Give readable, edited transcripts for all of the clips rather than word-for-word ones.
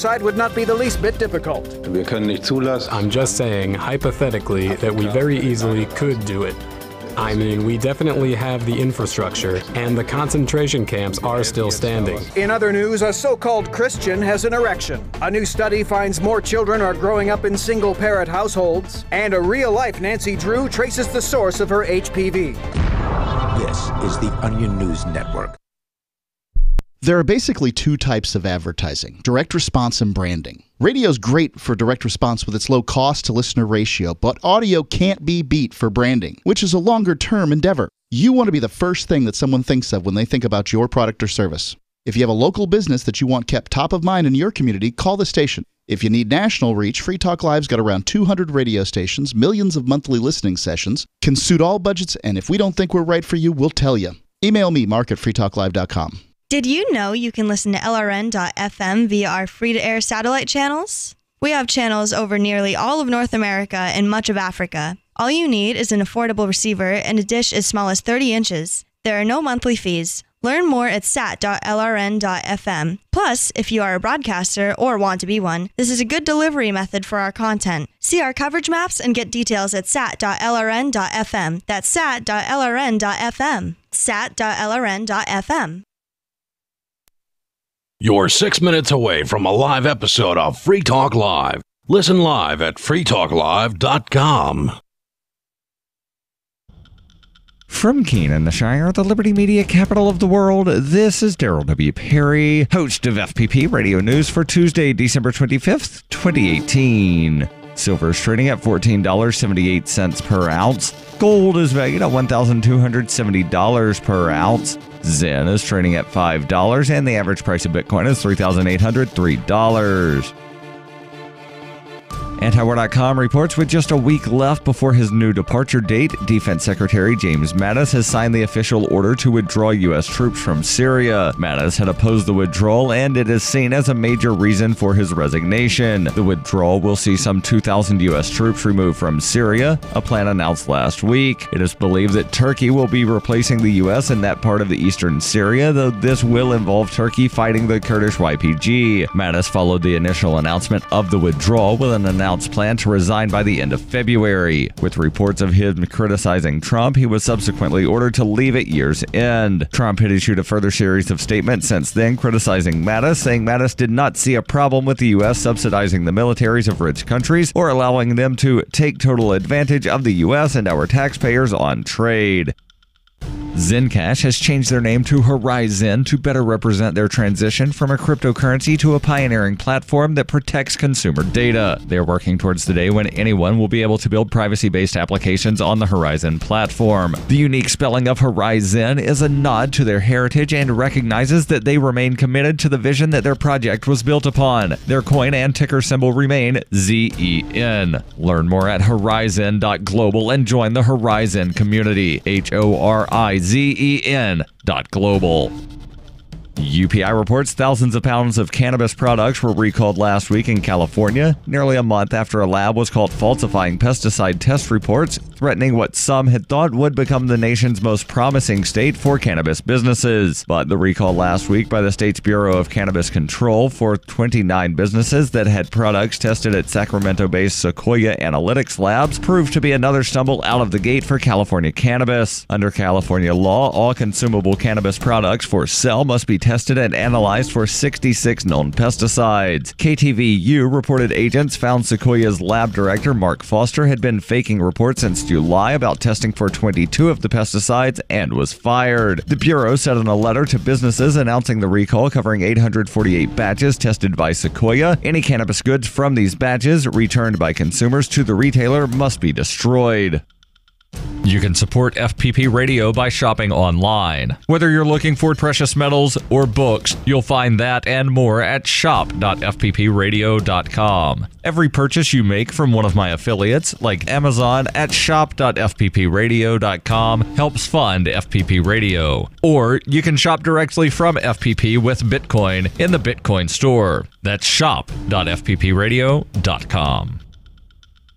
dioxide would not be the least bit difficult. Wir können nicht zulassen. I'm just saying, hypothetically, that we very easily could do it. I mean, we definitely have the infrastructure, and the concentration camps are still standing. In other news, a so-called Christian has an erection. A new study finds more children are growing up in single-parent households. And a real-life Nancy Drew traces the source of her HPV. This is the Onion News Network. There are basically two types of advertising: direct response and branding. Radio's great for direct response with its low cost to listener ratio, but audio can't be beat for branding, which is a longer-term endeavor. You want to be the first thing that someone thinks of when they think about your product or service. If you have a local business that you want kept top of mind in your community, call the station. If you need national reach, Free Talk Live's got around 200 radio stations, millions of monthly listening sessions, can suit all budgets, and if we don't think we're right for you, we'll tell you. Email me, mark@freetalklive.com. Did you know you can listen to LRN.FM via our free-to-air satellite channels? We have channels over nearly all of North America and much of Africa. All you need is an affordable receiver and a dish as small as 30 inches. There are no monthly fees. Learn more at sat.lrn.fm. Plus, if you are a broadcaster or want to be one, this is a good delivery method for our content. See our coverage maps and get details at sat.lrn.fm. That's sat.lrn.fm. sat.lrn.fm. You're 6 minutes away from a live episode of Free Talk Live. Listen live at freetalklive.com. From Keene in the Shire, the Liberty Media capital of the world, this is Daryl W. Perry, host of FPP Radio News for Tuesday, December 25th, 2018. Silver is trading at $14.78 per ounce. Gold is valued at $1,270 per ounce. Zen is trading at $5, and the average price of Bitcoin is $3,803. Antiwar.com reports with just a week left before his new departure date, Defense Secretary James Mattis has signed the official order to withdraw U.S. troops from Syria. Mattis had opposed the withdrawal, and it is seen as a major reason for his resignation. The withdrawal will see some 2,000 U.S. troops removed from Syria, a plan announced last week. It is believed that Turkey will be replacing the U.S. in that part of the eastern Syria, though this will involve Turkey fighting the Kurdish YPG. Mattis followed the initial announcement of the withdrawal with an announced plan to resign by the end of February. With reports of him criticizing Trump, he was subsequently ordered to leave at year's end. Trump had issued a further series of statements since then criticizing Mattis, saying Mattis did not see a problem with the U.S. subsidizing the militaries of rich countries or allowing them to take total advantage of the U.S. and our taxpayers on trade. Zencash has changed their name to Horizon to better represent their transition from a cryptocurrency to a pioneering platform that protects consumer data. They are working towards the day when anyone will be able to build privacy-based applications on the Horizon platform. The unique spelling of Horizon is a nod to their heritage and recognizes that they remain committed to the vision that their project was built upon. Their coin and ticker symbol remain ZEN. Learn more at horizon.global and join the Horizon community. HORIZEN.global. UPI reports thousands of pounds of cannabis products were recalled last week in California, nearly a month after a lab was caught falsifying pesticide test reports, threatening what some had thought would become the nation's most promising state for cannabis businesses. But the recall last week by the state's Bureau of Cannabis Control for 29 businesses that had products tested at Sacramento-based Sequoia Analytics Labs proved to be another stumble out of the gate for California cannabis. Under California law, all consumable cannabis products for sale must be tested and analyzed for 66 known pesticides. KTVU reported agents found Sequoia's lab director, Mark Foster, had been faking reports since July about testing for 22 of the pesticides and was fired. The Bureau said in a letter to businesses announcing the recall covering 848 batches tested by Sequoia, any cannabis goods from these batches returned by consumers to the retailer must be destroyed. You can support FPP Radio by shopping online. Whether you're looking for precious metals or books, you'll find that and more at shop.fppradio.com. Every purchase you make from one of my affiliates, like Amazon, at shop.fppradio.com helps fund FPP Radio. Or you can shop directly from FPP with Bitcoin in the Bitcoin store. That's shop.fppradio.com.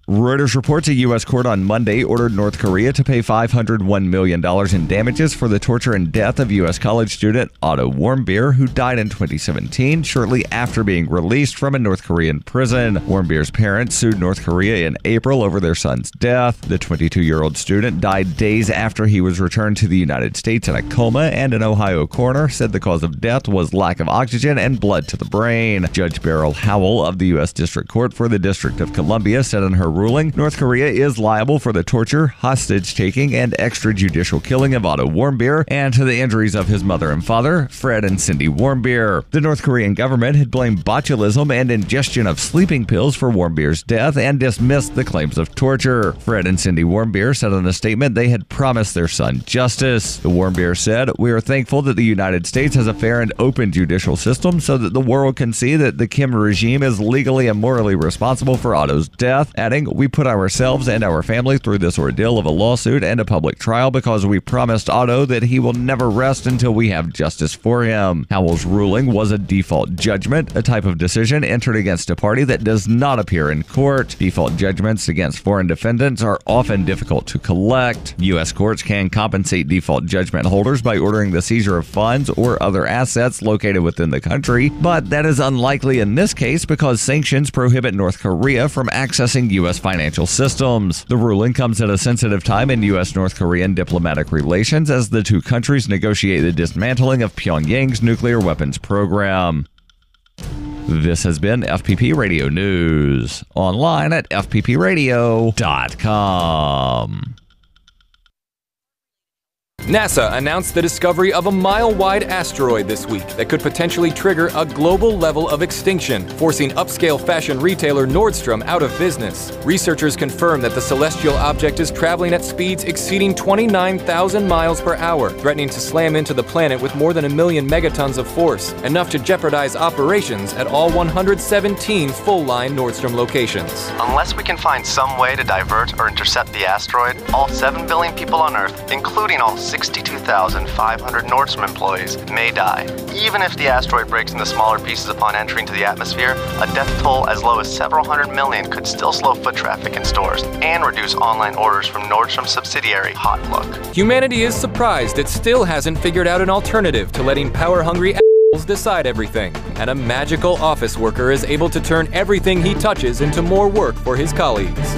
Reuters reports a U.S. court on Monday ordered North Korea to pay $501 million in damages for the torture and death of U.S. college student Otto Warmbier, who died in 2017 shortly after being released from a North Korean prison. Warmbier's parents sued North Korea in April over their son's death. The 22-year-old student died days after he was returned to the United States in a coma, and an Ohio coroner said the cause of death was lack of oxygen and blood to the brain. Judge Beryl Howell of the U.S. District Court for the District of Columbia said in her ruling, North Korea is liable for the torture, hostage-taking, and extrajudicial killing of Otto Warmbier and to the injuries of his mother and father, Fred and Cindy Warmbier. The North Korean government had blamed botulism and ingestion of sleeping pills for Warmbier's death and dismissed the claims of torture. Fred and Cindy Warmbier said in a statement they had promised their son justice. The Warmbier said, "We are thankful that the United States has a fair and open judicial system so that the world can see that the Kim regime is legally and morally responsible for Otto's death," adding, "We put ourselves and our family through this ordeal of a lawsuit and a public trial because we promised Otto that he will never rest until we have justice for him." Howell's ruling was a default judgment, a type of decision entered against a party that does not appear in court. Default judgments against foreign defendants are often difficult to collect. U.S. courts can compensate default judgment holders by ordering the seizure of funds or other assets located within the country, but that is unlikely in this case because sanctions prohibit North Korea from accessing U.S. financial systems. The ruling comes at a sensitive time in U.S.-North Korean diplomatic relations as the two countries negotiate the dismantling of Pyongyang's nuclear weapons program. This has been FPP Radio News, online at fppradio.com. NASA announced the discovery of a mile-wide asteroid this week that could potentially trigger a global level of extinction, forcing upscale fashion retailer Nordstrom out of business. Researchers confirm that the celestial object is traveling at speeds exceeding 29,000 miles per hour, threatening to slam into the planet with more than 1 million megatons of force, enough to jeopardize operations at all 117 full-line Nordstrom locations. Unless we can find some way to divert or intercept the asteroid, all 7 billion people on Earth, including all 62,500 Nordstrom employees, may die. Even if the asteroid breaks into smaller pieces upon entering to the atmosphere, a death toll as low as several hundred million could still slow foot traffic in stores and reduce online orders from Nordstrom's subsidiary Hot Look. Humanity is surprised it still hasn't figured out an alternative to letting power-hungry assholes decide everything, and a magical office worker is able to turn everything he touches into more work for his colleagues.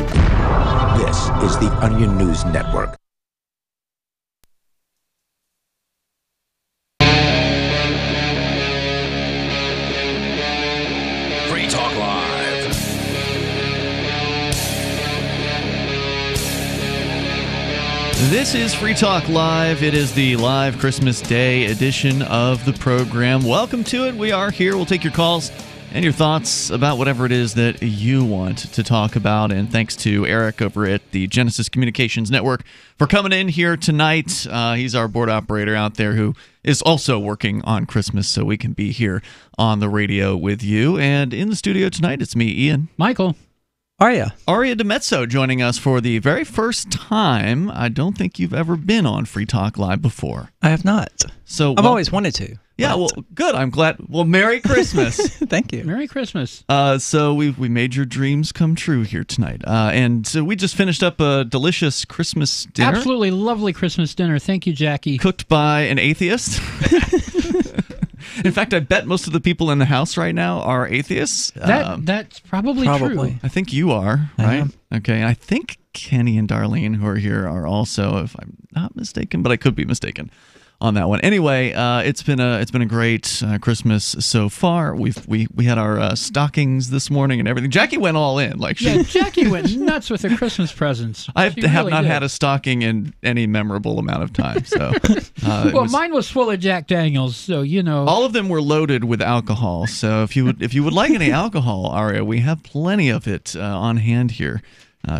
This is the Onion News Network. Free Talk Live. This is Free Talk Live. It is the live Christmas Day edition of the program. Welcome to it. We are here. We'll take your calls and your thoughts about whatever it is that you want to talk about. And thanks to Eric over at the Genesis Communications Network for coming in here tonight. He's our board operator out there who is also working on Christmas, so we can be here on the radio with you. And in the studio tonight, it's me, Ian. Michael. Aria DeMezzo joining us for the very first time. I don't think you've ever been on Free Talk Live before. I have not. So I've always wanted to. Yeah, well, good. I'm glad. Well, Merry Christmas. Thank you. Merry Christmas. So we made your dreams come true here tonight. And so we just finished up a delicious Christmas dinner. Absolutely lovely Christmas dinner. Thank you, Jackie. Cooked by an atheist. In fact, I bet most of the people in the house right now are atheists. That's probably true. I think you are, right? Okay, I think Kenny and Darlene, who are here, are also, if I'm not mistaken, but I could be mistaken on that one. Anyway, it's been a great Christmas so far. We had our stockings this morning and everything. Jackie went all in, Jackie went nuts with her Christmas presents. I have not had a stocking in any memorable amount of time. So, mine was full of Jack Daniels, so you know. All of them were loaded with alcohol. So if you would like any alcohol, Aria, we have plenty of it on hand here.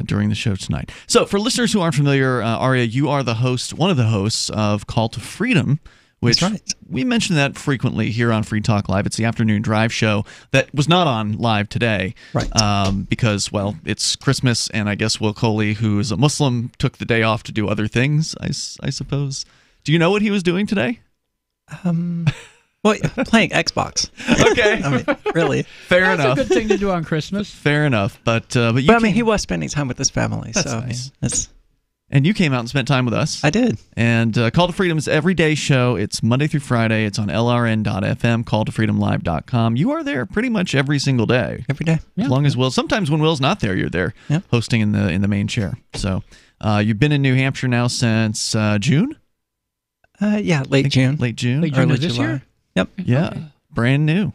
During the show tonight. So, for listeners who aren't familiar, Aria, you are one of the hosts of Call to Freedom, which we mention that frequently here on Free Talk Live. It's the afternoon drive show that was not on live today, right? Because, well, it's Christmas, and I guess Will Coley, who is a Muslim, took the day off to do other things, I suppose. Do you know what he was doing today? Well, playing Xbox. Okay. I mean, really. Fair enough. That's a good thing to do on Christmas. Fair enough. But I mean, he was spending time with his family. That's so nice. I mean, and you came out and spent time with us. I did. And Call to Freedom's everyday show. It's Monday through Friday. It's on LRN.FM, calltofreedomlive.com. You are there pretty much every single day. Every day. As long as Will. Sometimes when Will's not there, you're there hosting in the main chair. So you've been in New Hampshire now since June? Yeah, late June. Late June? Late June Early of this July. year? Yep. Yeah. Okay. Brand new.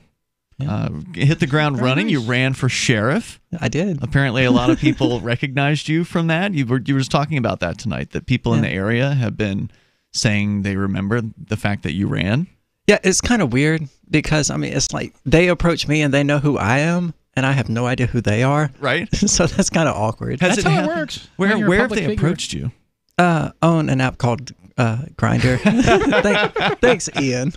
Hit the ground Very running. nice. You ran for sheriff. I did. Apparently, a lot of people recognized you from that. You were just talking about that tonight, that people in the area have been saying they remember the fact that you ran. Yeah, it's kind of weird because, I mean, it's like they approach me and they know who I am, and I have no idea who they are. Right. So that's kind of awkward. That's how it works. Where when you're a have public they figure. approached you? On an app called Grinder. Thanks, Ian.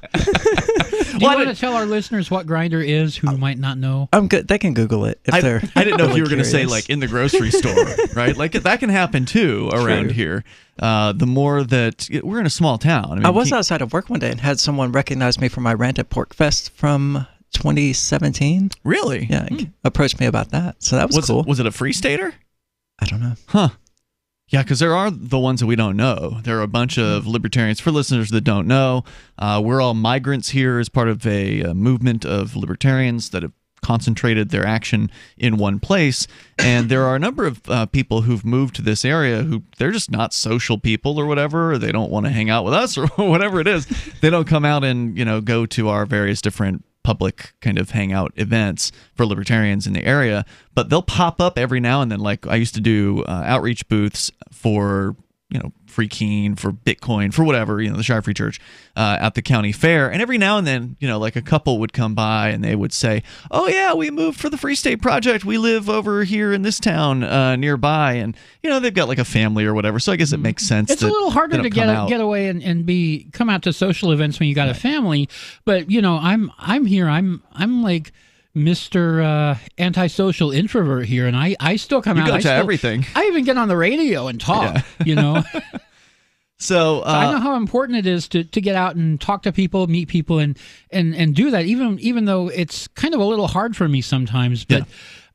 Do you want to tell our listeners what Grinder is who might not know? I'm good. They can Google it if they're. I didn't know if you were really going to say curious. like in the grocery store, right? Like that can happen too around here. The more that we're in a small town. I was outside of work one day and had someone recognize me from my rant at Pork Fest from 2017. Really? Yeah, approached me about that. So that was cool. Was it a Free Stater? I don't know. Huh. Yeah, because there are the ones that we don't know. There are a bunch of libertarians. For listeners that don't know, we're all migrants here as part of a movement of libertarians that have concentrated their action in one place. And there are a number of people who've moved to this area who they're just not social people or whatever. Or they don't want to hang out with us or whatever it is. They don't come out and go to our various different public kind of hangout events for libertarians in the area, but they'll pop up every now and then. Like I used to do outreach booths for Free Keene, for Bitcoin, for whatever, the Shire Free Church at the county fair, and every now and then like a couple would come by and they would say, oh yeah, we moved for the Free State Project, we live over here in this town nearby, and they've got like a family or whatever, so I guess it makes sense. It's a little harder to get away and come out to social events when you got a family, but I'm here, I'm like Mr. Antisocial introvert here, and I still come out. You go to everything. I even get on the radio and talk, So I know how important it is to get out and talk to people, meet people, and do that, even though it's kind of a little hard for me sometimes, but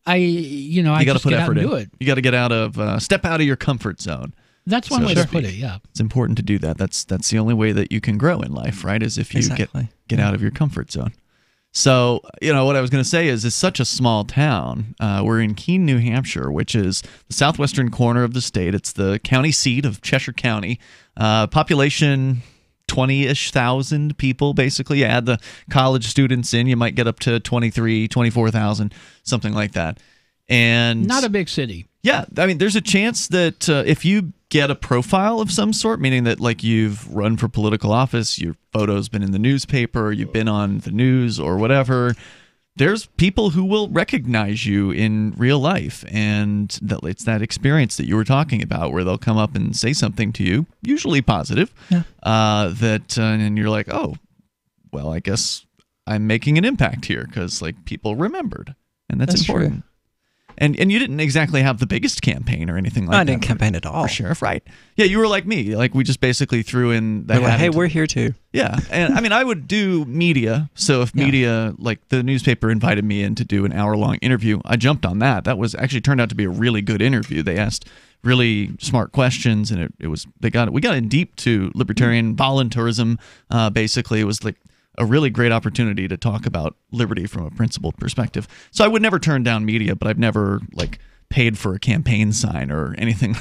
you I got to just put get effort out and in. do it. You got to get out of step out of your comfort zone. That's one way to put it, yeah. It's important to do that. That's the only way that you can grow in life, right? Is if you get out of your comfort zone. So, what I was going to say is it's such a small town. We're in Keene, New Hampshire, which is the southwestern corner of the state. It's the county seat of Cheshire County. Population 20-ish thousand people, basically. You add the college students in, you might get up to 24,000, something like that. And not a big city. Yeah, I mean, there's a chance that if you get a profile of some sort, meaning that like you've run for political office, your photo's been in the newspaper, you've been on the news or whatever, there's people who will recognize you in real life, and it's that experience that you were talking about where they'll come up and say something to you, usually positive, and you're like, oh, well, I guess I'm making an impact here because like people remembered, and that's important. True. And you didn't exactly have the biggest campaign or anything like that. I didn't campaign at all. For sheriff, right. Yeah, you were like me. Like, we just basically threw in the hat. Hey, we're here too. Yeah. And I mean, I would do media. So if media, like the newspaper invited me in to do an hour-long interview, I jumped on that. That was actually turned out to be a really good interview. They asked really smart questions, and we got in deep to libertarian voluntarism. Basically, it was like a really great opportunity to talk about liberty from a principled perspective. So I would never turn down media, but I've never like paid for a campaign sign or anything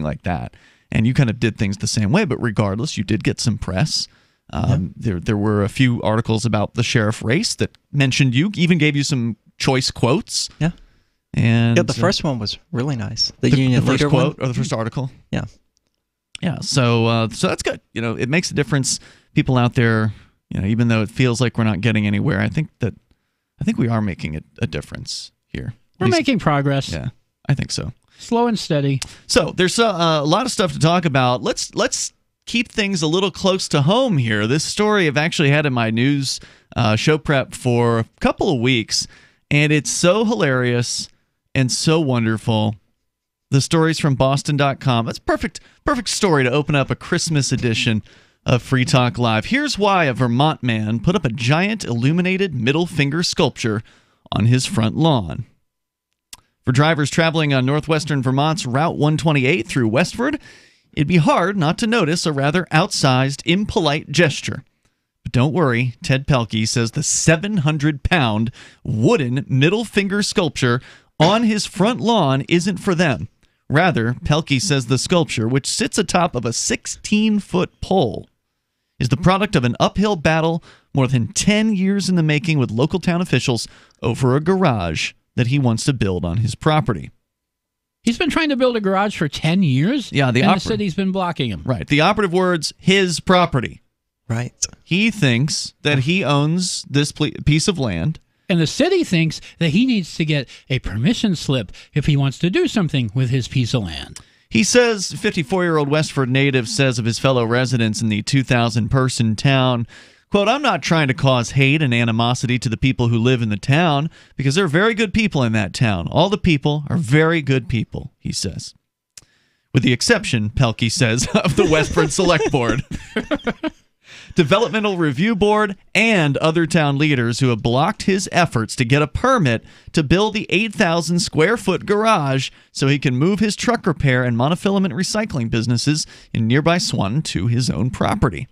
like that. And you kind of did things the same way, but regardless, you did get some press. There were a few articles about the sheriff race that mentioned you, even gave you some choice quotes. Yeah. And the first one was really nice. The union first leader quote one? or the first article. Yeah. Yeah. So that's good. It makes a difference. People out there, even though it feels like we're not getting anywhere, I think we are making a difference here. We're making progress. Yeah, I think so. Slow and steady. So there's a lot of stuff to talk about. Let's keep things a little close to home here. This story I've actually had in my news show prep for a couple of weeks, and it's so hilarious and so wonderful. The story's from Boston.com. It's perfect story to open up a Christmas edition of Free Talk Live. Here's why a Vermont man put up a giant illuminated middle finger sculpture on his front lawn. For drivers traveling on northwestern Vermont's Route 128 through Westford, it'd be hard not to notice a rather outsized, impolite gesture. But don't worry, Ted Pelkey says the 700-pound wooden middle finger sculpture on his front lawn isn't for them. Rather, Pelkey says the sculpture, which sits atop of a 16-foot pole, is the product of an uphill battle more than 10 years in the making with local town officials over a garage that he wants to build on his property. He's been trying to build a garage for 10 years? Yeah, the city's been blocking him. Right. The operative words, his property. Right. He thinks that he owns this piece of land. And the city thinks that he needs to get a permission slip if he wants to do something with his piece of land. He says, 54-year-old Westford native says of his fellow residents in the 2,000-person town, quote, "I'm not trying to cause hate and animosity to the people who live in the town because there are very good people in that town. All the people are very good people," he says. With the exception, Pelkey says, of the Westford Select Board, Developmental Review Board, and other town leaders who have blocked his efforts to get a permit to build the 8,000-square-foot garage so he can move his truck repair and monofilament recycling businesses in nearby Swanton to his own property.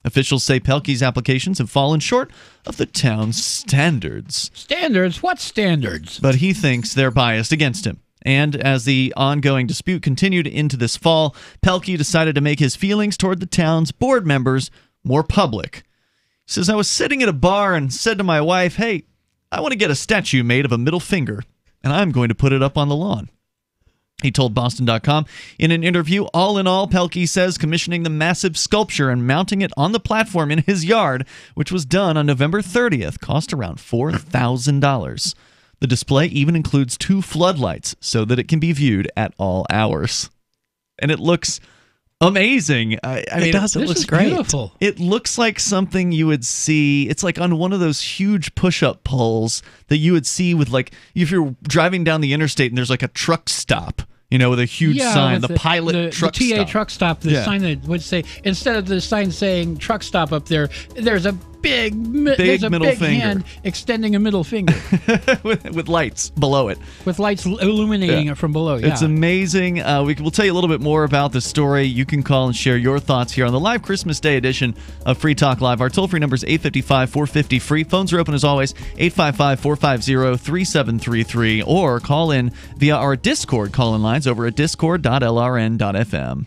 Officials say Pelkey's applications have fallen short of the town's standards. Standards? What standards? But he thinks they're biased against him. And as the ongoing dispute continued into this fall, Pelkey decided to make his feelings toward the town's board members more public. He says, "I was sitting at a bar and said to my wife, 'Hey, I want to get a statue made of a middle finger, and I'm going to put it up on the lawn.'" He told Boston.com in an interview, all in all, Pelkey says commissioning the massive sculpture and mounting it on the platform in his yard, which was done on November 30th, cost around $4,000. The display even includes 2 floodlights so that it can be viewed at all hours. And it looks amazing. I mean, it does. It looks great. Beautiful. It looks like something you would see. It's like on one of those huge push-up poles that you would see with, like, if you're driving down the interstate and there's like a truck stop, you know, with a huge sign, the pilot truck stop. The TA stop. truck stop, the sign that would say, instead of the sign saying truck stop up there, there's a big middle finger. Hand extending a middle finger. with lights below it. With lights illuminating it from below, yeah. It's amazing. We'll tell you a little bit more about the story. You can call and share your thoughts here on the live Christmas Day edition of Free Talk Live. Our toll-free number is 855-450-FREE. Phones are open as always, 855-450-3733, or call in via our Discord call-in lines over at discord.lrn.fm.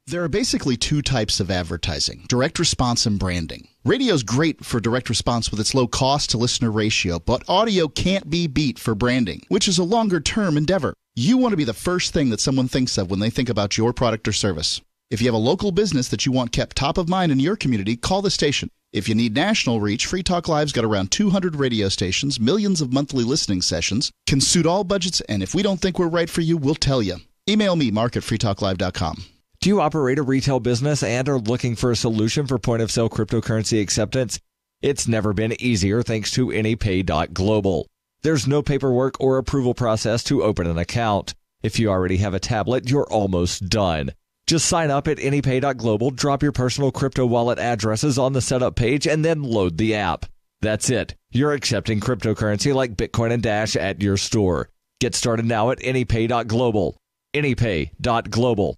There are basically 2 types of advertising, direct response and branding. Radio's great for direct response with its low cost to listener ratio, but audio can't be beat for branding, which is a longer-term endeavor. You want to be the first thing that someone thinks of when they think about your product or service. If you have a local business that you want kept top of mind in your community, call the station. If you need national reach, Free Talk Live's got around 200 radio stations, millions of monthly listening sessions, can suit all budgets, and if we don't think we're right for you, we'll tell you. Email me, mark@freetalklive.com. Do you operate a retail business and are looking for a solution for point-of-sale cryptocurrency acceptance? It's never been easier thanks to AnyPay.global. There's no paperwork or approval process to open an account. If you already have a tablet, you're almost done. Just sign up at AnyPay.global, drop your personal crypto wallet addresses on the setup page, and then load the app. That's it. You're accepting cryptocurrency like Bitcoin and Dash at your store. Get started now at AnyPay.global. AnyPay.global.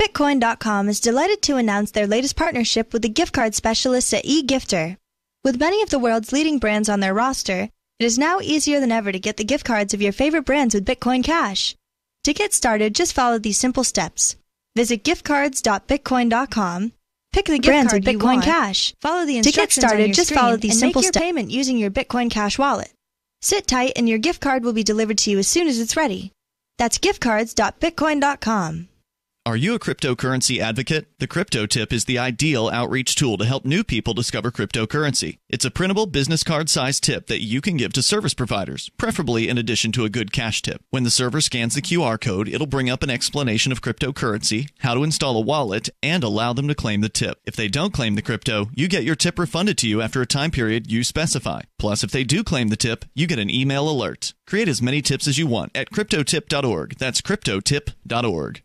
Bitcoin.com is delighted to announce their latest partnership with the gift card specialists at eGifter. With many of the world's leading brands on their roster, it is now easier than ever to get the gift cards of your favorite brands with Bitcoin Cash. To get started, just follow these simple steps. Visit giftcards.bitcoin.com, pick the brands with Bitcoin Cash. Follow the instructions. To get started, just follow these simple steps. Make your payment using your Bitcoin Cash wallet. Sit tight and your gift card will be delivered to you as soon as it's ready. That's giftcards.bitcoin.com. Are you a cryptocurrency advocate? The Crypto Tip is the ideal outreach tool to help new people discover cryptocurrency. It's a printable business card-sized tip that you can give to service providers, preferably in addition to a good cash tip. When the server scans the QR code, it'll bring up an explanation of cryptocurrency, how to install a wallet, and allow them to claim the tip. If they don't claim the crypto, you get your tip refunded to you after a time period you specify. Plus, if they do claim the tip, you get an email alert. Create as many tips as you want at cryptotip.org. That's cryptotip.org.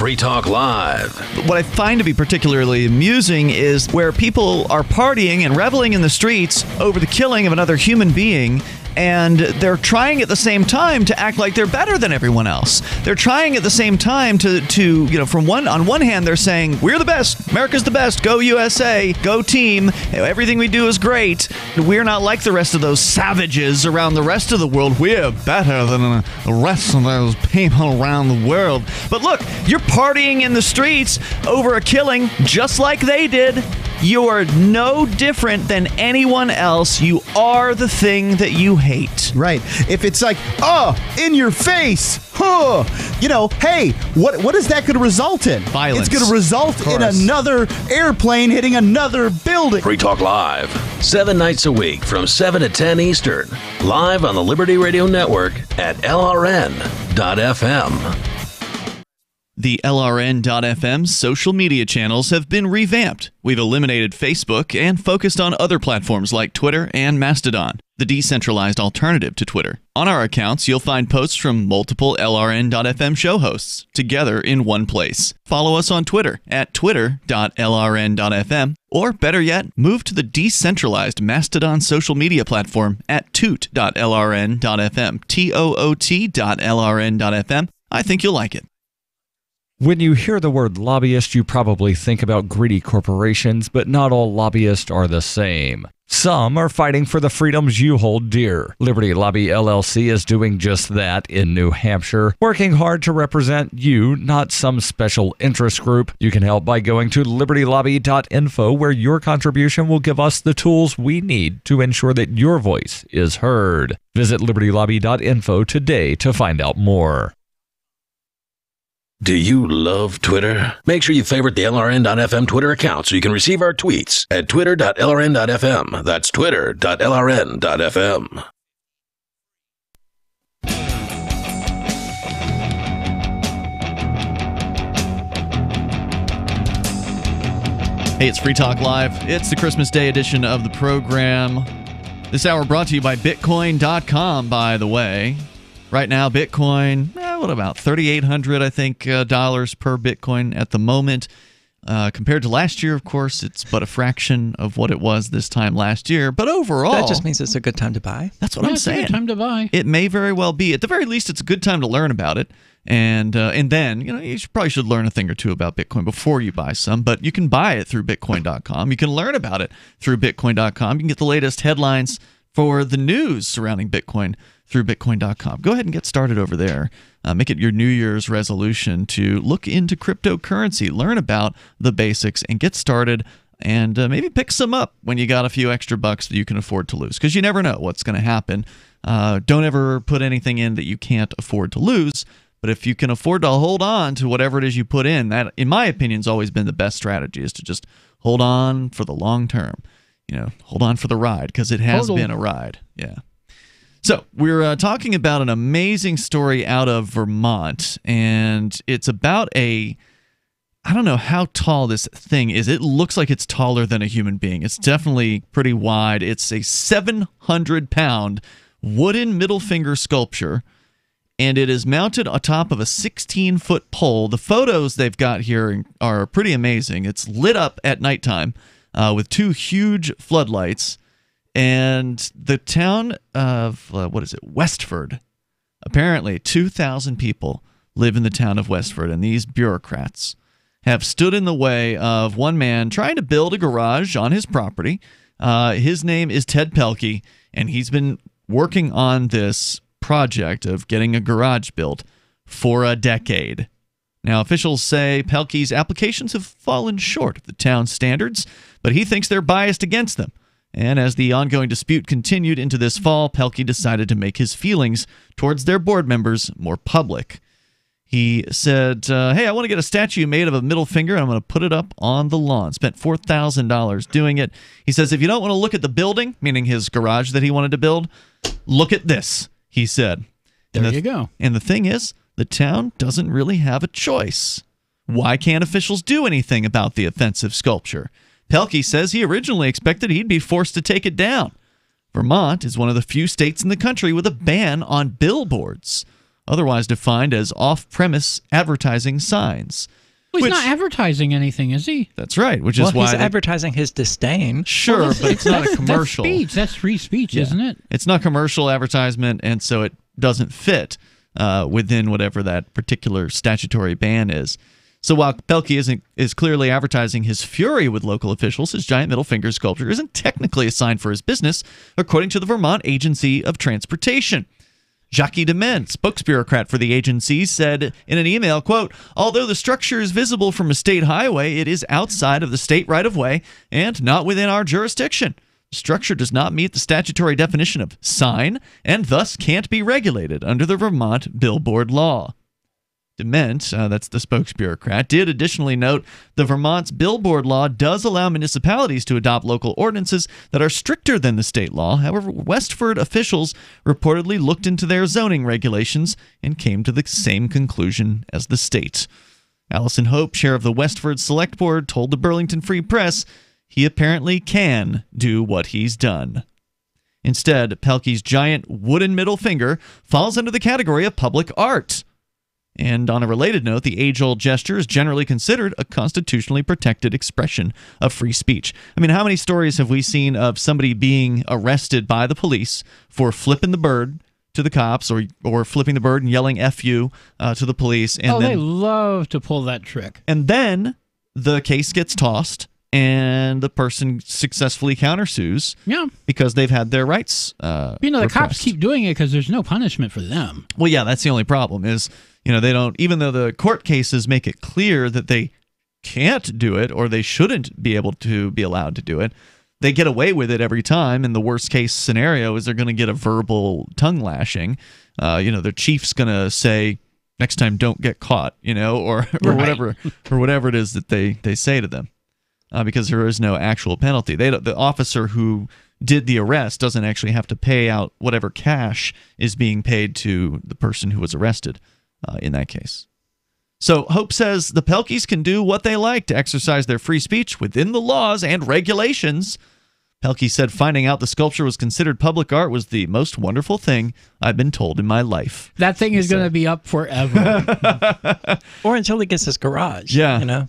Free Talk Live. What I find to be particularly amusing is where people are partying and reveling in the streets over the killing of another human being, and they're trying at the same time to act like they're better than everyone else. They're trying at the same time to on one hand they're saying we're the best, America's the best, go USA, go team, everything we do is great. We're not like the rest of those savages around the rest of the world. We're better than the rest of those people around the world. But look, you're partying in the streets over a killing just like they did. You're no different than anyone else. You are the thing that you hate. Right. If it's like, oh, in your face, hey, what is that going to result in? Violence. It's going to result in another airplane hitting another building. Free Talk Live, 7 nights a week from 7 to 10 Eastern. Live on the Liberty Radio Network at LRN.FM. The LRN.FM social media channels have been revamped. We've eliminated Facebook and focused on other platforms like Twitter and Mastodon, the decentralized alternative to Twitter. On our accounts, you'll find posts from multiple LRN.FM show hosts together in one place. Follow us on Twitter at twitter.lrn.fm, or better yet, move to the decentralized Mastodon social media platform at toot.lrn.fm, toot.lrn.fm. I think you'll like it. When you hear the word lobbyist, you probably think about greedy corporations, but not all lobbyists are the same. Some are fighting for the freedoms you hold dear. Liberty Lobby LLC is doing just that in New Hampshire, working hard to represent you, not some special interest group. You can help by going to libertylobby.info, where your contribution will give us the tools we need to ensure that your voice is heard. Visit libertylobby.info today to find out more. Do you love Twitter? Make sure you favorite the LRN.FM Twitter account so you can receive our tweets at twitter.lrn.fm. That's twitter.lrn.fm. Hey, it's Free Talk Live. It's the Christmas Day edition of the program. This hour brought to you by Bitcoin.com, by the way. Right now, Bitcoin, what about $3,800, I think, dollars per Bitcoin at the moment. Compared to last year, of course, it's but a fraction of what it was this time last year. But overall, that just means it's a good time to buy. That's what I'm saying. It's a good time to buy. It may very well be. At the very least, it's a good time to learn about it. And then, you probably should learn a thing or two about Bitcoin before you buy some. But you can buy it through Bitcoin.com. You can learn about it through Bitcoin.com. You can get the latest headlines for the news surrounding Bitcoin through Bitcoin.com. Go ahead and get started over there. Make it your New Year's resolution to look into cryptocurrency, learn about the basics, and get started, and maybe pick some up when you got a few extra bucks that you can afford to lose, because you never know what's going to happen. Don't ever put anything in that you can't afford to lose, but if you can afford to hold on to whatever it is you put in, that, in my opinion, has always been the best strategy, is to just hold on for the long term. Hold on for the ride, because it has been a ride. Yeah. So we're talking about an amazing story out of Vermont, and it's about I don't know how tall this thing is. It looks like it's taller than a human being. It's definitely pretty wide. It's a 700-pound wooden middle finger sculpture, and it is mounted atop of a 16-foot pole. The photos they've got here are pretty amazing. It's lit up at nighttime with two huge floodlights. And the town of, Westford. Apparently, 2,000 people live in the town of Westford, and these bureaucrats have stood in the way of one man trying to build a garage on his property. His name is Ted Pelkey, and he's been working on this project of getting a garage built for a decade. Now, officials say Pelkey's applications have fallen short of the town's standards, but he thinks they're biased against them. And as the ongoing dispute continued into this fall, Pelkey decided to make his feelings towards their board members more public. He said, hey, I want to get a statue made of a middle finger, and I'm going to put it up on the lawn. Spent $4,000 doing it. He says, if you don't want to look at the building, meaning his garage that he wanted to build, look at this, he said. There you go. And the thing is, the town doesn't really have a choice. Why can't officials do anything about the offensive sculpture? Pelkey says he originally expected he'd be forced to take it down. Vermont is one of the few states in the country with a ban on billboards. otherwise defined as off-premise advertising signs. Well, he's not advertising anything, is he? That's right, which is why he's advertising his disdain. Sure, but it's not a commercial. That's speech. That's free speech, isn't it? It's not commercial advertisement, and so it doesn't fit within whatever that particular statutory ban is. So while Pelkey is clearly advertising his fury with local officials, his giant middle finger sculpture isn't technically a sign for his business, according to the Vermont Agency of Transportation. Jacques Dement, spokesbureaucrat for the agency, said in an email, quote, "Although the structure is visible from a state highway, it is outside of the state right-of-way and not within our jurisdiction. The structure does not meet the statutory definition of sign and thus can't be regulated under the Vermont billboard law." Dement, that's the spokesbureaucrat, did additionally note the Vermont's billboard law does allow municipalities to adopt local ordinances that are stricter than the state law. However, Westford officials reportedly looked into their zoning regulations and came to the same conclusion as the state. Allison Hope, chair of the Westford Select Board, told the Burlington Free Press he apparently can do what he's done. Instead, Pelkey's giant wooden middle finger falls under the category of public art. And on a related note, the age-old gesture is generally considered a constitutionally protected expression of free speech. I mean, how many stories have we seen of somebody being arrested by the police for flipping the bird to the cops or flipping the bird and yelling F you to the police? And they love to pull that trick. And then the case gets tossed and the person successfully countersues because they've had their rights the cops keep doing it because there's no punishment for them. Well, yeah, that's the only problem is, they don't, even though the court cases make it clear that they can't do it or they shouldn't be able to be allowed to do it, they get away with it every time. And the worst case scenario is they're going to get a verbal tongue lashing. Their chief's going to say, next time don't get caught, or whatever it is that they say to them. Because there is no actual penalty. The officer who did the arrest doesn't actually have to pay out whatever cash is being paid to the person who was arrested in that case. So Hope says the Pelkeys can do what they like to exercise their free speech within the laws and regulations. Pelkey said finding out the sculpture was considered public art was the most wonderful thing I've been told in my life. That thing is going to be up forever. Or until he gets his garage. Yeah.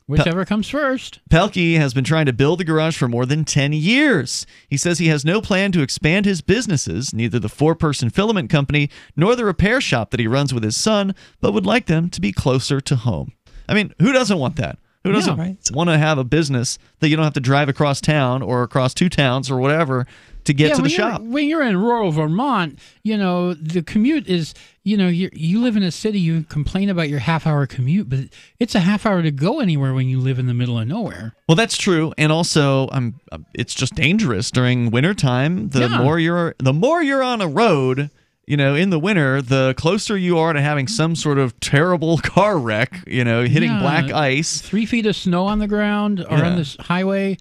Whichever comes first. Pelkey has been trying to build a garage for more than 10 years. He says he has no plan to expand his businesses, neither the four-person filament company nor the repair shop that he runs with his son, but would like them to be closer to home. I mean, who doesn't want that? Who doesn't want to have a business that you don't have to drive across town or across two towns or whatever to get to the shop? When you're in rural Vermont, the commute is, you live in a city, you complain about your half-hour commute, but it's a half hour to go anywhere when you live in the middle of nowhere. Well, that's true, and also it's just dangerous during wintertime. The more you're on a road, in the winter, the closer you are to having some sort of terrible car wreck, hitting black ice. 3 feet of snow on the ground or on this highway.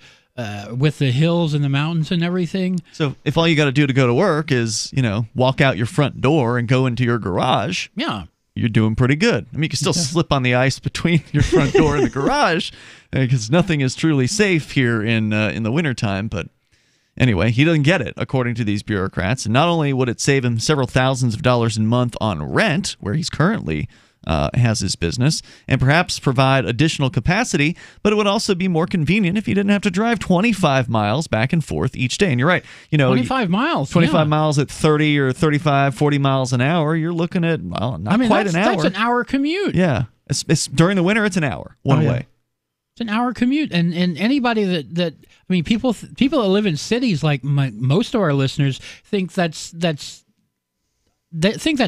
With the hills and the mountains and everything. So if all you got to do to go to work is, walk out your front door and go into your garage, you're doing pretty good. I mean, you can still slip on the ice between your front door and the garage because nothing is truly safe here in the wintertime. But anyway, he doesn't get it, according to these bureaucrats. And not only would it save him several thousands of dollars a month on rent, where he's currently has his business, and perhaps provide additional capacity, but it would also be more convenient if you didn't have to drive 25 miles back and forth each day. And you're right, 25 miles. 25 miles at 30 or 35, 40 miles an hour, you're looking at, not quite an hour. That's an hour commute. Yeah. It's during the winter, it's an hour, one way. It's an hour commute. And anybody people that live in cities, like most of our listeners, think that's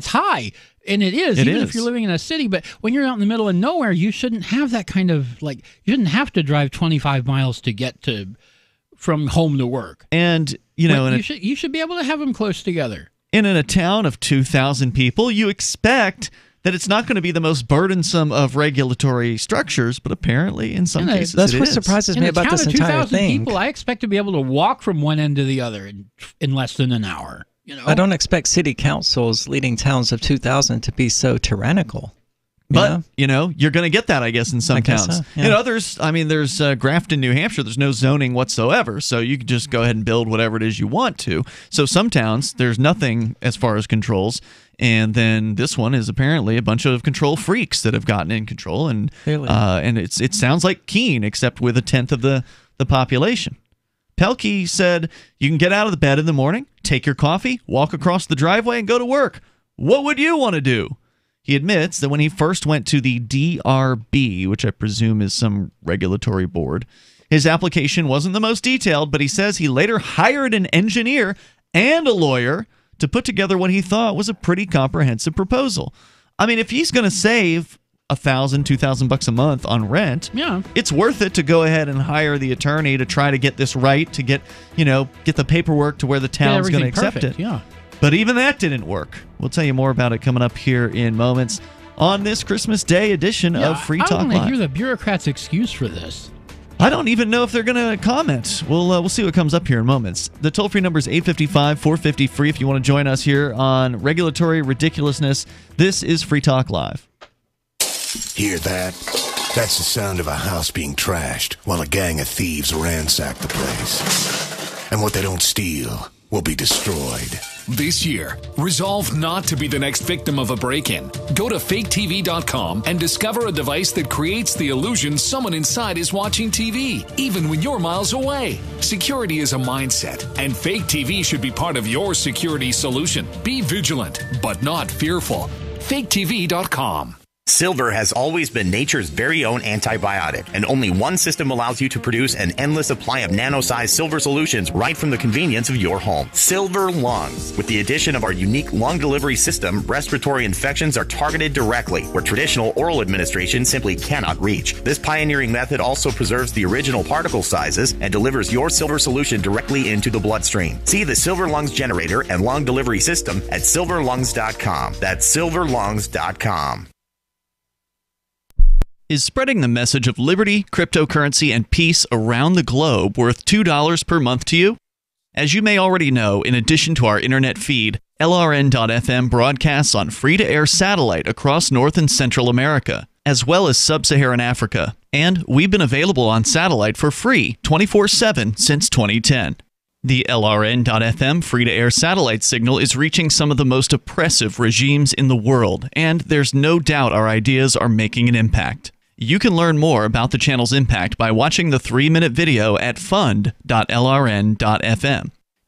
high. And it is, even if you're living in a city. But when you're out in the middle of nowhere, you shouldn't have that kind of, you shouldn't have to drive 25 miles to get from home to work. And, you should be able to have them close together. And in a town of 2,000 people, you expect that it's not going to be the most burdensome of regulatory structures, but apparently in some cases that's what surprises me about this entire thing. People, I expect to be able to walk from one end to the other in less than an hour. I don't expect city councils leading towns of 2,000 to be so tyrannical. But, you're going to get that, I guess, in some towns. So, yeah. In others, there's Grafton, New Hampshire. There's no zoning whatsoever, so you can just go ahead and build whatever it is you want to. So some towns, there's nothing as far as controls. And then this one is apparently a bunch of control freaks that have gotten in control. And it sounds like Keene, except with a tenth of the population. Pelkey said, you can get out of the bed in the morning, take your coffee, walk across the driveway, and go to work. What would you want to do? He admits that when he first went to the DRB, which I presume is some regulatory board, his application wasn't the most detailed, but he says he later hired an engineer and a lawyer to put together what he thought was a pretty comprehensive proposal. If he's going to save $1,000, $2,000 a month on rent, it's worth it to go ahead and hire the attorney to try to get this right, to get the paperwork to where the town's going to accept it. Yeah. But even that didn't work. We'll tell you more about it coming up here in moments on this Christmas Day edition of Free Talk Live. I want to hear the bureaucrats' excuse for this. I don't even know if they're going to comment. We'll see what comes up here in moments. The toll-free number is 855-450-FREE if you want to join us here on regulatory ridiculousness. This is Free Talk Live. Hear that? That's the sound of a house being trashed while a gang of thieves ransack the place. And what they don't steal will be destroyed. This year, resolve not to be the next victim of a break-in. Go to faketv.com and discover a device that creates the illusion someone inside is watching TV, even when you're miles away. Security is a mindset, and Fake TV should be part of your security solution. Be vigilant, but not fearful. faketv.com. Silver has always been nature's very own antibiotic, and only one system allows you to produce an endless supply of nano-sized silver solutions right from the convenience of your home. Silver Lungs. With the addition of our unique lung delivery system, respiratory infections are targeted directly, where traditional oral administration simply cannot reach. This pioneering method also preserves the original particle sizes and delivers your silver solution directly into the bloodstream. See the Silver Lungs generator and lung delivery system at silverlungs.com. That's silverlungs.com. Is spreading the message of liberty, cryptocurrency, and peace around the globe worth $2 per month to you? As you may already know, in addition to our internet feed, LRN.FM broadcasts on free-to-air satellite across North and Central America, as well as Sub-Saharan Africa. And we've been available on satellite for free 24/7 since 2010. The LRN.FM free-to-air satellite signal is reaching some of the most oppressive regimes in the world, and there's no doubt our ideas are making an impact. You can learn more about the channel's impact by watching the 3-minute video at fund.lrn.fm.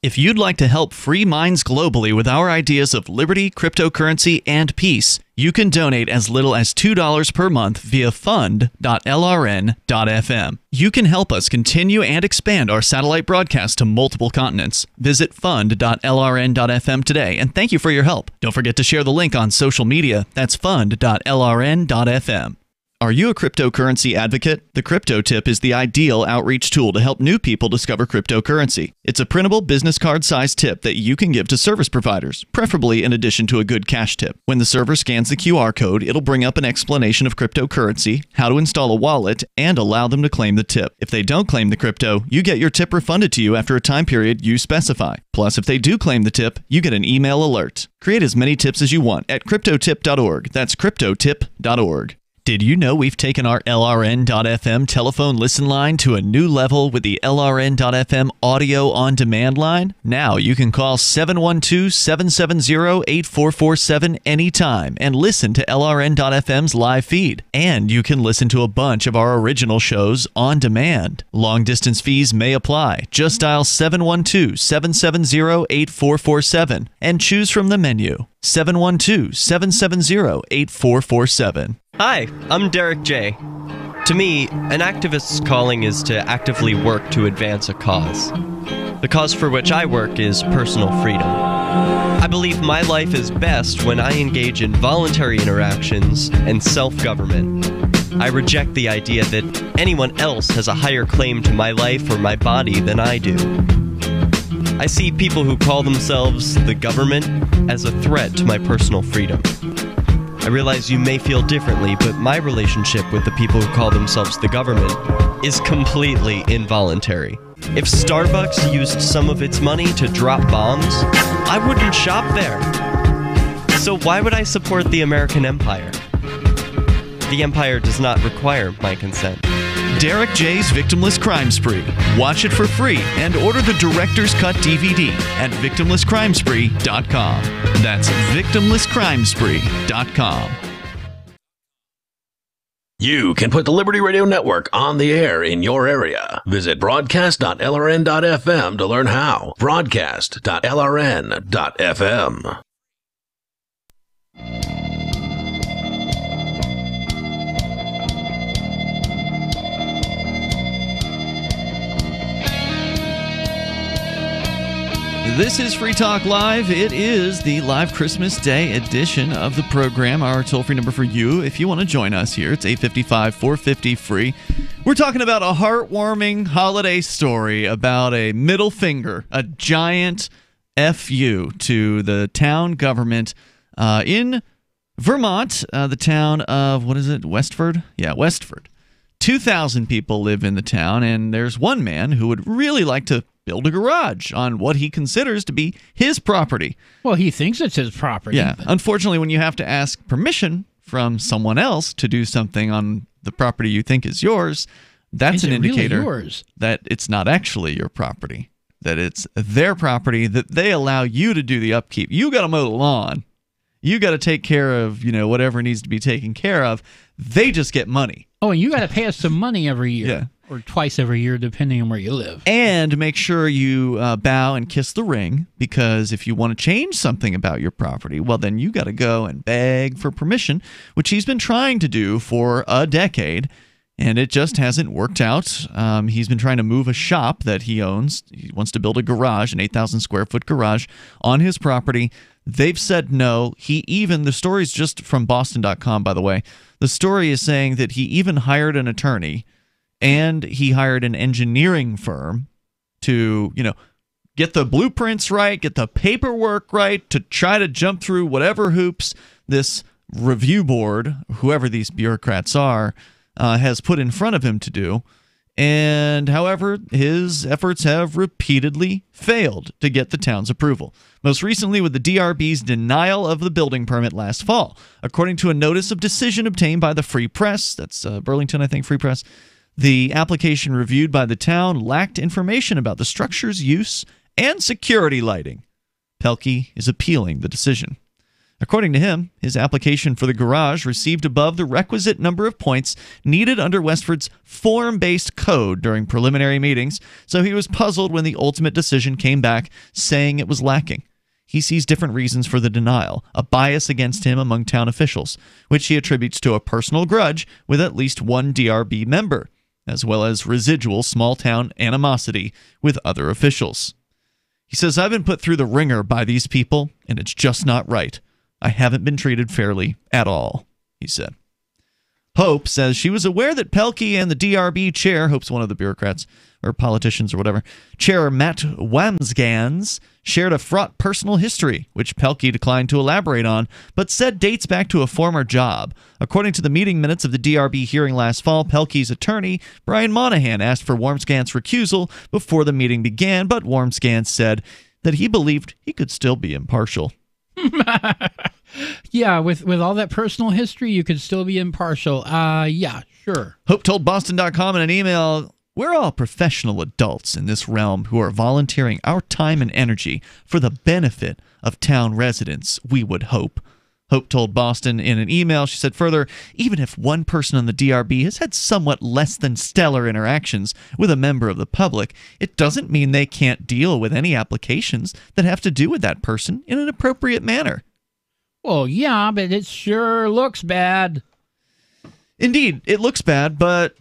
If you'd like to help free minds globally with our ideas of liberty, cryptocurrency, and peace, you can donate as little as $2 per month via fund.lrn.fm. You can help us continue and expand our satellite broadcast to multiple continents. Visit fund.lrn.fm today, and thank you for your help. Don't forget to share the link on social media. That's fund.lrn.fm. Are you a cryptocurrency advocate? The Crypto Tip is the ideal outreach tool to help new people discover cryptocurrency. It's a printable business card-sized tip that you can give to service providers, preferably in addition to a good cash tip. When the server scans the QR code, it'll bring up an explanation of cryptocurrency, how to install a wallet, and allow them to claim the tip. If they don't claim the crypto, you get your tip refunded to you after a time period you specify. Plus, if they do claim the tip, you get an email alert. Create as many tips as you want at cryptotip.org. That's cryptotip.org. Did you know we've taken our LRN.FM telephone listen line to a new level with the LRN.FM audio on demand line? Now you can call 712-770-8447 anytime and listen to LRN.FM's live feed. And you can listen to a bunch of our original shows on demand. Long distance fees may apply. Just dial 712-770-8447 and choose from the menu. 712-770-8447. Hi, I'm Derek J. To me, an activist's calling is to actively work to advance a cause. The cause for which I work is personal freedom. I believe my life is best when I engage in voluntary interactions and self-government. I reject the idea that anyone else has a higher claim to my life or my body than I do. I see people who call themselves the government as a threat to my personal freedom. I realize you may feel differently, but my relationship with the people who call themselves the government is completely involuntary. If Starbucks used some of its money to drop bombs, I wouldn't shop there. So why would I support the American empire? The Empire does not require my consent. Derek J's Victimless Crime Spree. Watch it for free and order the Director's Cut DVD at victimlesscrimespree.com. That's victimlesscrimespree.com. You can put the Liberty Radio Network on the air in your area. Visit broadcast.lrn.fm to learn how. Broadcast.lrn.fm. This is Free Talk Live. It is the live Christmas Day edition of the program. Our toll-free number for you, if you want to join us here, it's 855-450-FREE. We're talking about a heartwarming holiday story about a middle finger, a giant F-U to the town government in Vermont, the town of, what is it, Westford? Yeah, Westford. 2,000 people live in the town, and there's one man who would really like to build a garage on what he considers to be his property. Well, he thinks it's his property. Yeah. Unfortunately, when you have to ask permission from someone else to do something on the property you think is yours, that's an indicator that it's not actually your property, that it's their property, that they allow you to do the upkeep. You got to mow the lawn. You got to take care of, whatever needs to be taken care of. They just get money. Oh, and you got to pay us some money every year. Yeah. Or twice every year, depending on where you live. And make sure you bow and kiss the ring, because if you want to change something about your property, well, then you got to go and beg for permission, which he's been trying to do for a decade, and it just hasn't worked out. He's been trying to move a shop that he owns. He wants to build a garage, an 8,000 square foot garage on his property. They've said no. The story's just from Boston.com, by the way. The story is saying that he even hired an attorney, and he hired an engineering firm to, get the blueprints right, get the paperwork right, to try to jump through whatever hoops this review board, whoever these bureaucrats are, has put in front of him to do. And however, his efforts have repeatedly failed to get the town's approval. Most recently with the DRB's denial of the building permit last fall. According to a notice of decision obtained by the Free Press, that's Burlington, I think, Free Press, the application reviewed by the town lacked information about the structure's use and security lighting. Pelkey is appealing the decision. According to him, his application for the garage received above the requisite number of points needed under Westford's form-based code during preliminary meetings, so he was puzzled when the ultimate decision came back saying it was lacking. He sees different reasons for the denial, a bias against him among town officials, which he attributes to a personal grudge with at least one DRB member, as well as residual small-town animosity with other officials. He says, "I've been put through the ringer by these people, and it's just not right. I haven't been treated fairly at all," he said. Hope says she was aware that Pelkey and the DRB chair, Hope's one of the bureaucrats, or politicians or whatever, Chair Matt Wamsgans, shared a fraught personal history, which Pelkey declined to elaborate on, but said dates back to a former job. According to the meeting minutes of the DRB hearing last fall, Pelkey's attorney, Brian Monahan, asked for Wamsgans' recusal before the meeting began, but Wamsgans said that he believed he could still be impartial. Yeah, with all that personal history, you could still be impartial. Yeah, sure. Hope told Boston.com in an email, "We're all professional adults in this realm who are volunteering our time and energy for the benefit of town residents, we would hope." Hope told Boston in an email. She said further, "Even if one person on the DRB has had somewhat less than stellar interactions with a member of the public, it doesn't mean they can't deal with any applications that have to do with that person in an appropriate manner." Well, yeah, but it sure looks bad. Indeed, it looks bad, but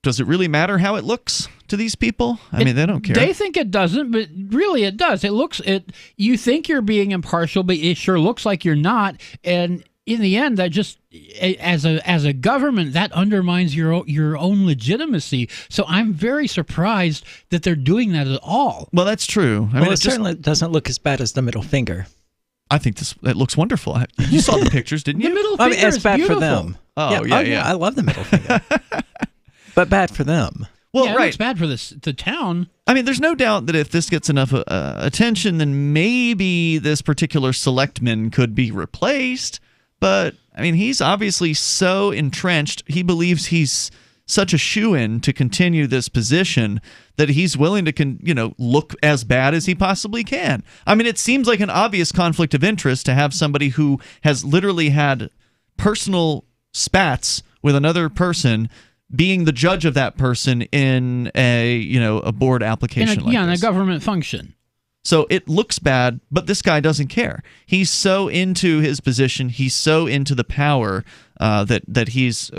does it really matter how it looks to these people? I mean, they don't care. They think it doesn't, but really it does. You think you're being impartial, but it sure looks like you're not. And in the end, that just, as a government, that undermines your own legitimacy. So I'm very surprised that they're doing that at all. Well, that's true. I mean, it certainly doesn't look as bad as the middle finger. I think it looks wonderful. You saw the pictures, didn't you? The middle finger it's bad beautiful. for them. Oh, yeah. I love the middle finger. But bad for them. Well, yeah, right. It's bad for the town. I mean, there's no doubt that if this gets enough attention, then maybe this particular selectman could be replaced. But I mean, he's obviously so entrenched. He believes he's such a shoo-in to continue this position that he's willing to, look as bad as he possibly can. I mean, it seems like an obvious conflict of interest to have somebody who has literally had personal spats with another person being the judge of that person in a board application like this. In a government function. So it looks bad, but this guy doesn't care. He's so into his position, he's so into the power that he's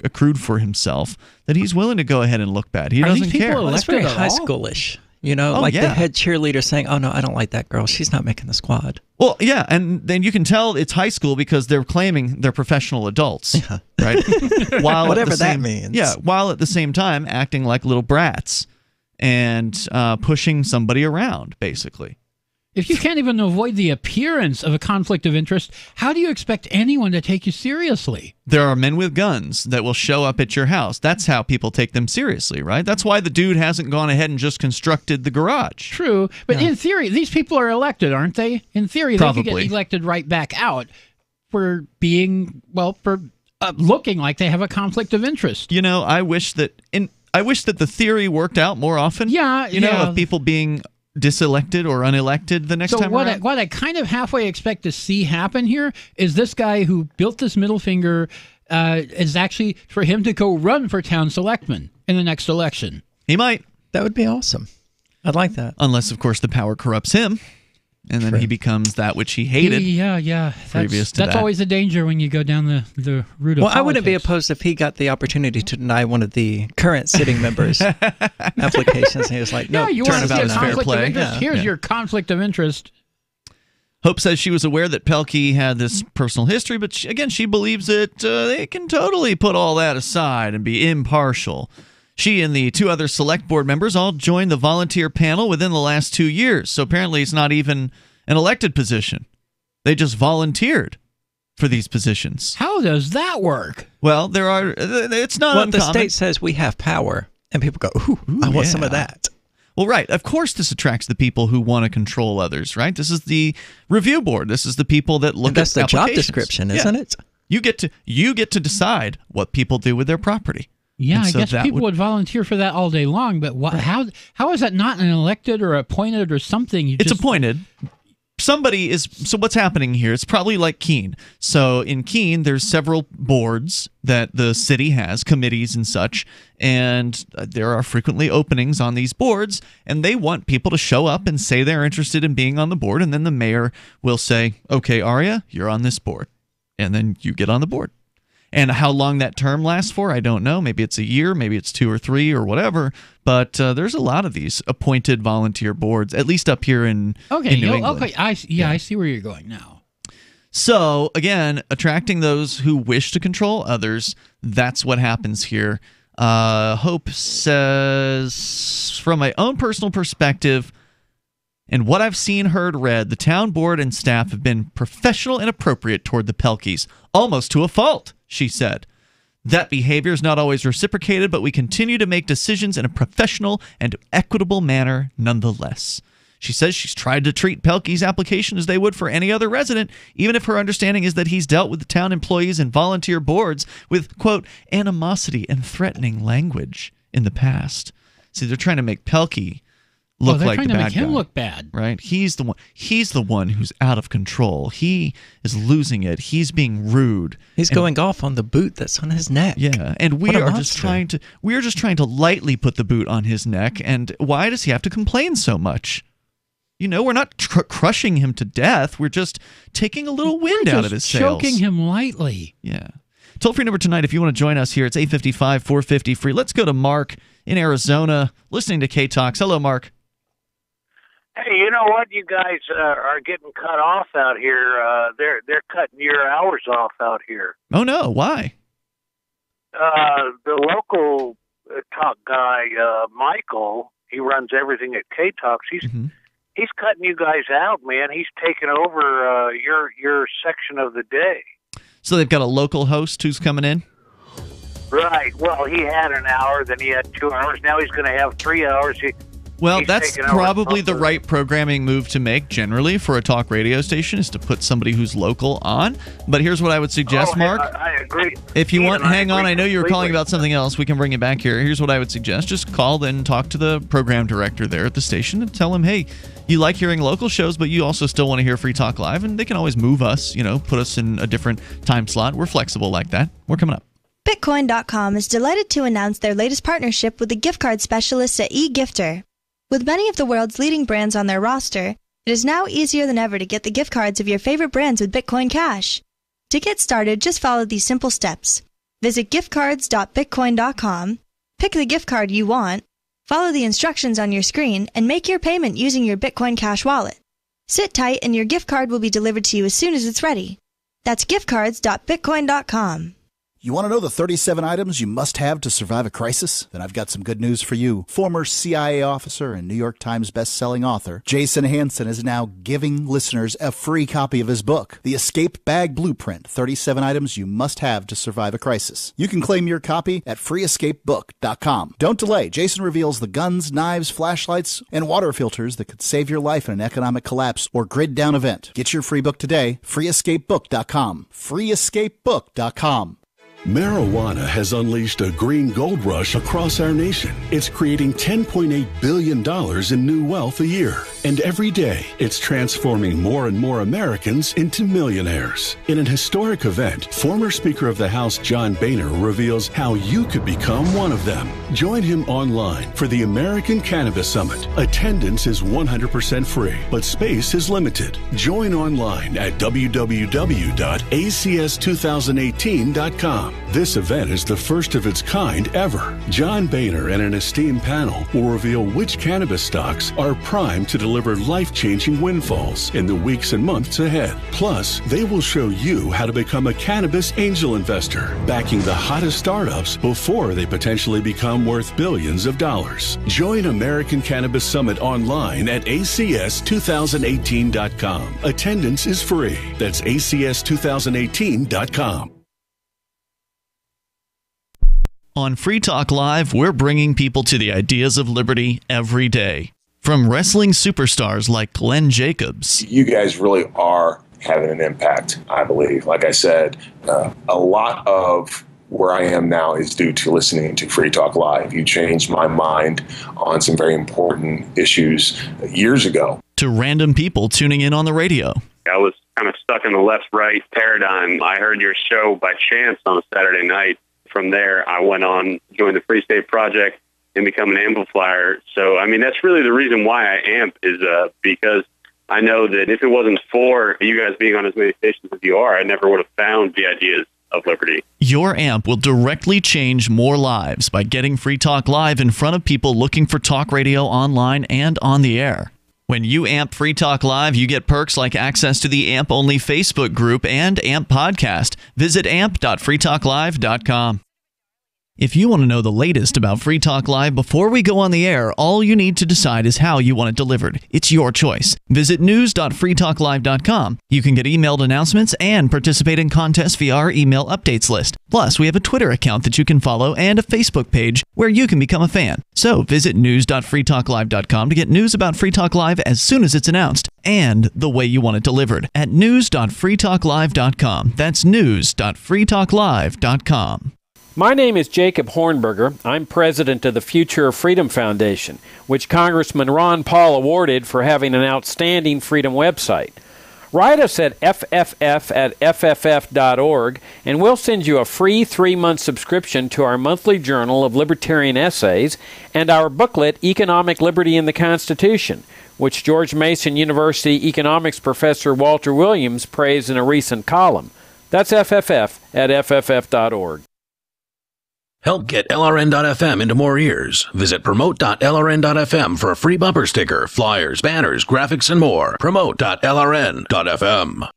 accrued for himself that he's willing to go ahead and look bad. He doesn't care. Well, it's very high schoolish. The head cheerleader saying, "Oh no, I don't like that girl. She's not making the squad." Well, yeah, and then you can tell it's high school because they're claiming they're professional adults, right? Whatever that means. Yeah, while at the same time acting like little brats and pushing somebody around, basically. If you can't even avoid the appearance of a conflict of interest, how do you expect anyone to take you seriously? There are men with guns that will show up at your house. That's how people take them seriously, right? That's why the dude hasn't gone ahead and just constructed the garage. True, but in theory, these people are elected, aren't they? In theory, Probably. They could get elected right back out for being, for looking like they have a conflict of interest. I wish that the theory worked out more often. Yeah, of people being diselected or unelected the next time around. What I kind of halfway expect to see happen here is this guy who built this middle finger is actually for him to go run for town selectman in the next election. He might. That would be awesome. I'd like that. Unless, of course, the power corrupts him. And then he becomes that which he hated. Yeah. That's always a danger when you go down the route of politics. I wouldn't be opposed if he got the opportunity to deny one of the current sitting members' applications. And he was like, no, you want to see a conflict of interest? Here's your conflict of interest. Hope says she was aware that Pelkey had this personal history, but she believes that they can totally put all that aside and be impartial. She and the two other select board members all joined the volunteer panel within the last 2 years, so apparently it's not even an elected position. They just volunteered for these positions. How does that work? Well, it's not uncommon. The state says we have power, and people go, ooh I want some of that. Well, right. Of course this attracts the people who want to control others, right? This is the review board. This is the people that look at applications. That's the job description, isn't it? You get to decide what people do with their property. Yeah, I guess people would volunteer for that all day long, but how is that not an elected or appointed or something? It's appointed. Somebody is. So what's happening here? It's probably like Keene. So in Keene, there's several boards that the city has, committees and such, and there are frequently openings on these boards, and they want people to show up and say they're interested in being on the board, and then the mayor will say, okay, Aria, you're on this board, and then you get on the board. And how long that term lasts for, I don't know. Maybe it's a year, maybe it's 2 or 3 or whatever. But there's a lot of these appointed volunteer boards, at least up here in New England. Okay, I see where you're going now. So, again, attracting those who wish to control others, that's what happens here. Hope says, from my own personal perspective, and what I've seen, heard, read, the town board and staff have been professional and appropriate toward the Pelkeys, almost to a fault, she said. That behavior is not always reciprocated, but we continue to make decisions in a professional and equitable manner nonetheless. She says she's tried to treat Pelkey's application as they would for any other resident, even if her understanding is that he's dealt with the town employees and volunteer boards with, quote, animosity and threatening language in the past. See, they're trying to make Pelkey look like the bad guy. They're trying to make him look bad. Right? He's the one who's out of control. He is losing it. He's being rude. He's going off on the boot that's on his neck. Yeah, and we are just trying to lightly put the boot on his neck. And why does he have to complain so much? We're not crushing him to death. We're just taking a little wind out of his sails. Choking him lightly. Yeah. Toll-free number tonight, if you want to join us here, it's 855-450 free. Let's go to Mark in Arizona, listening to K-Talks. Hello, Mark. Hey, you know what? You guys are getting cut off out here. They're cutting your hours off out here. Oh, no. Why? The local talk guy, Michael, he runs everything at K-Talks. He's cutting you guys out, man. He's taking over your section of the day. So they've got a local host who's coming in? Right. Well, he had an hour, then he had 2 hours. Now he's going to have 3 hours. Well, He's that's taken over probably the Bumper. right programming move to make generally for a talk radio station, is to put somebody who's local on. But here's what I would suggest, Mark. I agree. If you Ian, want, hang on. agree I know you were calling completely. about something else. We can bring it back here. Here's what I would suggest. Just call and talk to the program director there at the station and tell him, hey, you like hearing local shows, but you also still want to hear Free Talk Live. And they can always move us, put us in a different time slot. We're flexible like that. We're coming up. Bitcoin.com is delighted to announce their latest partnership with the gift card specialists at eGifter. With many of the world's leading brands on their roster, it is now easier than ever to get the gift cards of your favorite brands with Bitcoin Cash. To get started, just follow these simple steps. Visit giftcards.bitcoin.com, pick the gift card you want, follow the instructions on your screen, and make your payment using your Bitcoin Cash wallet. Sit tight and your gift card will be delivered to you as soon as it's ready. That's giftcards.bitcoin.com. You want to know the 37 items you must have to survive a crisis? Then I've got some good news for you. Former CIA officer and New York Times best-selling author Jason Hansen is now giving listeners a free copy of his book, The Escape Bag Blueprint, 37 Items You Must Have to Survive a Crisis. You can claim your copy at freeescapebook.com. Don't delay. Jason reveals the guns, knives, flashlights, and water filters that could save your life in an economic collapse or grid-down event. Get your free book today, freeescapebook.com. freeescapebook.com. Marijuana has unleashed a green gold rush across our nation. It's creating $10.8 billion in new wealth a year. And every day, it's transforming more and more Americans into millionaires. In an historic event, former Speaker of the House John Boehner reveals how you could become one of them. Join him online for the American Cannabis Summit. Attendance is 100% free, but space is limited. Join online at www.acs2018.com. This event is the first of its kind ever. John Boehner and an esteemed panel will reveal which cannabis stocks are primed to deliver life-changing windfalls in the weeks and months ahead. Plus, they will show you how to become a cannabis angel investor, backing the hottest startups before they potentially become worth billions of dollars. Join American Cannabis Summit online at acs2018.com. Attendance is free. That's acs2018.com. On Free Talk Live, we're bringing people to the ideas of liberty every day. From wrestling superstars like Glenn Jacobs. You guys really are having an impact, I believe. Like I said, a lot of where I am now is due to listening to Free Talk Live. You changed my mind on some very important issues years ago. To random people tuning in on the radio. I was kind of stuck in the left-right paradigm. I heard your show by chance on a Saturday night. From there, I went on, joined the Free State Project, and become an amplifier. So, I mean, that's really the reason why I amp is because I know that if it wasn't for you guys being on as many stations as you are, I never would have found the ideas of liberty. Your amp will directly change more lives by getting Free Talk Live in front of people looking for talk radio online and on the air. When you amp Free Talk Live, you get perks like access to the AMP-only Facebook group and AMP podcast. Visit amp.freetalklive.com. If you want to know the latest about Free Talk Live before we go on the air, all you need to decide is how you want it delivered. It's your choice. Visit news.freetalklive.com. You can get emailed announcements and participate in contests via our email updates list. Plus, we have a Twitter account that you can follow and a Facebook page where you can become a fan. So visit news.freetalklive.com to get news about Free Talk Live as soon as it's announced and the way you want it delivered at news.freetalklive.com. That's news.freetalklive.com. My name is Jacob Hornberger. I'm president of the Future of Freedom Foundation, which Congressman Ron Paul awarded for having an outstanding freedom website. Write us at fff@fff.org, and we'll send you a free 3-month subscription to our monthly journal of libertarian essays and our booklet, Economic Liberty in the Constitution, which George Mason University economics professor Walter Williams praised in a recent column. That's fff@fff.org. Help get LRN.FM into more ears. Visit promote.lrn.fm for a free bumper sticker, flyers, banners, graphics, and more. Promote.lrn.fm.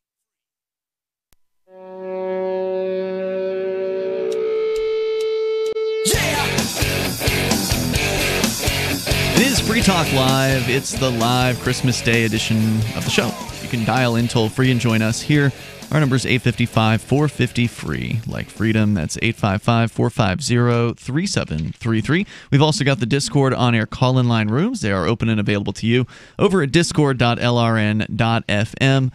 It is Free Talk Live. It's the live Christmas Day edition of the show. You can dial in toll-free and join us here. Our number is 855-450-FREE, like freedom. That's 855-450-3733. We've also got the Discord on-air call-in line rooms. They are open and available to you over at discord.lrn.fm.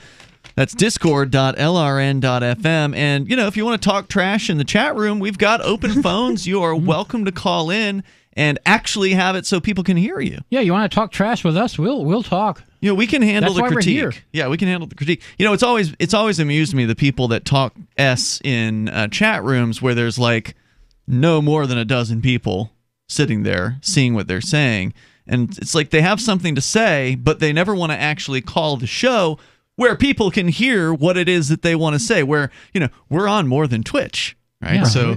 That's discord.lrn.fm. And, you know, if you want to talk trash in the chat room, we've got open phones. You are welcome to call in and actually have it so people can hear you. Yeah, you want to talk trash with us? We'll talk. You know, we can handle That's the why we're here. critique. Yeah, we can handle the critique. You know, it's always amused me the people that talk S in chat rooms where there's like no more than a dozen people sitting there seeing what they're saying, and it's like they have something to say, but they never want to actually call the show where people can hear what it is that they want to say. Where, you know, we're on more than Twitch. Right, yeah, so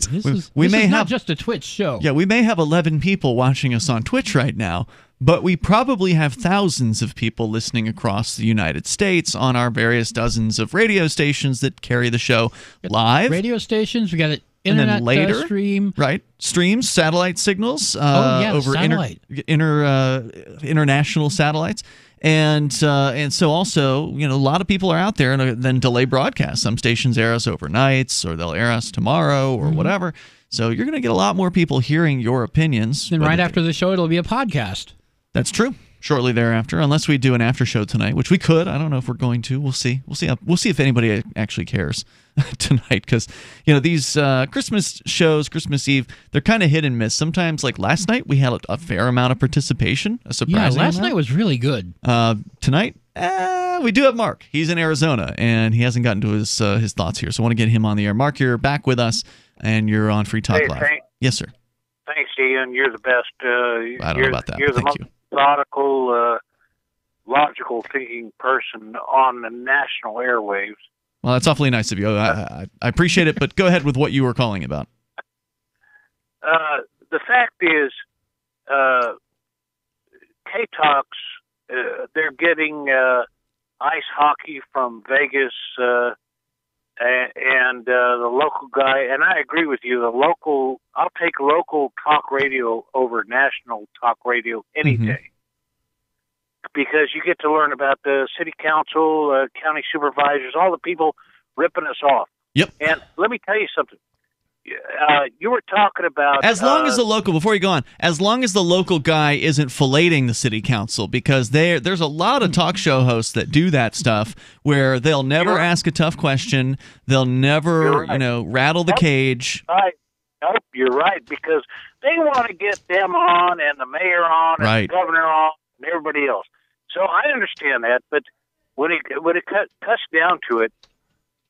we may have not just a Twitch show. Yeah, we may have 11 people watching us on Twitch right now, but we probably have thousands of people listening across the United States on our various dozens of radio stations that carry the show live. Radio stations, we got it. Internet, and then later, stream. Right, streams, satellite signals over satellite. international satellites. And so also, you know, a lot of people are out there and then delay broadcasts. Some stations air us overnights, or they'll air us tomorrow, or whatever. So you're going to get a lot more people hearing your opinions. Then right after the show, it'll be a podcast. That's true. Shortly thereafter, unless we do an after show tonight, which we could. I don't know if we're going to. We'll see. We'll see if anybody actually cares tonight, because, you know, these Christmas shows, Christmas Eve, they're kind of hit and miss. Sometimes, like last night, we had a fair amount of participation. A surprising last amount. night was really good. Tonight, we do have Mark. He's in Arizona, and he hasn't gotten to his thoughts here. So I want to get him on the air. Mark, you're back with us, and you're on Free Talk Live. Yes, sir. Thanks, Ian. You're the best. I don't know about that. You're the Thank most you. methodical, logical thinking person on the national airwaves. Well, that's awfully nice of you. I appreciate it, but go ahead with what you were calling about. The fact is, K-Talks, they're getting ice hockey from Vegas, and the local guy, and I agree with you, I'll take local talk radio over national talk radio any day. Because you get to learn about the city council, county supervisors, all the people ripping us off. Yep. And let me tell you something. You were talking about... As long as the local, before you go on, as long as the local guy isn't filleting the city council, because there's a lot of talk show hosts that do that stuff where they'll never ask a tough question. They'll never, rattle the cage. Right. Nope, you're right, because they want to get them on and the mayor on and the governor on and everybody else. So I understand that, but when it cuts down to it,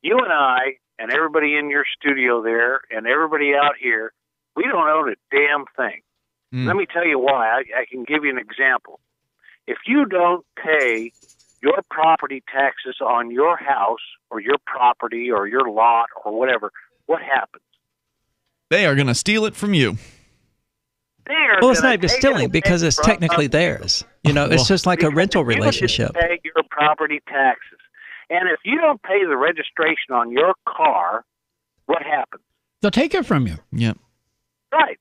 you and I and everybody in your studio there and everybody out here, we don't own a damn thing. Let me tell you why. I can give you an example. If you don't pay your property taxes on your house or your property or your lot or whatever, what happens? They are going to steal it from you. Well, it's not even stealing because it's technically theirs. It's just like a rental relationship. You pay your property taxes. And if you don't pay the registration on your car, what happens? They'll take it from you. Yep. Right.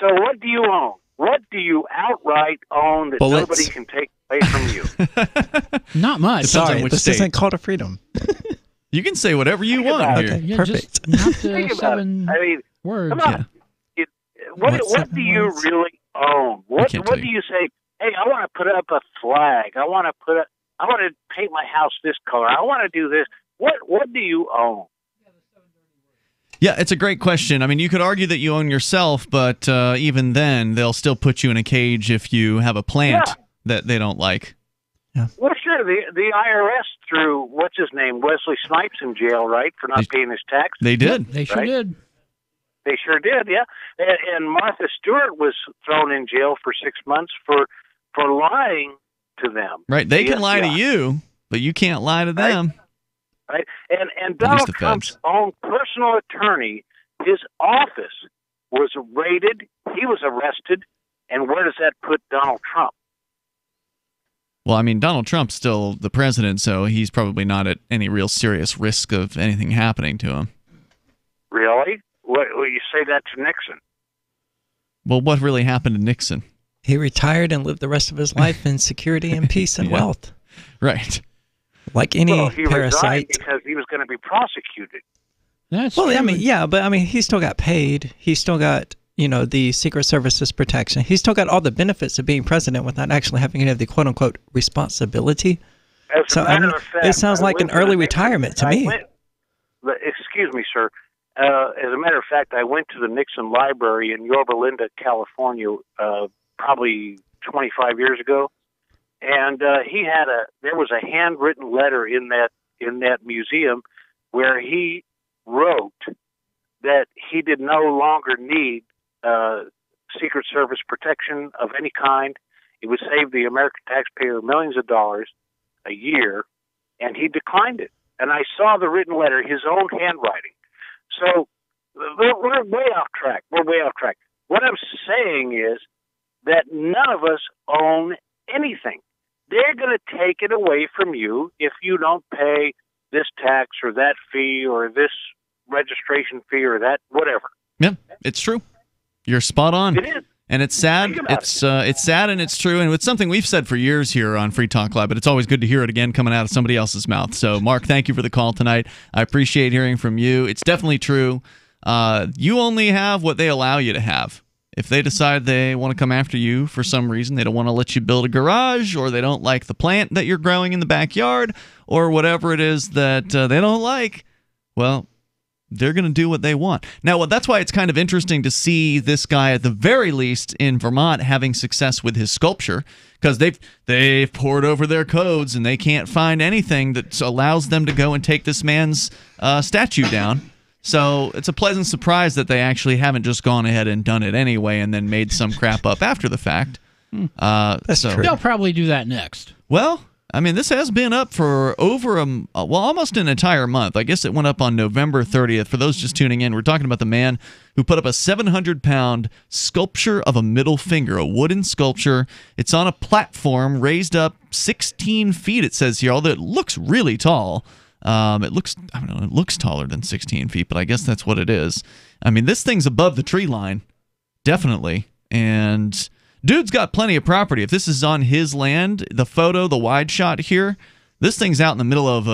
So what do you own? What do you outright own that nobody can take away from you? Not much. Sorry, this isn't called a freedom. You can say whatever you want here. Okay, perfect. Just not the 7 words. Come on. What do you really own? What do you say? Hey, I want to put up a flag. I want to paint my house this color. I want to do this. What do you own? Yeah, it's a great question. I mean, you could argue that you own yourself, but even then, they'll still put you in a cage if you have a plant that they don't like. Yeah. Well, sure. The IRS threw what's his name, Wesley Snipes, in jail, right, for not paying his taxes. They did. They sure did. They sure did, yeah. And Martha Stewart was thrown in jail for 6 months for lying to them. Right. They can lie to you, but you can't lie to them. Right. And Donald Trump's own personal attorney, his office was raided. He was arrested. And where does that put Donald Trump? Well, I mean, Donald Trump's still the president, so he's probably not at any real serious risk of anything happening to him. Really? Well, you say that to Nixon. Well, what really happened to Nixon? He retired and lived the rest of his life in security and peace and wealth. Right. Like any he resigned parasite. because he was going to be prosecuted. That's Well, I true. mean, yeah, but I mean, he still got paid. He still got, the Secret Service's protection. He still got all the benefits of being president without actually having any of the quote-unquote responsibility. As a matter of fact, it sounds I like went an to early the retirement to me. Excuse me, sir. As a matter of fact, I went to the Nixon Library in Yorba Linda, California, probably 25 years ago, and there was a handwritten letter in that museum where he wrote that he did no longer need Secret Service protection of any kind. It would save the American taxpayer millions of dollars a year, and he declined it. And I saw the written letter, his own handwriting. So we're way off track. We're way off track. What I'm saying is that none of us own anything. They're going to take it away from you if you don't pay this tax or that fee or this registration fee or that whatever. Yeah, it's true. You're spot on. It is. And it's sad. It's sad and it's true. And it's something we've said for years here on Free Talk Live, but it's always good to hear it again coming out of somebody else's mouth. So, Mark, thank you for the call tonight. I appreciate hearing from you. It's definitely true. You only have what they allow you to have. If they decide they want to come after you for some reason, they don't want to let you build a garage, or they don't like the plant that you're growing in the backyard, or whatever it is that they don't like, well, they're going to do what they want. Now, that's why it's kind of interesting to see this guy, at the very least in Vermont, having success with his sculpture, because they've poured over their codes and they can't find anything that allows them to go and take this man's statue down. So it's a pleasant surprise that they actually haven't just gone ahead and done it anyway and then made some crap up after the fact. That's true. They'll probably do that next. Well, I mean, this has been up for over almost an entire month. I guess it went up on November 30th. For those just tuning in, we're talking about the man who put up a 700-pound sculpture of a middle finger, a wooden sculpture. It's on a platform raised up 16 feet, it says here, although it looks really tall. It looks taller than 16 feet, but I guess that's what it is. I mean, this thing's above the tree line, definitely, and dude's got plenty of property. If this is on his land, the wide shot here, this thing's out in the middle of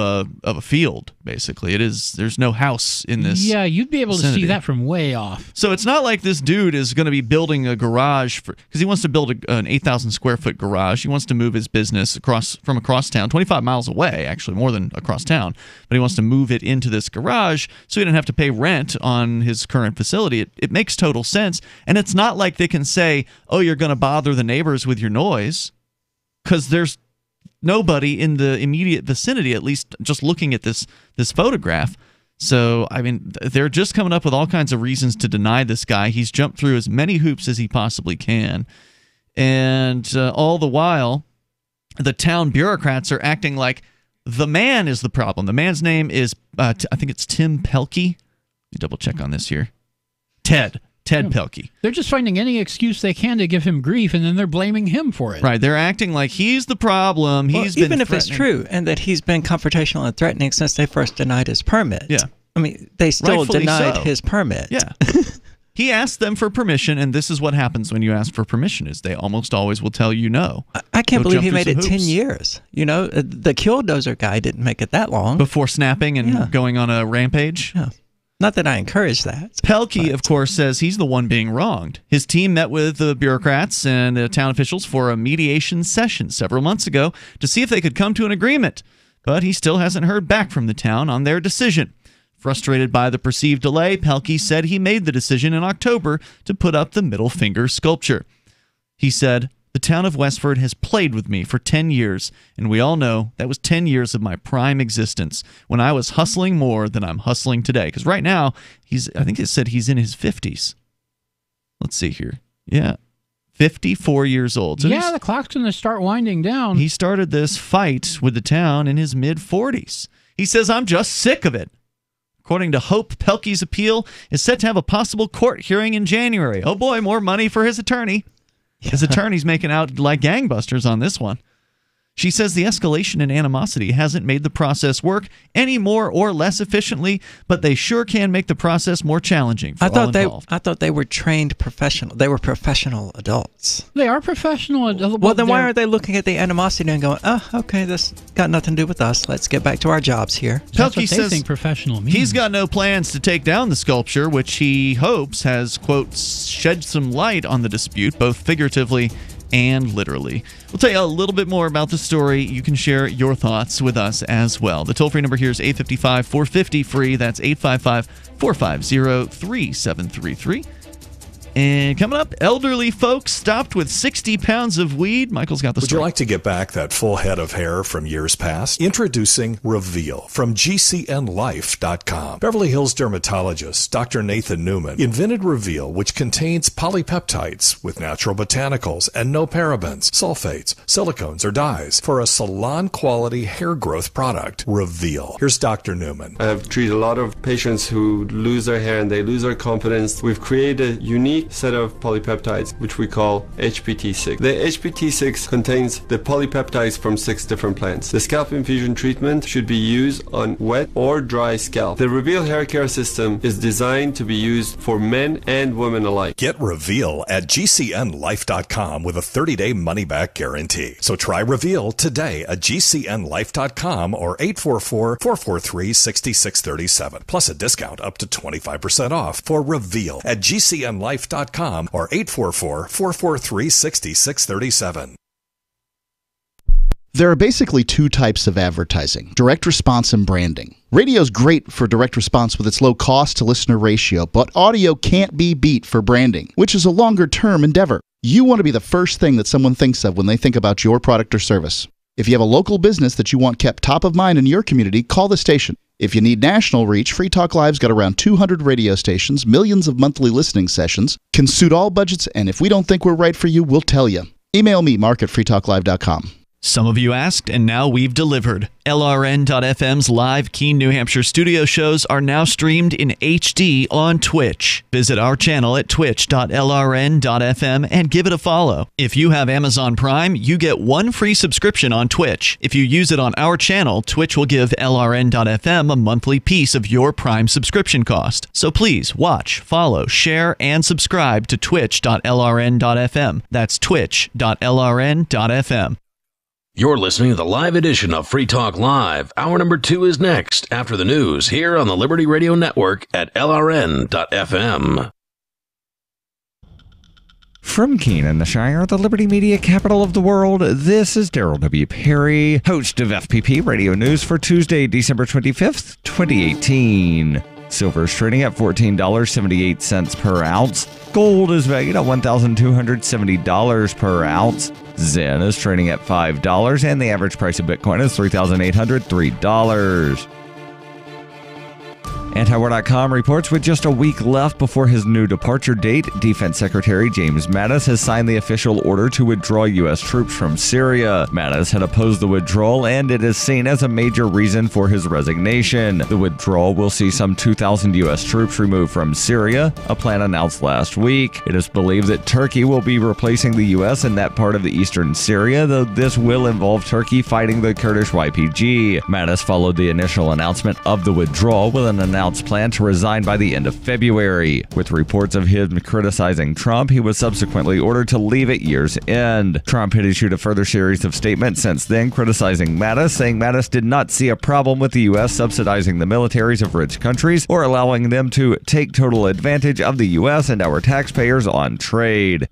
a field, basically. It is. There's no house in this. Yeah, you'd be able vicinity. to see that from way off. So it's not like this dude is going to be building a garage because he wants to build an 8,000 square foot garage. He wants to move his business from across town, 25 miles away, actually, more than across town. But he wants to move it into this garage so he doesn't have to pay rent on his current facility. It makes total sense. And it's not like they can say, oh, you're going to bother the neighbors with your noise, because there's nobody in the immediate vicinity, at least just looking at this photograph. So, I mean, they're just coming up with all kinds of reasons to deny this guy. He's jumped through as many hoops as he possibly can. And all the while, the town bureaucrats are acting like the man is the problem. The man's name is, I think it's Tim Pelkey. Let me double check on this here. Ted Pelkey. They're just finding any excuse they can to give him grief, and then they're blaming him for it. Right. They're acting like he's the problem. Even if it's true, and that he's been confrontational and threatening since they first denied his permit. Yeah. I mean, they still Rightfully denied so. his permit. Yeah. He asked them for permission, and this is what happens when you ask for permission, is they almost always will tell you no. I can't Go believe jump he through made it some 10 hoops. years. The Killdozer guy didn't make it that long. Before snapping and going on a rampage? Yeah. Not that I encourage that. Pelkey, of course, says he's the one being wronged. His team met with the bureaucrats and town officials for a mediation session several months ago to see if they could come to an agreement, but he still hasn't heard back from the town on their decision. Frustrated by the perceived delay, Pelkey said he made the decision in October to put up the middle finger sculpture. He said, "The town of Westford has played with me for 10 years, and we all know that was 10 years of my prime existence, when I was hustling more than I'm hustling today." Because right now, I think it said he's in his 50s. Let's see here. Yeah, 54 years old. So yeah, the clock's going to start winding down. He started this fight with the town in his mid-40s. He says, "I'm just sick of it." According to Hope, Pelkey's appeal is set to have a possible court hearing in January. Oh boy, more money for his attorney. His attorney's making out like gangbusters on this one. She says the escalation in animosity hasn't made the process work any more or less efficiently, but they sure can make the process more challenging for all involved. I thought they were trained professional. They were professional adults. They are professional adults. Well, then why aren't they looking at the animosity and going, "Oh, okay, this got nothing to do with us. Let's get back to our jobs here." That's what Pelkey they says think professional means. he's got no plans to take down the sculpture, which he hopes has, quote, shed some light on the dispute, both figuratively and literally. We'll tell you a little bit more about the story. You can share your thoughts with us as well. The toll-free number here is 855-450-FREE. That's 855-450-3733. And coming up, elderly folks stopped with 60 pounds of weed. Michael's got the story. Would you like to get back that full head of hair from years past? Introducing Reveal from GCNLife.com. Beverly Hills dermatologist Dr. Nathan Newman invented Reveal, which contains polypeptides with natural botanicals and no parabens, sulfates, silicones, or dyes for a salon-quality hair growth product. Reveal. Here's Dr. Newman. I have treated a lot of patients who lose their hair and they lose their confidence. We've created a unique set of polypeptides, which we call HPT6. The HPT6 contains the polypeptides from 6 different plants. The scalp infusion treatment should be used on wet or dry scalp. The Reveal hair care system is designed to be used for men and women alike. Get Reveal at GCNLife.com with a 30-day money-back guarantee. So try Reveal today at GCNLife.com or 844-443-6637. Plus a discount up to 25% off for Reveal at GCNLife.com or 844-443-6637. There are basically two types of advertising: direct response and branding. Radio's great for direct response with its low cost to listener ratio, but audio can't be beat for branding, which is a longer term endeavor. You want to be the first thing that someone thinks of when they think about your product or service. If you have a local business that you want kept top of mind in your community, call the station. If you need national reach, Free Talk Live's got around 200 radio stations, millions of monthly listening sessions, can suit all budgets, and if we don't think we're right for you, we'll tell you. Email me, mark@freetalklive.com. Some of you asked, and now we've delivered. LRN.FM's live Keene, New Hampshire studio shows are now streamed in HD on Twitch. Visit our channel at twitch.lrn.fm and give it a follow. If you have Amazon Prime, you get one free subscription on Twitch. If you use it on our channel, Twitch will give LRN.FM a monthly piece of your Prime subscription cost. So please watch, follow, share, and subscribe to twitch.lrn.fm. That's twitch.lrn.fm. You're listening to the live edition of Free Talk Live. Hour number 2 is next, after the news, here on the Liberty Radio Network at LRN.FM. From Keene in the Shire, the Liberty Media capital of the world, this is Daryl W. Perry, host of FPP Radio News for Tuesday, December 25th, 2018. Silver is trading at $14.78 per ounce. Gold is valued at $1,270 per ounce. Zen is trading at $5, and the average price of Bitcoin is $3,803. Antiwar.com reports with just a week left before his new departure date, Defense Secretary James Mattis has signed the official order to withdraw U.S. troops from Syria. Mattis had opposed the withdrawal, and it is seen as a major reason for his resignation. The withdrawal will see some 2,000 U.S. troops removed from Syria, a plan announced last week. It is believed that Turkey will be replacing the U.S. in that part of the eastern Syria, though this will involve Turkey fighting the Kurdish YPG. Mattis followed the initial announcement of the withdrawal with an announced plan to resign by the end of February. With reports of him criticizing Trump, he was subsequently ordered to leave at year's end. Trump had issued a further series of statements since then criticizing Mattis, saying Mattis did not see a problem with the U.S. subsidizing the militaries of rich countries or allowing them to take total advantage of the U.S. and our taxpayers on trade.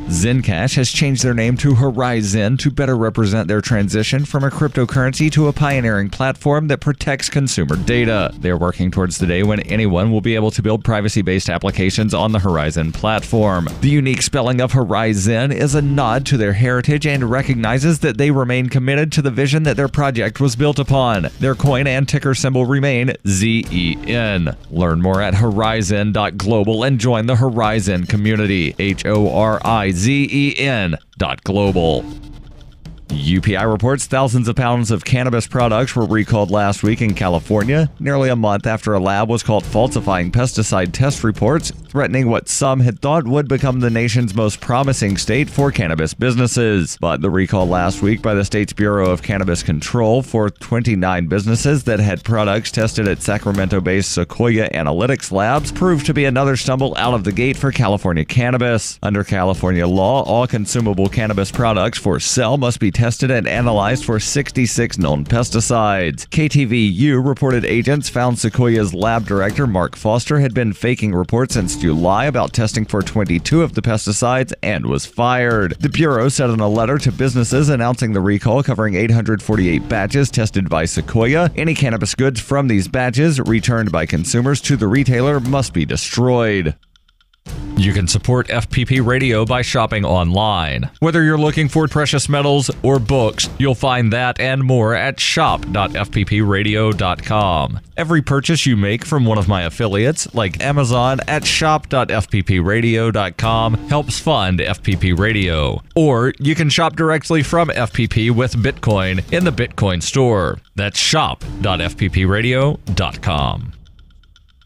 Zencash has changed their name to Horizon to better represent their transition from a cryptocurrency to a pioneering platform that protects consumer data. They are working towards the day when anyone will be able to build privacy-based applications on the Horizon platform. The unique spelling of Horizon is a nod to their heritage and recognizes that they remain committed to the vision that their project was built upon. Their coin and ticker symbol remain ZEN. Learn more at horizon.global and join the Horizon community. HORIZEN.global. UPI reports thousands of pounds of cannabis products were recalled last week in California, nearly a month after a lab was caught falsifying pesticide test reports, threatening what some had thought would become the nation's most promising state for cannabis businesses. But the recall last week by the state's Bureau of Cannabis Control for 29 businesses that had products tested at Sacramento-based Sequoia Analytics Labs proved to be another stumble out of the gate for California cannabis. Under California law, all consumable cannabis products for sale must be tested and analyzed for 66 known pesticides. KTVU reported agents found Sequoia's lab director, Mark Foster, had been faking reports since July about testing for 22 of the pesticides and was fired. The Bureau said in a letter to businesses announcing the recall covering 848 batches tested by Sequoia, any cannabis goods from these batches returned by consumers to the retailer must be destroyed. You can support FPP Radio by shopping online. Whether you're looking for precious metals or books, you'll find that and more at shop.fppradio.com. Every purchase you make from one of my affiliates, like Amazon, at shop.fppradio.com helps fund FPP Radio. Or you can shop directly from FPP with Bitcoin in the Bitcoin store. That's shop.fppradio.com.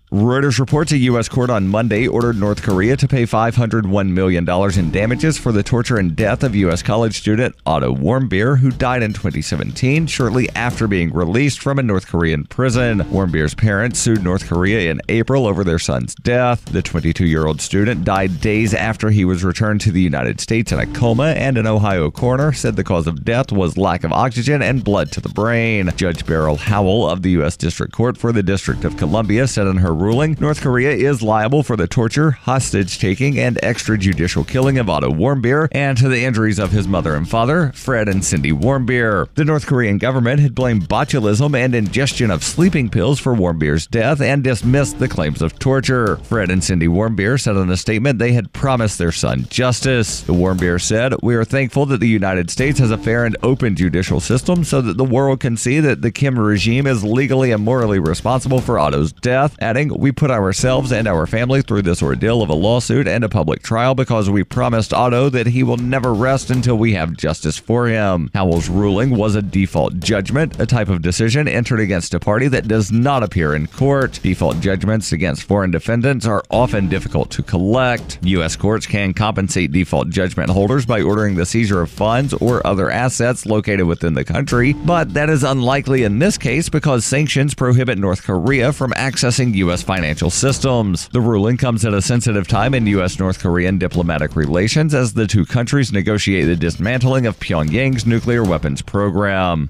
Reuters reports a U.S. court on Monday ordered North Korea to pay $501 million in damages for the torture and death of U.S. college student Otto Warmbier, who died in 2017 shortly after being released from a North Korean prison. Warmbier's parents sued North Korea in April over their son's death. The 22-year-old student died days after he was returned to the United States in a coma, and an Ohio coroner said the cause of death was lack of oxygen and blood to the brain. Judge Beryl Howell of the U.S. District Court for the District of Columbia said in her ruling, North Korea is liable for the torture, hostage-taking, and extrajudicial killing of Otto Warmbier and to the injuries of his mother and father, Fred and Cindy Warmbier. The North Korean government had blamed botulism and ingestion of sleeping pills for Warmbier's death and dismissed the claims of torture. Fred and Cindy Warmbier said in a statement they had promised their son justice. The Warmbier said, "We are thankful that the United States has a fair and open judicial system so that the world can see that the Kim regime is legally and morally responsible for Otto's death," adding, "We put ourselves and our family through this ordeal of a lawsuit and a public trial because we promised Otto that he will never rest until we have justice for him." Howell's ruling was a default judgment, a type of decision entered against a party that does not appear in court. Default judgments against foreign defendants are often difficult to collect. U.S. courts can compensate default judgment holders by ordering the seizure of funds or other assets located within the country, but that is unlikely in this case because sanctions prohibit North Korea from accessing U.S. financial systems. The ruling comes at a sensitive time in U.S.-North Korean diplomatic relations as the two countries negotiate the dismantling of Pyongyang's nuclear weapons program.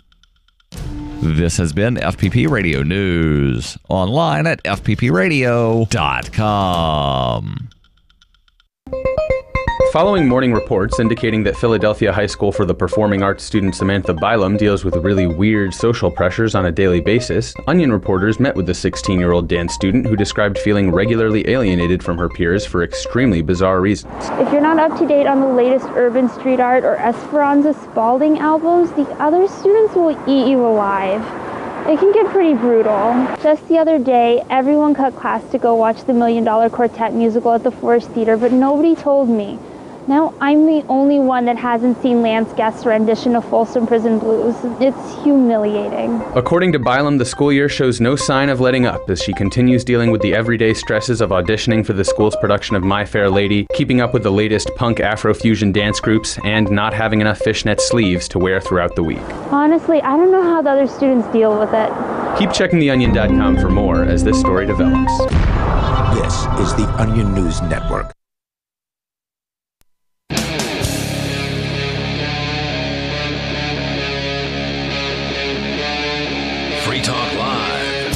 This has been FPP Radio News, online at fppradio.com. Following morning reports indicating that Philadelphia High School for the Performing Arts student Samantha Bylum deals with really weird social pressures on a daily basis, Onion reporters met with the 16-year-old dance student who described feeling regularly alienated from her peers for extremely bizarre reasons. If you're not up to date on the latest urban street art or Esperanza Spalding albums, the other students will eat you alive. It can get pretty brutal. Just the other day, everyone cut class to go watch the $1 Million Quartet musical at the Forest Theater, but nobody told me. Now I'm the only one that hasn't seen Lance Guest's rendition of Folsom Prison Blues. It's humiliating. According to Bylum, the school year shows no sign of letting up as she continues dealing with the everyday stresses of auditioning for the school's production of My Fair Lady, keeping up with the latest punk Afrofusion dance groups, and not having enough fishnet sleeves to wear throughout the week. Honestly, I don't know how the other students deal with it. Keep checking theonion.com for more as this story develops. This is the Onion News Network. Free Talk Live.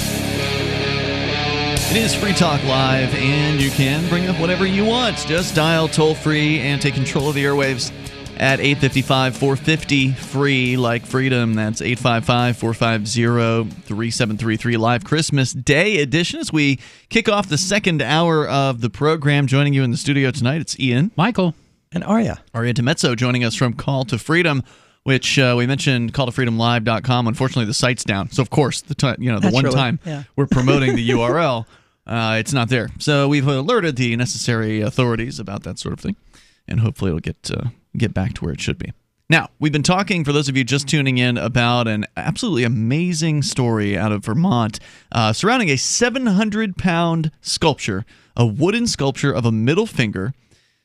It is Free Talk Live, and you can bring up whatever you want. Just dial toll-free and take control of the airwaves at 855-450-FREE, like freedom. That's 855-450-3733, live Christmas Day edition. As we kick off the second hour of the program, joining you in the studio tonight, it's Ian, Michael, and Aria. Aria DeMezzo joining us from Call to Freedom, which we mentioned, calltofreedomlive.com. Unfortunately, the site's down. So, of course, the time we're promoting the URL, it's not there. So we've alerted the necessary authorities about that sort of thing, and hopefully it'll get back to where it should be. Now, we've been talking, for those of you just tuning in, about an absolutely amazing story out of Vermont surrounding a 700-pound sculpture, a wooden sculpture of a middle finger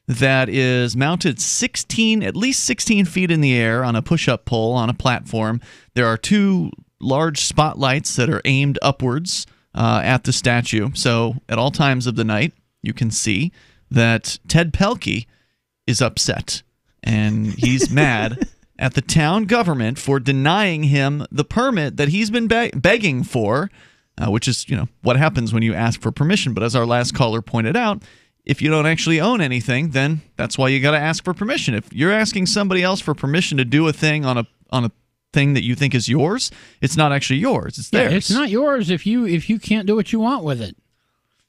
that is mounted at least 16 feet in the air on a push-up pole on a platform. There are 2 large spotlights that are aimed upwards at the statue. So at all times of the night, you can see that Ted Pelkey is upset. And he's mad at the town government for denying him the permit that he's been begging for, which is, what happens when you ask for permission. But as our last caller pointed out, if you don't actually own anything, then that's why you got to ask for permission. If you're asking somebody else for permission to do a thing on a thing that you think is yours, it's not actually yours. It's theirs. It's not yours if you can't do what you want with it.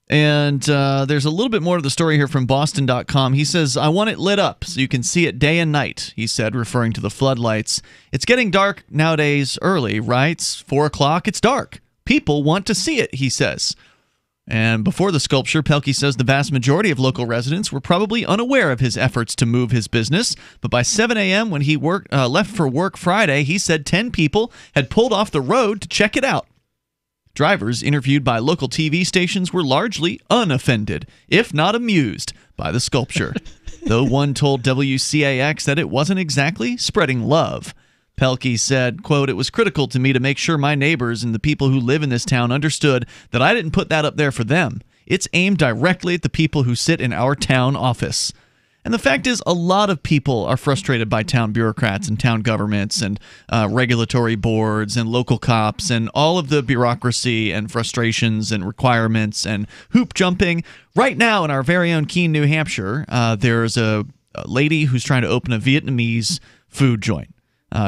And there's a little bit more to the story here from Boston.com. He says, I want it lit up so you can see it day and night, he said, referring to the floodlights. It's getting dark nowadays early, right? It's 4 o'clock. It's dark. People want to see it, he says. And before the sculpture, Pelkey says the vast majority of local residents were probably unaware of his efforts to move his business. But by 7 a.m. when he left for work Friday, he said 10 people had pulled off the road to check it out. Drivers interviewed by local TV stations were largely unoffended, if not amused, by the sculpture, though one told WCAX that it wasn't exactly spreading love. Pelkey said, quote, "It was critical to me to make sure my neighbors and the people who live in this town understood that I didn't put that up there for them. It's aimed directly at the people who sit in our town office." And the fact is, a lot of people are frustrated by town bureaucrats and town governments and regulatory boards and local cops and all of the bureaucracy and frustrations and requirements and hoop jumping. Right now, in our very own Keene, New Hampshire, there's a lady who's trying to open a Vietnamese food joint.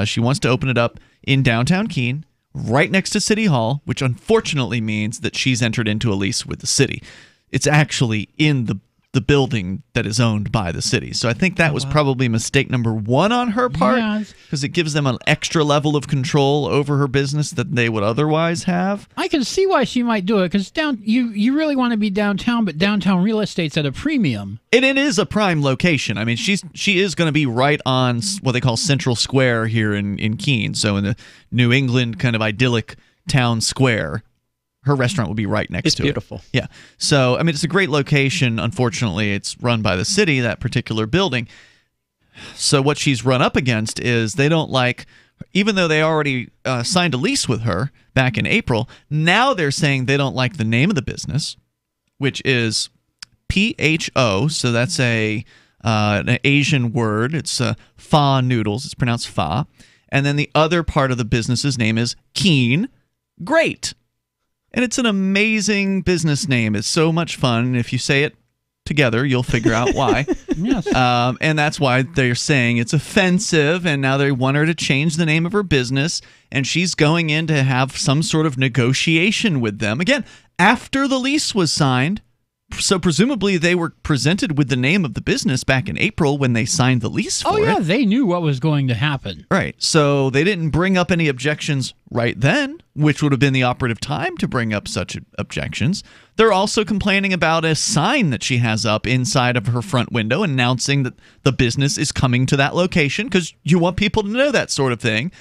She wants to open it up in downtown Keene, right next to City Hall, which unfortunately means that she's entered into a lease with the city. It's actually in the building that is owned by the city. So I think that was probably mistake number 1 on her part, because it gives them an extra level of control over her business that they would otherwise have. I can see why she might do it, because you really want to be downtown, but downtown real estate's at a premium. And it is a prime location. I mean, she is going to be right on what they call Central Square here in Keene, so in the New England kind of idyllic town square. Her restaurant will be right next to it. It's beautiful. Yeah. So, I mean, it's a great location. Unfortunately, it's run by the city, that particular building. So what she's run up against is they don't like, even though they already signed a lease with her back in April, now they're saying they don't like the name of the business, which is PHO. So that's an Asian word. It's pho noodles. It's pronounced pho. And then the other part of the business's name is Keene Great. And it's an amazing business name. It's so much fun. If you say it together, you'll figure out why. Yes. And that's why they're saying it's offensive, and now they want her to change the name of her business, and she's going in to have some sort of negotiation with them. Again, after the lease was signed, so presumably they were presented with the name of the business back in April when they signed the lease for it. Oh, yeah, they knew what was going to happen. Right. So they didn't bring up any objections right then, which would have been the operative time to bring up such objections. They're also complaining about a sign that she has up inside of her front window announcing that the business is coming to that location, because you want people to know that sort of thing.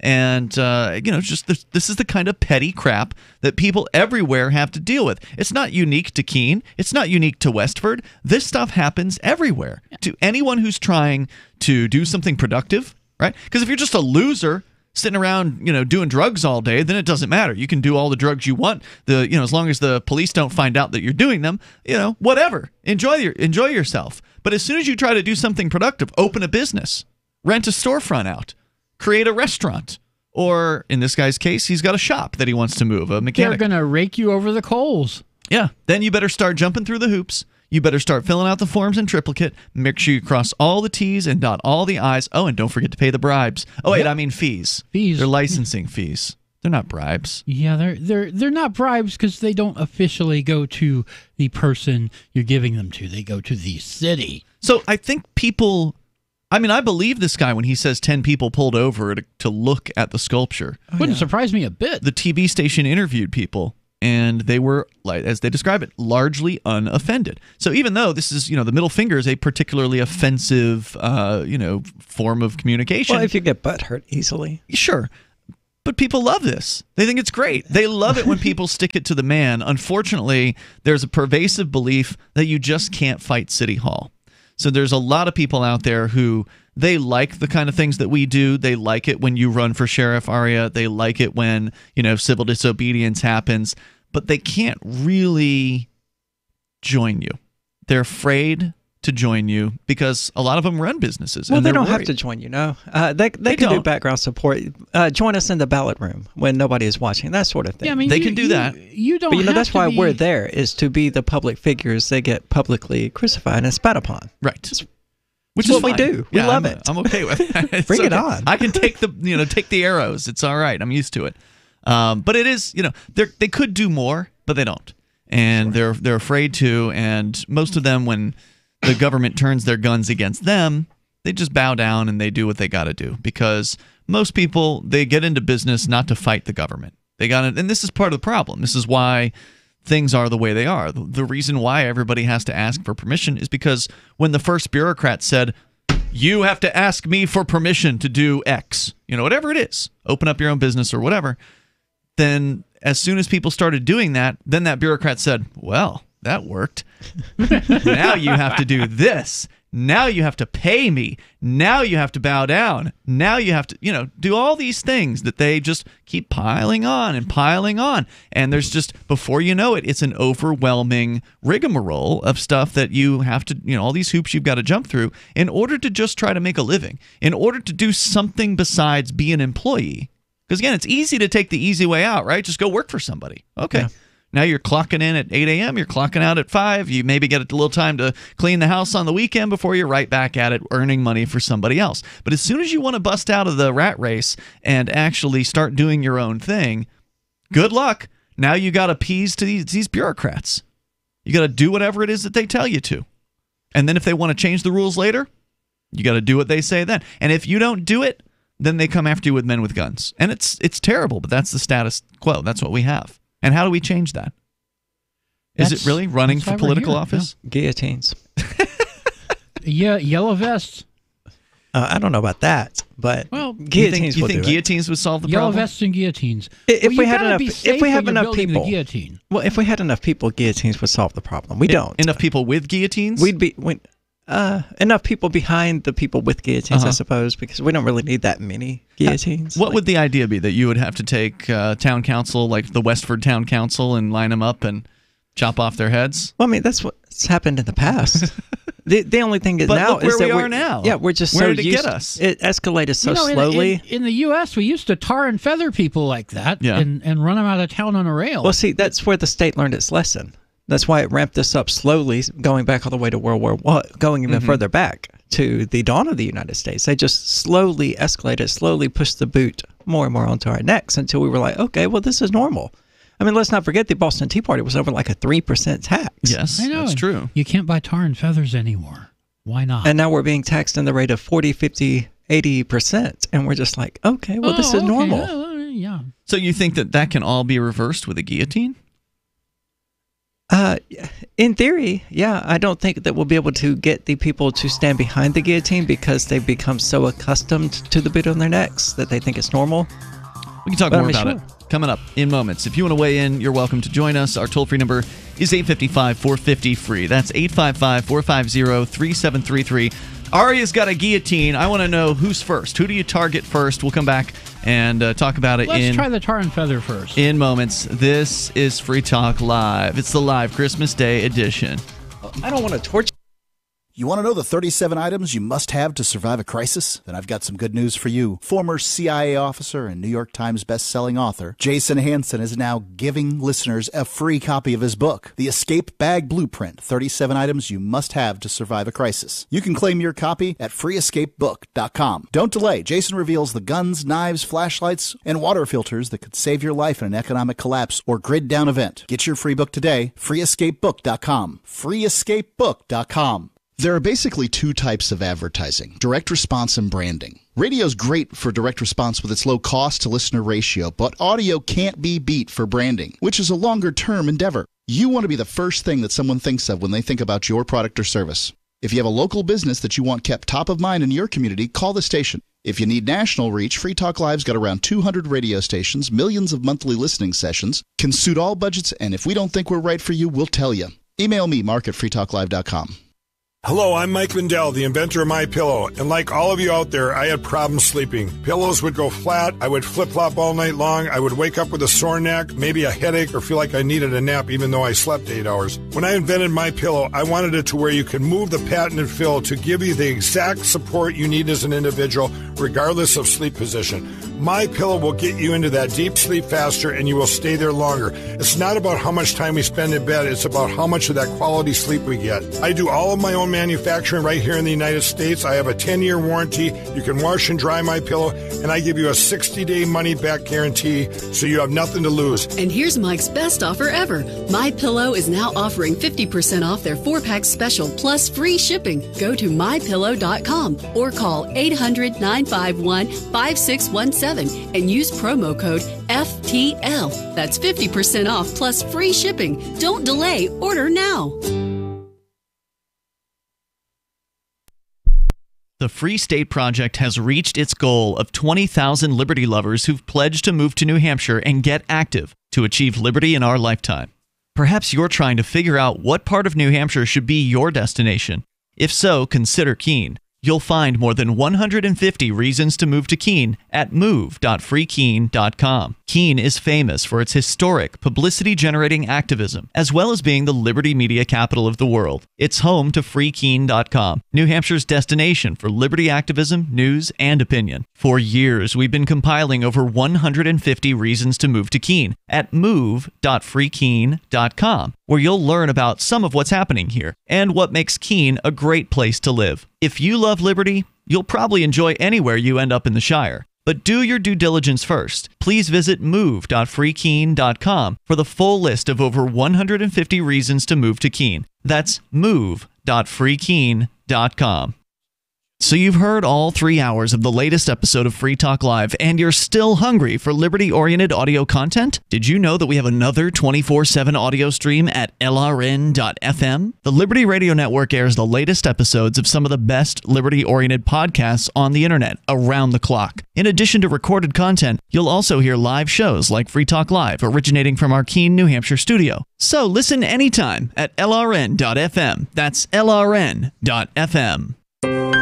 And, just this is the kind of petty crap that people everywhere have to deal with. It's not unique to Keene. It's not unique to Westford. This stuff happens everywhere to anyone who's trying to do something productive, right? Because if you're just a loser sitting around, doing drugs all day, then it doesn't matter. You can do all the drugs you want. As long as the police don't find out that you're doing them, whatever. Enjoy yourself. But as soon as you try to do something productive, open a business, rent a storefront out, create a restaurant, or in this guy's case, he's got a shop that he wants to move, a mechanic. They're going to rake you over the coals. Yeah. Then you better start jumping through the hoops. You better start filling out the forms in triplicate. Make sure you cross all the T's and dot all the I's. Oh, and don't forget to pay the bribes. Oh, wait, I mean fees. Fees. They're licensing fees. They're not bribes. Yeah, they're not bribes because they don't officially go to the person you're giving them to. They go to the city. So I think people... I believe this guy when he says 10 people pulled over to look at the sculpture. Wouldn't surprise me a bit. The TV station interviewed people, and they were, like as they describe it, largely unoffended. So even though this is, the middle finger is a particularly offensive, form of communication. Well, if you get butt hurt easily. Sure. But people love this. They think it's great. They love it when people stick it to the man. Unfortunately, there's a pervasive belief that you just can't fight City Hall. So there's a lot of people out there who they like the kind of things that we do. They like it when you run for sheriff, Aria. They like it when, civil disobedience happens. But they can't really join you. They're afraid to join you because a lot of them run businesses. Well, and they don't worried. have to join you, no. They can do background support. Join us in the ballot room when nobody is watching, that sort of thing. Yeah, I mean, they can do that. You don't. But have that's to why be... we're there, is to be the public figures that get publicly crucified and spat upon. Right. Which is what fine. we do. We love it. it. I'm okay with it. Bring it on. I can take the arrows. It's all right. I'm used to it. But it is, they could do more, but they don't, and they're afraid to. And most of them, when the government turns their guns against them, they just bow down and they do what they got to do, because most people, they get into business not to fight the government. And this is part of the problem. This is why things are the way they are. The reason why everybody has to ask for permission is because when the first bureaucrat said, you have to ask me for permission to do X, whatever it is, open up your own business or whatever, then as soon as people started doing that, then that bureaucrat said, well, that worked. Now you have to do this. Now you have to pay me. Now you have to bow down. Now you have to, do all these things that they just keep piling on and piling on. And there's just, before you know it, it's an overwhelming rigmarole of stuff that you have to, all these hoops you've got to jump through in order to just try to make a living, in order to do something besides be an employee. Because again, it's easy to take the easy way out, right? Just go work for somebody. Okay. Yeah. Now you're clocking in at 8 a.m., you're clocking out at 5, you maybe get a little time to clean the house on the weekend before you're right back at it earning money for somebody else. But as soon as you want to bust out of the rat race and actually start doing your own thing, good luck. Now you got to appease to these bureaucrats. You got to do whatever it is that they tell you to. And then if they want to change the rules later, you got to do what they say then. And if you don't do it, then they come after you with men with guns. And it's terrible, but that's the status quo. That's what we have. And how do we change that? Is it really running for political office? Yeah. Guillotines. Yeah, yellow vests. I don't know about that, but guillotines. You think guillotines would solve the yellow problem? Yellow vests and guilotines. If we had enough people, guillotine. Well, if we had enough people, guillotines would solve the problem. We don't. Enough people with guillotines? Enough people behind the people with guillotines, I suppose, because we don't really need that many guillotines. What would the idea be? That you would have to take town council, like the Westford Town Council, and line them up and chop off their heads? Well, I mean, that's what's happened in the past. The only thing is now look where is that we are now. Yeah, we're just where so did it used. Get us? It escalated so slowly. In the U.S., we used to tar and feather people like that and run them out of town on a rail. Well, see, that's where the state learned its lesson. That's why it ramped this up slowly, going back all the way to World War I, going even further back to the dawn of the United States. They just slowly escalated, slowly pushed the boot more and more onto our necks until we were like, okay, well, this is normal. I mean, let's not forget the Boston Tea Party was over like a 3% tax. Yes, I know. That's true. You can't buy tar and feathers anymore. Why not? And now we're being taxed in the rate of 40, 50, 80%. And we're just like, okay, well, this is normal. Yeah. So you think that can all be reversed with a guillotine? In theory, yeah. I don't think that we'll be able to get the people to stand behind the guillotine because they've become so accustomed to the bit on their necks that they think it's normal. We can talk more about it coming up in moments. If you want to weigh in, you're welcome to join us. Our toll-free number is 855-450-FREE. That's 855-450-3733. Aria's got a guillotine. I want to know who's first. Who do you target first? We'll come back and talk about it. Let's try the tar and feather first. In moments. This is Free Talk Live. It's the live Christmas Day edition. I don't want to torture. You want to know the 37 items you must have to survive a crisis? Then I've got some good news for you. Former CIA officer and New York Times best-selling author Jason Hansen is now giving listeners a free copy of his book, The Escape Bag Blueprint, 37 Items You Must Have to Survive a Crisis. You can claim your copy at freeescapebook.com. Don't delay. Jason reveals the guns, knives, flashlights, and water filters that could save your life in an economic collapse or grid-down event. Get your free book today, freeescapebook.com. freeescapebook.com. There are basically two types of advertising, direct response and branding. Radio's great for direct response with its low cost to listener ratio, but audio can't be beat for branding, which is a longer-term endeavor. You want to be the first thing that someone thinks of when they think about your product or service. If you have a local business that you want kept top of mind in your community, call the station. If you need national reach, Free Talk Live's got around 200 radio stations, millions of monthly listening sessions, can suit all budgets, and if we don't think we're right for you, we'll tell you. Email me, mark@freetalklive.com. Hello, I'm Mike Lindell, the inventor of MyPillow, and like all of you out there, I had problems sleeping. Pillows would go flat, I would flip-flop all night long, I would wake up with a sore neck, maybe a headache, or feel like I needed a nap even though I slept 8 hours. When I invented MyPillow, I wanted it to where you could move the patented fill to give you the exact support you need as an individual, regardless of sleep position. MyPillow will get you into that deep sleep faster, and you will stay there longer. It's not about how much time we spend in bed, it's about how much of that quality sleep we get. I do all of my own manufacturing right here in the United States. I have a 10-year warranty. You can wash and dry MyPillow, and I give you a 60-day money-back guarantee, so you have nothing to lose. And here's Mike's best offer ever. MyPillow is now offering 50% off their 4-pack special plus free shipping. Go to MyPillow.com or call 800-951-5617 and use promo code FTL. That's 50% off plus free shipping. Don't delay. Order now. The Free State Project has reached its goal of 20,000 liberty lovers who've pledged to move to New Hampshire and get active to achieve liberty in our lifetime. Perhaps you're trying to figure out what part of New Hampshire should be your destination. If so, consider Keene. You'll find more than 150 reasons to move to Keene at move.freekeene.com. Keene is famous for its historic, publicity-generating activism, as well as being the liberty media capital of the world. It's home to freekeene.com, New Hampshire's destination for liberty activism, news, and opinion. For years, we've been compiling over 150 reasons to move to Keene at move.freekeene.com, where you'll learn about some of what's happening here and what makes Keene a great place to live. If you love liberty, you'll probably enjoy anywhere you end up in the Shire. But do your due diligence first. Please visit move.freekeene.com for the full list of over 150 reasons to move to Keene. That's move.freekeene.com. So you've heard all 3 hours of the latest episode of Free Talk Live, and you're still hungry for liberty-oriented audio content? Did you know that we have another 24/7 audio stream at LRN.FM? The Liberty Radio Network airs the latest episodes of some of the best liberty-oriented podcasts on the internet around the clock. In addition to recorded content, you'll also hear live shows like Free Talk Live, originating from our Keene, New Hampshire studio. So listen anytime at LRN.FM. That's LRN.FM.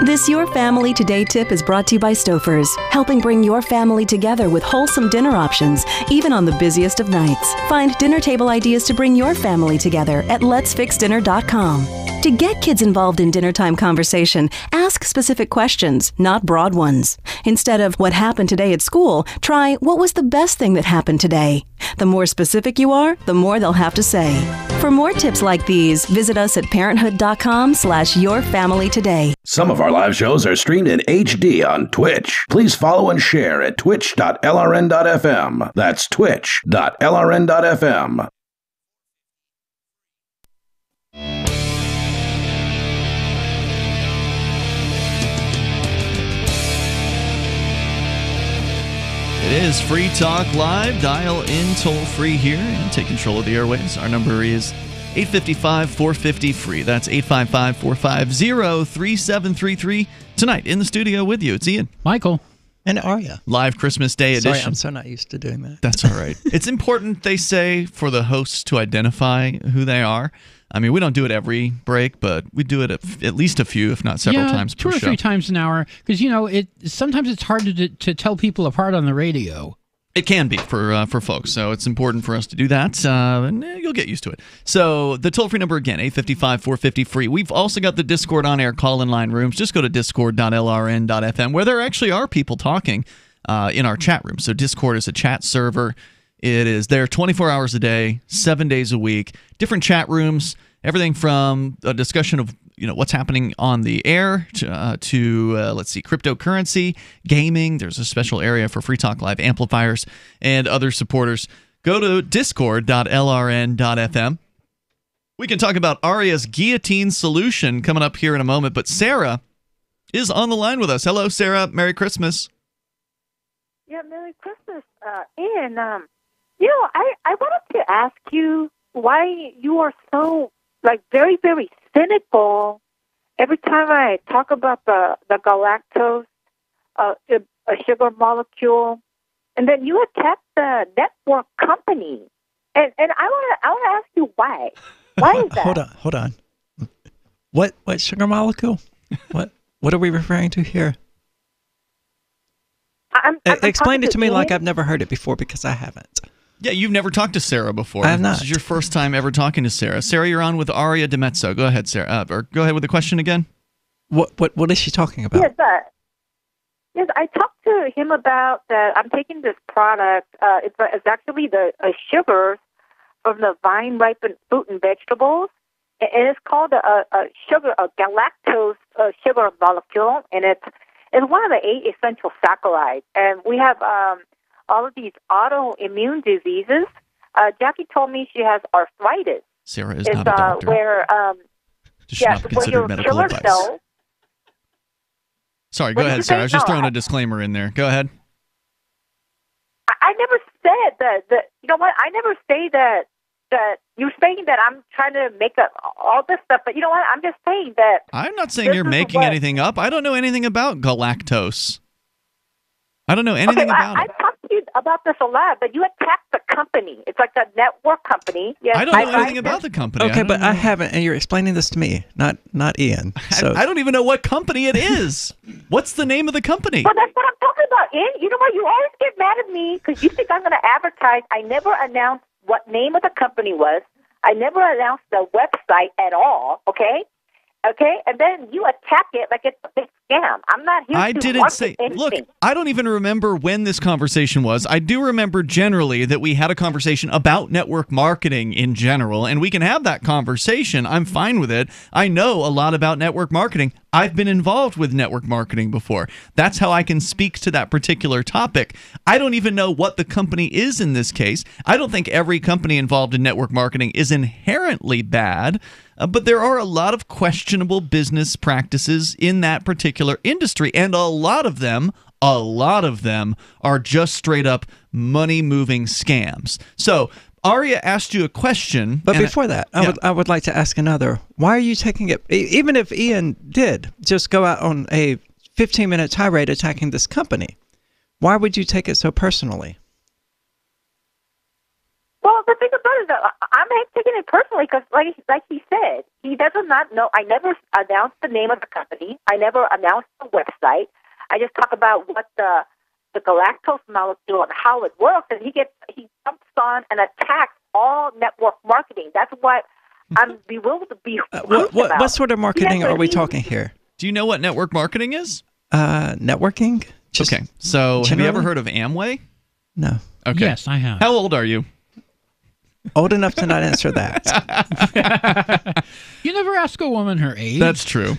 This Your Family Today tip is brought to you by Stouffer's, helping bring your family together with wholesome dinner options, even on the busiest of nights. Find dinner table ideas to bring your family together at letsfixdinner.com. To get kids involved in dinnertime conversation, ask specific questions, not broad ones. Instead of what happened today at school, try what was the best thing that happened today. The more specific you are, the more they'll have to say. For more tips like these, visit us at parenthood.com/yourfamilytoday. Some of our live shows are streamed in HD on Twitch. Please follow and share at twitch.lrn.fm. That's twitch.lrn.fm. It is Free Talk Live. Dial in toll-free here and take control of the airwaves. Our number is 855-450-FREE. That's 855-450-3733. Tonight, in the studio with you, it's Ian. Michael. And Aria. Live Christmas Day edition. Sorry, I'm so not used to doing that. That's all right. It's important, they say, for the hosts to identify who they are. I mean, we don't do it every break, but we do it at least a few, if not several times per show. 2 or 3 times an hour, because, sometimes it's hard to tell people apart on the radio. It can be for folks, so it's important for us to do that, and you'll get used to it. So the toll-free number again, 855-450-FREE. We've also got the Discord on-air call-in line rooms. Just go to discord.lrn.fm, where there actually are people talking in our chat room. So Discord is a chat server. It is there 24 hours a day, 7 days a week, different chat rooms, everything from a discussion of what's happening on the air to let's see, cryptocurrency, gaming. There's a special area for Free Talk Live amplifiers and other supporters. Go to discord.lrn.fm. We can talk about Aria's Guillotine solution coming up here in a moment, but Sarah is on the line with us. Hello, Sarah. Merry Christmas. Yeah, Merry Christmas. Ian, I wanted to ask you why you are so, very, very cynical every time I talk about the galactose, a sugar molecule, and then you attack the network company. And I want to ask you why. Why is that? Hold on. What sugar molecule? What are we referring to here? Explain it to me like I've never heard it before, because I haven't. Yeah, you've never talked to Sarah before. I have not. This is your first time ever talking to Sarah. Sarah, you're on with Aria DeMezzo. Go ahead, Sarah. Or go ahead with the question again. What is she talking about? Yes, I talked to him about that. I'm taking this product. It's actually the sugars from the vine-ripened fruit and vegetables, and it's called a galactose sugar molecule, and it's one of the 8 essential saccharides. And we have all of these autoimmune diseases. Jackie told me she has arthritis. Sarah is not a doctor. Where Does not consider medical advice. Cells, Sorry, go ahead, Sarah. I was just throwing a disclaimer in there. Go ahead. I never said that. You know what? I never say that you're saying that I'm trying to make up all this stuff. But you know what? I'm just saying that. I'm not saying you're making anything up. I don't know anything about galactose. I don't know anything about it. I talked to you about this a lot, but you attacked the company. It's like a network company. Yes, I don't know anything about the company. Okay, but I haven't, and you're explaining this to me, not Ian. So I don't even know what company it is. What's the name of the company? Well, that's what I'm talking about, Ian. You know what? You always get mad at me because you think I'm going to advertise. I never announced what name of the company was. I never announced the website at all, okay? Okay, and then you attack it like it's a big scam. I'm not here I to didn't market say. anything. Look, I don't even remember when this conversation was. I do remember generally that we had a conversation about network marketing in general, and we can have that conversation. I'm fine with it. I know a lot about network marketing. I've been involved with network marketing before. That's how I can speak to that particular topic. I don't even know what the company is in this case. I don't think every company involved in network marketing is inherently bad. But there are a lot of questionable business practices in that particular industry, and a lot of them are just straight up money-moving scams. So Aria asked you a question. But before that, I would like to ask another. Why are you taking it, even if Ian did just go out on a 15-minute tirade attacking this company, why would you take it so personally? Well, the thing about it is that I'm taking it personally because, like he said, he does not know. I never announced the name of the company. I never announced the website. I just talk about what the galactose molecule and how it works, and he jumps on and attacks all network marketing. That's what I'm bewildered to be. What sort of marketing are we talking here? Do you know what network marketing is? Networking. Okay, so have you ever heard of Amway? No. Okay. Yes, I have. How old are you? Old enough to not answer that. You never ask a woman her age. That's true.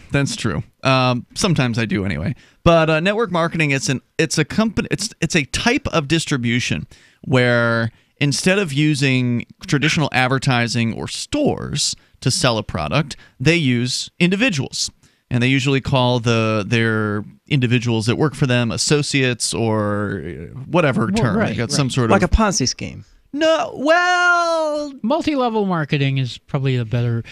Sometimes I do anyway. But network marketing, it's a company. It's a type of distribution where instead of using traditional advertising or stores to sell a product, they use individuals. And they usually call their individuals that work for them associates or whatever term. Right, They got some sort of like a Ponzi scheme. No, well, multi-level marketing is probably a better.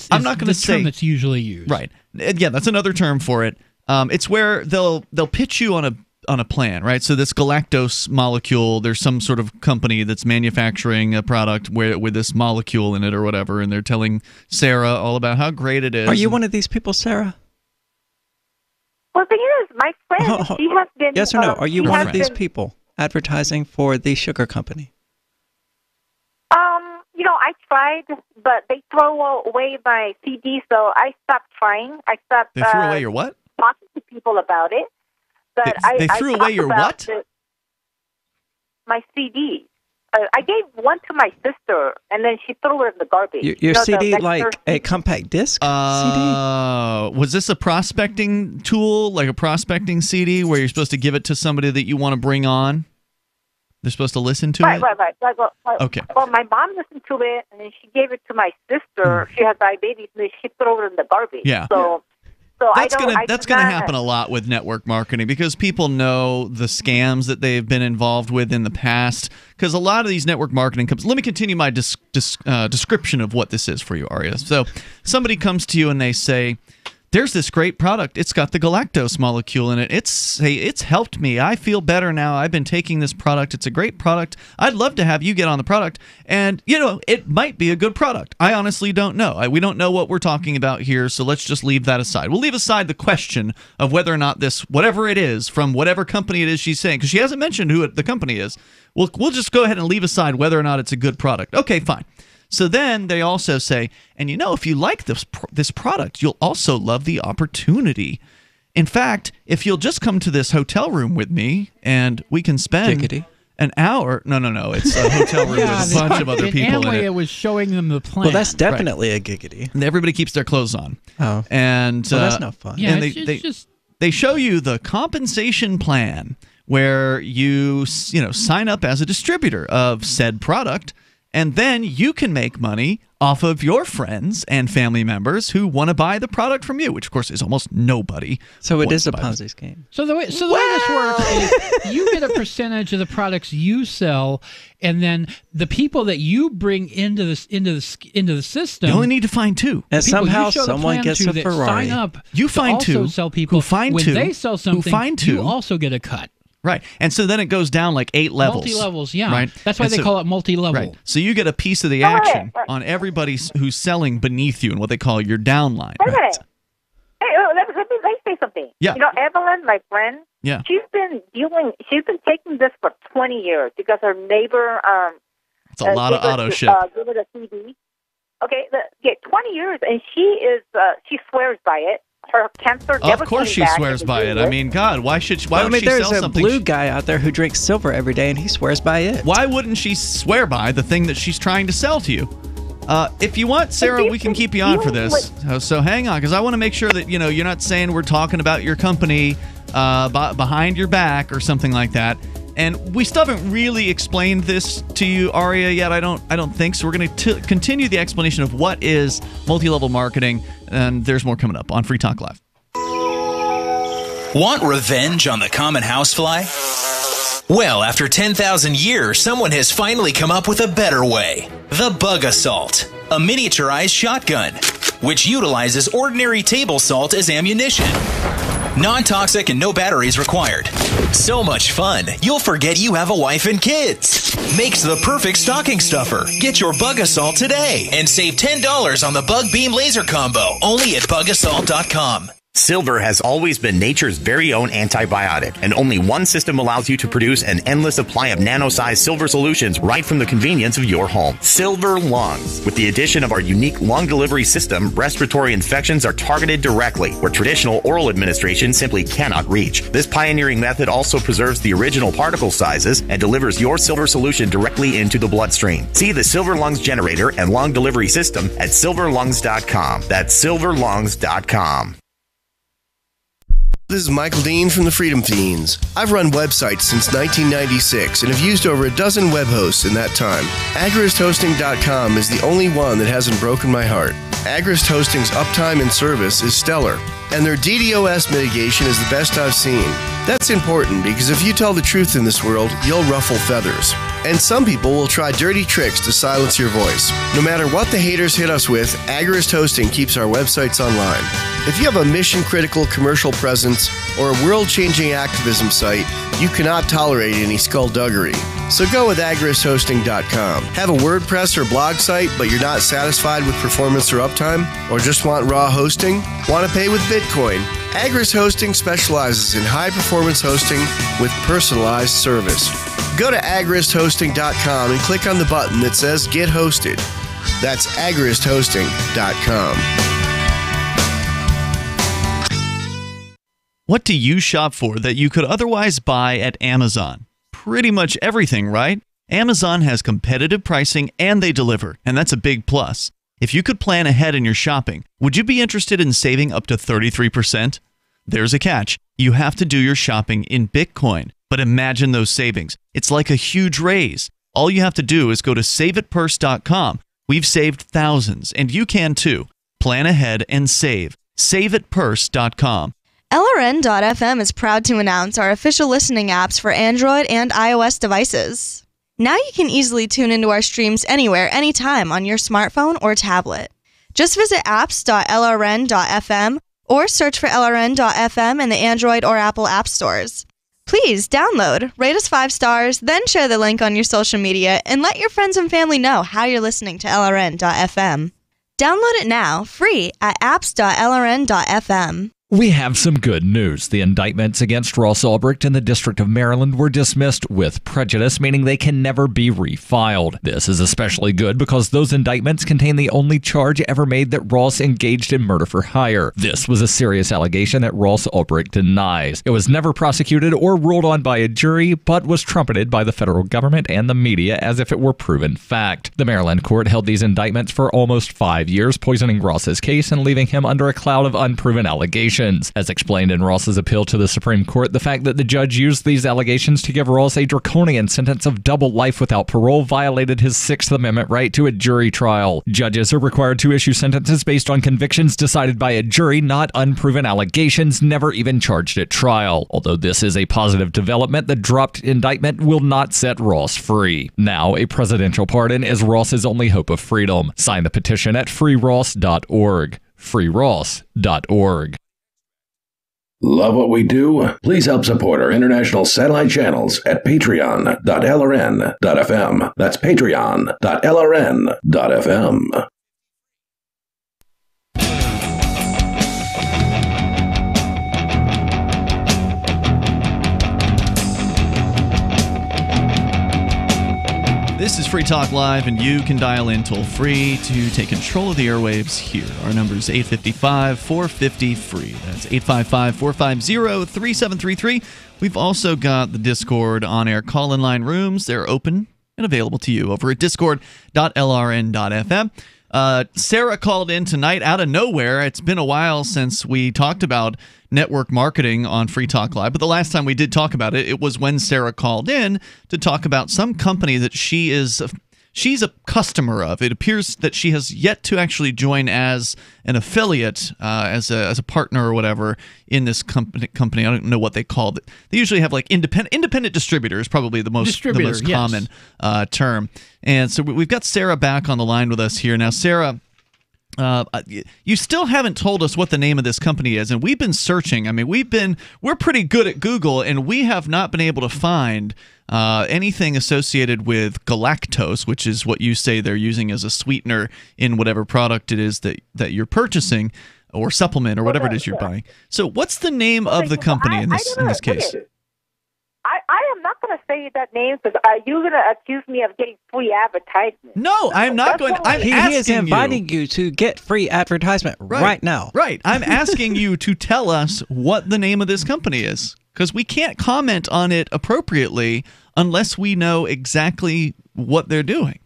I'm not going to say term that's usually used. Right. Yeah, that's another term for it. It's where they'll pitch you on a plan, right? So this galactose molecule, there's some sort of company that's manufacturing a product with this molecule in it or whatever, and they're telling Sarah all about how great it is. Are you one of these people, Sarah? Well, the thing is, my friend, she has been. Yes or no? Are you one of these people advertising for the sugar company? I tried, but they throw away my CD, so I stopped trying. I stopped. They threw away your what? Talking to people about it. But they threw away your what? My CD. I gave one to my sister, and then she threw it in the garbage. Your CD, like a compact disc CD? Was this a prospecting tool, like a prospecting CD, where you're supposed to give it to somebody that you want to bring on? They're supposed to listen to it? Right. Okay. Well, my mom listened to it, and then she gave it to my sister. She has diabetes, and then she threw it in the garbage. Yeah. So So that's gonna happen a lot with network marketing because people know the scams that they've been involved with in the past. Because a lot of these network marketing companies. Let me continue my description of what this is for you, Aria. So somebody comes to you and they say, there's this great product. It's got the galactose molecule in it. It's helped me. I feel better now. I've been taking this product. It's a great product. I'd love to have you get on the product. And, it might be a good product. I honestly don't know. We don't know what we're talking about here, so let's just leave that aside. We'll leave aside the question of whether or not this, whatever it is, from whatever company it is she's saying, because she hasn't mentioned who the company is. We'll just go ahead and leave aside whether or not it's a good product. Okay, fine. So then they also say, and if you like this product, you'll also love the opportunity. In fact, if you'll just come to this hotel room with me and we can spend an hour. No. It's a hotel room with a bunch of other people in it. It was showing them the plan. Well, that's definitely a giggity. And everybody keeps their clothes on. Oh. And that's no fun. Yeah, and they show you the compensation plan where you sign up as a distributor of said product. And then you can make money off of your friends and family members who want to buy the product from you, which of course is almost nobody. So it is a Ponzi scheme. So the way this works is you get a percentage of the products you sell, and then the people that you bring into the system. You only need to find two. And somehow someone gets a Ferrari. Sign up. You find to also two. Sell people who find when two. They sell something. Who find two. You also get a cut. Right. And so then it goes down like 8 levels. Multi-levels, yeah. Right? That's why they call it multi-level. Right. So you get a piece of the action on everybody who's selling beneath you and what they call your downline. Wait a minute. Hey, let me say something. Yeah. Evelyn, my friend, she's been taking this for 20 years because her neighbor it's a lot of auto ship. Give it a CD. Okay, 20 years, and she swears by it. Her cancer never Of course she swears by it. I mean, God, why would she sell something? There's a blue guy out there who drinks silver every day, and he swears by it. Why wouldn't she swear by the thing that she's trying to sell to you? If you want, Sarah, we can keep you on for this. So hang on, because I want to make sure that you're not saying we're talking about your company behind your back or something like that. And we still haven't really explained this to you, Aria, yet. I don't think so. We're going to continue the explanation of what is multi-level marketing, and there's more coming up on Free Talk Live. Want revenge on the common housefly? Well, after 10,000 years, someone has finally come up with a better way. The Bug Assault, a miniaturized shotgun, which utilizes ordinary table salt as ammunition. Non-toxic and no batteries required. So much fun, you'll forget you have a wife and kids. Makes the perfect stocking stuffer. Get your Bug Assault today and save $10 on the Bug Beam Laser Combo, only at bugassault.com. Silver has always been nature's very own antibiotic, and only one system allows you to produce an endless supply of nano-sized silver solutions right from the convenience of your home. Silver Lungs. With the addition of our unique lung delivery system, respiratory infections are targeted directly, where traditional oral administration simply cannot reach. This pioneering method also preserves the original particle sizes and delivers your silver solution directly into the bloodstream. See the Silver Lungs generator and lung delivery system at silverlungs.com. That's silverlungs.com. This is Michael Dean from the Freedom Fiends. I've run websites since 1996 and have used over a dozen web hosts in that time. AgristHosting.com is the only one that hasn't broken my heart. Agrist Hosting's uptime and service is stellar, and their DDoS mitigation is the best I've seen. That's important because if you tell the truth in this world, you'll ruffle feathers. And some people will try dirty tricks to silence your voice. No matter what the haters hit us with, Agrist Hosting keeps our websites online. If you have a mission-critical commercial presence or a world-changing activism site, you cannot tolerate any skullduggery. So go with agristhosting.com. Have a WordPress or blog site, but you're not satisfied with performance or uptime? Or just want raw hosting? Want to pay with Bitcoin? Agrist Hosting specializes in high-performance hosting with personalized service. Go to agristhosting.com and click on the button that says Get Hosted. That's agristhosting.com. What do you shop for that you could otherwise buy at Amazon? Pretty much everything, right? Amazon has competitive pricing and they deliver, and that's a big plus. If you could plan ahead in your shopping, would you be interested in saving up to 33%? There's a catch. You have to do your shopping in Bitcoin. But imagine those savings. It's like a huge raise. All you have to do is go to saveitpurse.com. We've saved thousands, and you can too. Plan ahead and save. SaveItPurse.com. LRN.FM is proud to announce our official listening apps for Android and iOS devices. Now you can easily tune into our streams anywhere, anytime on your smartphone or tablet. Just visit apps.lrn.fm or search for LRN.FM in the Android or Apple app stores. Please download, rate us 5 stars, then share the link on your social media and let your friends and family know how you're listening to LRN.FM. Download it now, free at apps.lrn.fm. We have some good news. The indictments against Ross Ulbricht in the District of Maryland were dismissed with prejudice, meaning they can never be refiled. This is especially good because those indictments contain the only charge ever made that Ross engaged in murder for hire. This was a serious allegation that Ross Ulbricht denies. It was never prosecuted or ruled on by a jury, but was trumpeted by the federal government and the media as if it were proven fact. The Maryland court held these indictments for almost 5 years, poisoning Ross's case and leaving him under a cloud of unproven allegations. As explained in Ross's appeal to the Supreme Court, the fact that the judge used these allegations to give Ross a draconian sentence of double life without parole violated his Sixth Amendment right to a jury trial. Judges are required to issue sentences based on convictions decided by a jury, not unproven allegations never even charged at trial. Although this is a positive development, the dropped indictment will not set Ross free. Now, a presidential pardon is Ross's only hope of freedom. Sign the petition at freeross.org. freeross.org. Love what we do? Please help support our international satellite channels at patreon.lrn.fm. That's patreon.lrn.fm. This is Free Talk Live, and you can dial in toll-free to take control of the airwaves here. Our number is 855-450-FREE. That's 855-450-3733. We've also got the Discord on-air call-in line rooms. They're open and available to you over at discord.lrn.fm. Sarah called in tonight out of nowhere. It's been a while since we talked about network marketing on Free Talk Live, but the last time we did talk about it, it was when Sarah called in to talk about some company that she's a customer of. It appears that she has yet to actually join as an affiliate, as a partner or whatever in this company. I don't know what they call it. They usually have like independent distributors, probably the most common term. And so we've got Sarah back on the line with us here now. Sarah, you still haven't told us what the name of this company is, and we've been searching. I mean, we're pretty good at Google, and we have not been able to find anything associated with galactose, which is what you say they're using as a sweetener in whatever product it is that you're purchasing, or supplement, or whatever it is you're buying. So, what's the name of the company in this case? I am not going to say that name because you're going to accuse me of getting free advertisement. No, I'm not going to. He is inviting you to get free advertisement right now. Right. I'm asking you to tell us what the name of this company is, because we can't comment on it appropriately unless we know exactly what they're doing.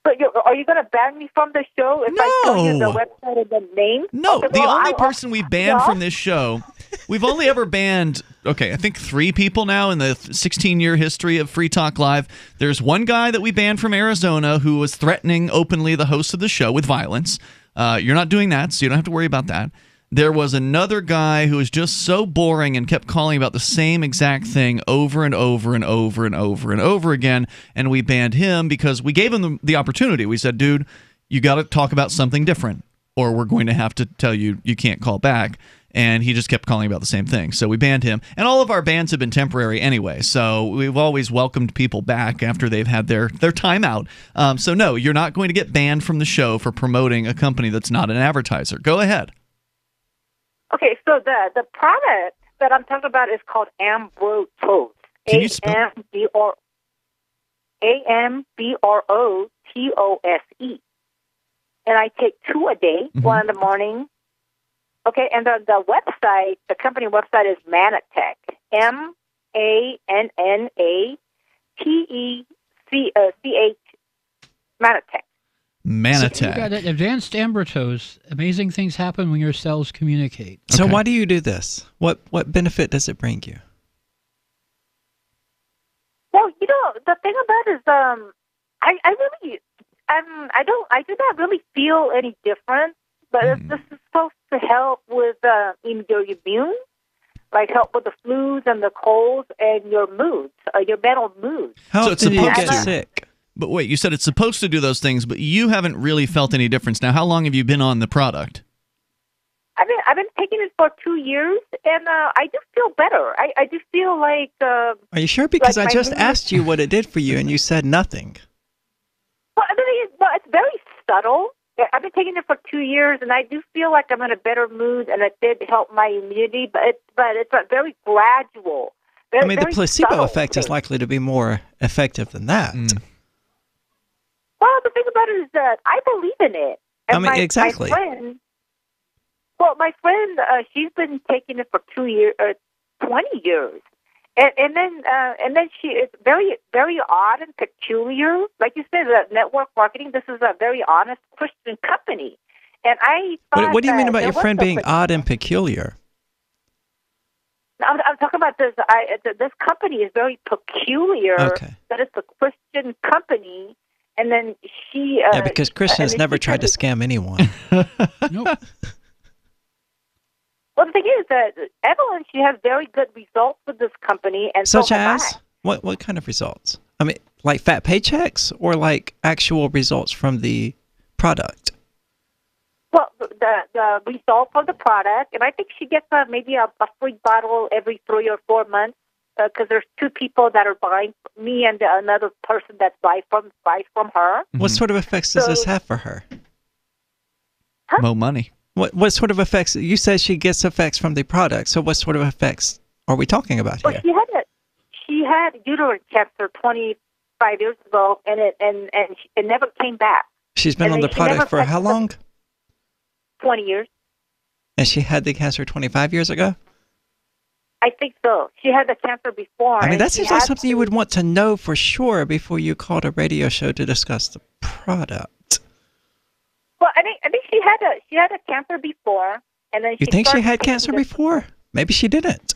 But are you going to ban me from the show if I tell you the website and the name? No, okay, the only person we've banned from this show, we've only ever banned, I think 3 people now in the 16-year history of Free Talk Live. There's one guy that we banned from Arizona who was threatening openly the host of the show with violence. You're not doing that, so you don't have to worry about that. There was another guy who was just so boring and kept calling about the same exact thing over and over and over and over and over again, and we banned him because we gave him the opportunity. We said, dude, you got to talk about something different, or we're going to have to tell you you can't call back. And he just kept calling about the same thing. So we banned him. And all of our bans have been temporary anyway, so we've always welcomed people back after they've had their time out. So no, you're not going to get banned from the show for promoting a company that's not an advertiser. Go ahead. Okay, so the product that I'm talking about is called Ambrotose. AMBROTOSE. And I take 2 a day, one in the morning. Okay, and the website, the company website is Manatech. MANATECH. Manatech. Manatech. So you got advanced Ambrotose. Amazing things happen when your cells communicate. So why do you do this? What benefit does it bring you? Well, the thing about it is, I do not really feel any different, but this is so to help with in your immune, like help with the flus and the colds and your moods, your mental moods. So it's supposed to get sick? But wait, you said it's supposed to do those things, but you haven't really felt any difference. Now, how long have you been on the product? I've been taking it for 2 years, and I do feel better. I do feel like. Are you sure? Because like I just mood- asked you what it did for you, and you said nothing. Well, I mean, it's very subtle. I've been taking it for 2 years, and I do feel like I'm in a better mood, and it did help my immunity. But it's a very gradual. I mean, the very placebo subtle effect thing. is likely to be more effective than that. Well, the thing about it is that I believe in it. And I mean, exactly. My friend, she's been taking it for 2 years, 20 years, and then she it's very, very odd and peculiar. Like you said, network marketing. This is a very honest Christian company, and I. What do you mean about your friend being odd and peculiar? I'm talking about this. This company is very peculiar. Okay. That it's a Christian company, and then she. Yeah, because Christians never tried to scam anyone. Nope. Well, the thing is that Evelyn, she has very good results with this company, and Such so have as? I. What kind of results? I mean, like fat paychecks or like actual results from the product? Well, the result of the product, and I think she gets maybe a free bottle every 3 or 4 months because there's 2 people that are buying, me and another person that buys from her. What sort of effects does this have for her? More money. What sort of effects? You said she gets effects from the product. So what sort of effects are we talking about here? Well, she had uterine cancer 25 years ago, and it never came back. She's been on the product for how long? 20 years. And she had the cancer 25 years ago? I think so. She had the cancer before. I mean, that seems like something you would want to know for sure before you called a radio show to discuss the product. Well, I think she had a cancer before, and then You think she had cancer before? Maybe she didn't.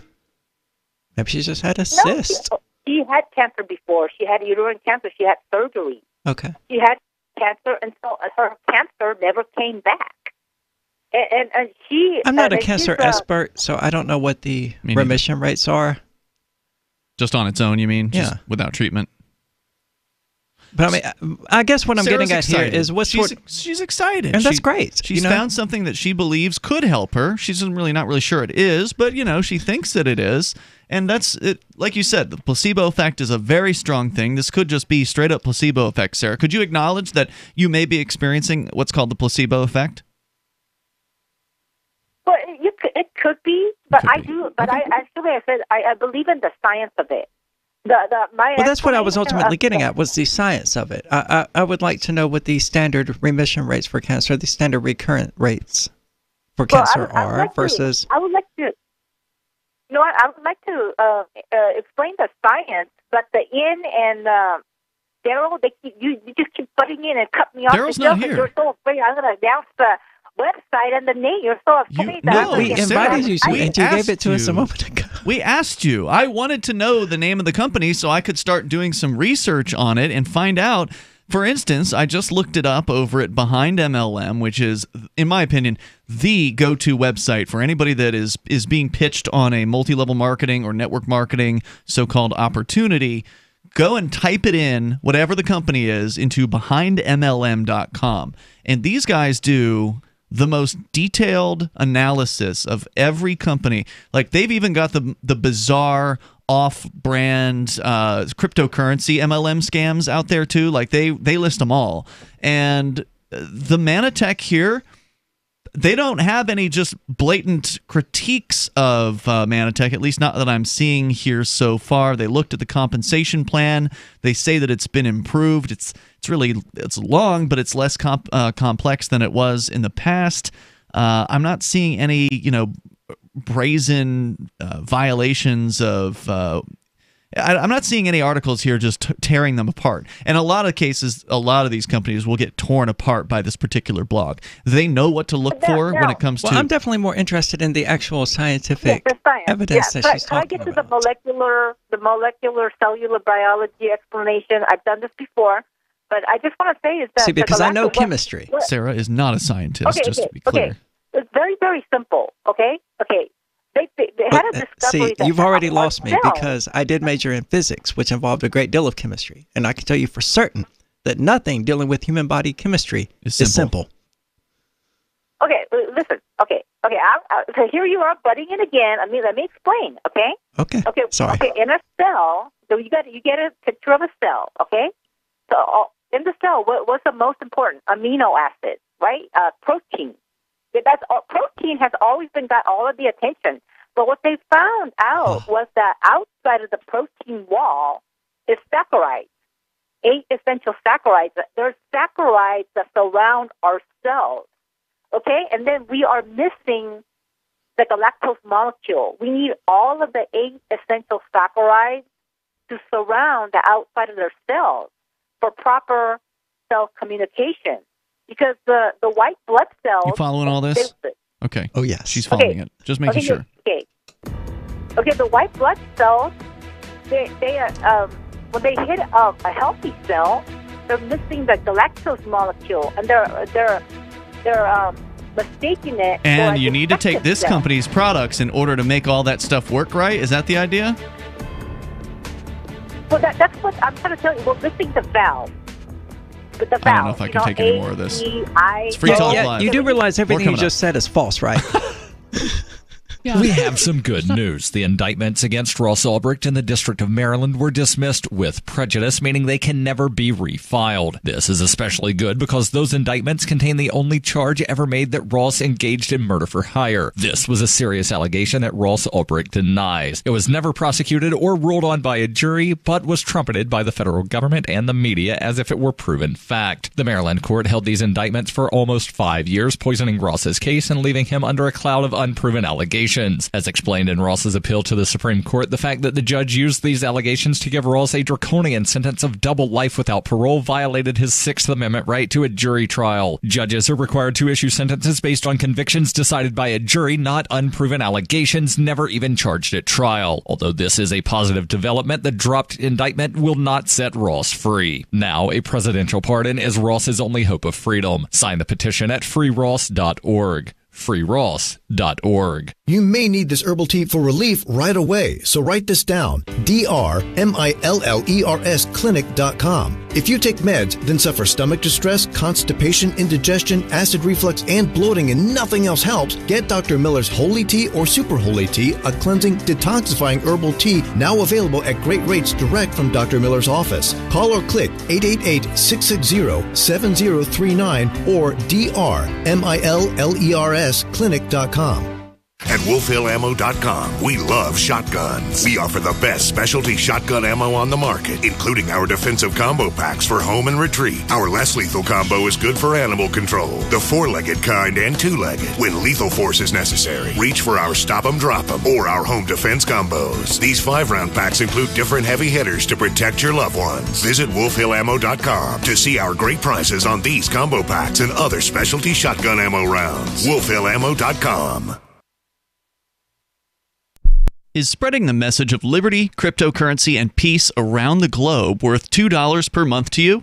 Maybe she just had a cyst. She had cancer before. She had uterine cancer. She had surgery. Okay. She had cancer, and so her cancer never came back. And she. I'm not a cancer expert, so I don't know what the remission rates are. Just on its own, you mean? Yeah. Just without treatment? But I mean, I guess what I'm Sarah's getting at excited. here is what she's excited. And that's great. She's found something that she believes could help her. She's not really sure it is, but she thinks that it is. And that's it. Like you said, the placebo effect is a very strong thing. This could just be straight up placebo effect, Sarah. Could you acknowledge that you may be experiencing what's called the placebo effect? Well, it could be, but I do. But I said I believe in the science of it. Well, that's what I was ultimately getting at, was the science of it. I would like to know what the standard remission rates for cancer, the standard recurrent rates for cancer are versus... I would like to... You know what? I would like to explain the science, but the in and Daryl, you just keep putting in and cut me off. Daryl's not here. You're so afraid I'm going to announce the website and the name. You're so afraid that we invited you to, and you gave it to us a moment ago. We asked you. I wanted to know the name of the company so I could start doing some research on it and find out. For instance, I just looked it up over at Behind MLM, which is, in my opinion, the go-to website for anybody that is being pitched on a multi-level marketing or network marketing so-called opportunity. Go and type it in, whatever the company is, into behindmlm.com. And these guys do the most detailed analysis of every company. Like, they've even got the bizarre off-brand cryptocurrency MLM scams out there too. Like, they list them all. And the Manatech here, they don't have any just blatant critiques of Manatech, at least not that I'm seeing here so far. They looked at the compensation plan. They say that it's been improved. It's long, but it's less complex than it was in the past. I'm not seeing any, brazen violations of I'm not seeing any articles here just tearing them apart. And a lot of cases, a lot of these companies will get torn apart by this particular blog. They know what to look for when it comes to... Well, I'm definitely more interested in the actual scientific evidence that she's talking about. Can I get to the molecular cellular biology explanation? I've done this before, but I just want to say is that... See, because I know chemistry. Sarah is not a scientist, just to be clear. Okay. very, very simple. Okay. They had a discovery. See, you've already lost me because I did major in physics, which involved a great deal of chemistry, and I can tell you for certain that nothing dealing with human body chemistry is simple. Okay, listen. Okay. So here you are butting in again. Let me explain. Okay. Okay. Sorry. Okay. In a cell, so you get a picture of a cell. Okay. So in the cell, what's the most important amino acid? Right. Protein. Protein has always got all of the attention. But what they found out was that outside of the protein wall is saccharides, 8 essential saccharides. There's saccharides that surround our cells. Okay, and then we are missing the galactose molecule. We need all of the 8 essential saccharides to surround the outside of their cells for proper cell communication. Because the white blood cells... You following all this? Okay. Oh, yes. She's following it. Just making sure. Okay, the white blood cells, they when they hit a healthy cell, they're missing the galactose molecule, and they're mistaking it. And you need to take this company's products in order to make all that stuff work right? Is that the idea? Well, that's what I'm trying to tell you. We're missing the valve. But the valve, I don't know if I can take any more of this. It's Free Talk Live. You do realize everything you just said is false, right? We have some good news. The indictments against Ross Ulbricht in the District of Maryland were dismissed with prejudice, meaning they can never be refiled. This is especially good because those indictments contain the only charge ever made that Ross engaged in murder for hire. This was a serious allegation that Ross Ulbricht denies. It was never prosecuted or ruled on by a jury, but was trumpeted by the federal government and the media as if it were proven fact. The Maryland court held these indictments for almost 5 years, poisoning Ross's case and leaving him under a cloud of unproven allegations. As explained in Ross's appeal to the Supreme Court, the fact that the judge used these allegations to give Ross a draconian sentence of double life without parole violated his Sixth Amendment right to a jury trial. Judges are required to issue sentences based on convictions decided by a jury, not unproven allegations never even charged at trial. Although this is a positive development, the dropped indictment will not set Ross free. Now, a presidential pardon is Ross's only hope of freedom. Sign the petition at freeross.org. freeross.org. You may need this herbal tea for relief right away, so write this down. DRMILLERS clinic.com. If you take meds, then suffer stomach distress, constipation, indigestion, acid reflux, and bloating, and nothing else helps, get Dr. Miller's Holy Tea or Super Holy Tea, a cleansing, detoxifying herbal tea now available at great rates direct from Dr. Miller's office. Call or click 888-660-7039 or DRMILLERS clinic.com. At WolfHillAmmo.com, we love shotguns. We offer the best specialty shotgun ammo on the market, including our defensive combo packs for home and retreat. Our less lethal combo is good for animal control, the 4-legged kind and 2-legged. When lethal force is necessary, reach for our Stop 'em, Drop 'em or our home defense combos. These 5-round packs include different heavy hitters to protect your loved ones. Visit WolfHillAmmo.com to see our great prices on these combo packs and other specialty shotgun ammo rounds. WolfHillAmmo.com. Is spreading the message of liberty, cryptocurrency, and peace around the globe worth $2 per month to you?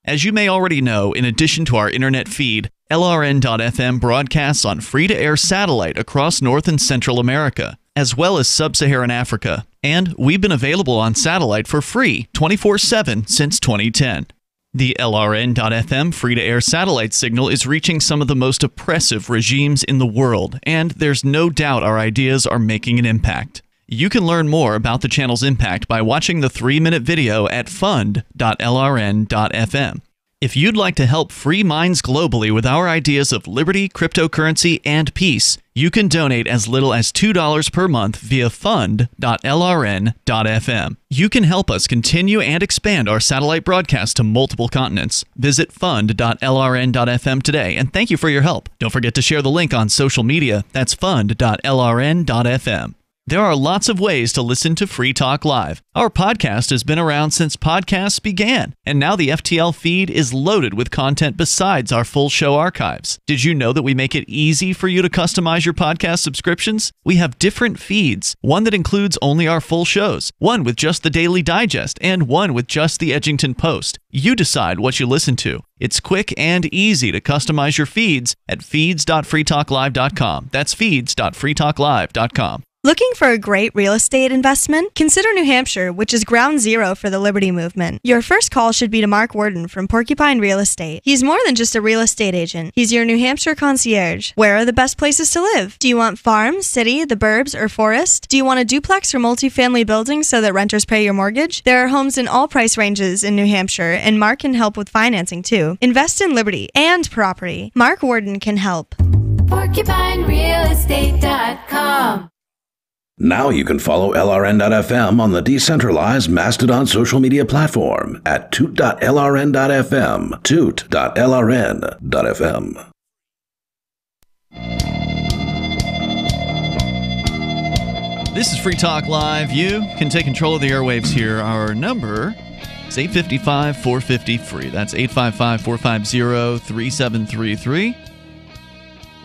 As you may already know, in addition to our internet feed, LRN.FM broadcasts on free-to-air satellite across North and Central America, as well as Sub-Saharan Africa. And we've been available on satellite for free 24/7 since 2010. The LRN.FM free-to-air satellite signal is reaching some of the most oppressive regimes in the world, and there's no doubt our ideas are making an impact. You can learn more about the channel's impact by watching the 3-minute video at fund.lrn.fm. If you'd like to help free minds globally with our ideas of liberty, cryptocurrency, and peace, you can donate as little as $2 per month via fund.lrn.fm. You can help us continue and expand our satellite broadcast to multiple continents. Visit fund.lrn.fm today, and thank you for your help. Don't forget to share the link on social media. That's fund.lrn.fm. There are lots of ways to listen to Free Talk Live. Our podcast has been around since podcasts began, and now the FTL feed is loaded with content besides our full show archives. Did you know that we make it easy for you to customize your podcast subscriptions? We have different feeds, one that includes only our full shows, one with just the Daily Digest, and one with just the Edgington Post. You decide what you listen to. It's quick and easy to customize your feeds at feeds.freetalklive.com. That's feeds.freetalklive.com. Looking for a great real estate investment? Consider New Hampshire, which is ground zero for the Liberty Movement. Your first call should be to Mark Worden from Porcupine Real Estate. He's more than just a real estate agent. He's your New Hampshire concierge. Where are the best places to live? Do you want farm, city, the burbs, or forest? Do you want a duplex or multifamily building so that renters pay your mortgage? There are homes in all price ranges in New Hampshire, and Mark can help with financing too. Invest in Liberty and property. Mark Worden can help. PorcupineRealEstate.com. Now you can follow LRN.FM on the decentralized Mastodon social media platform at toot.lrn.fm, toot.lrn.fm. This is Free Talk Live. You can take control of the airwaves here. Our number is 855-450-FREE. That's 855-450-3733.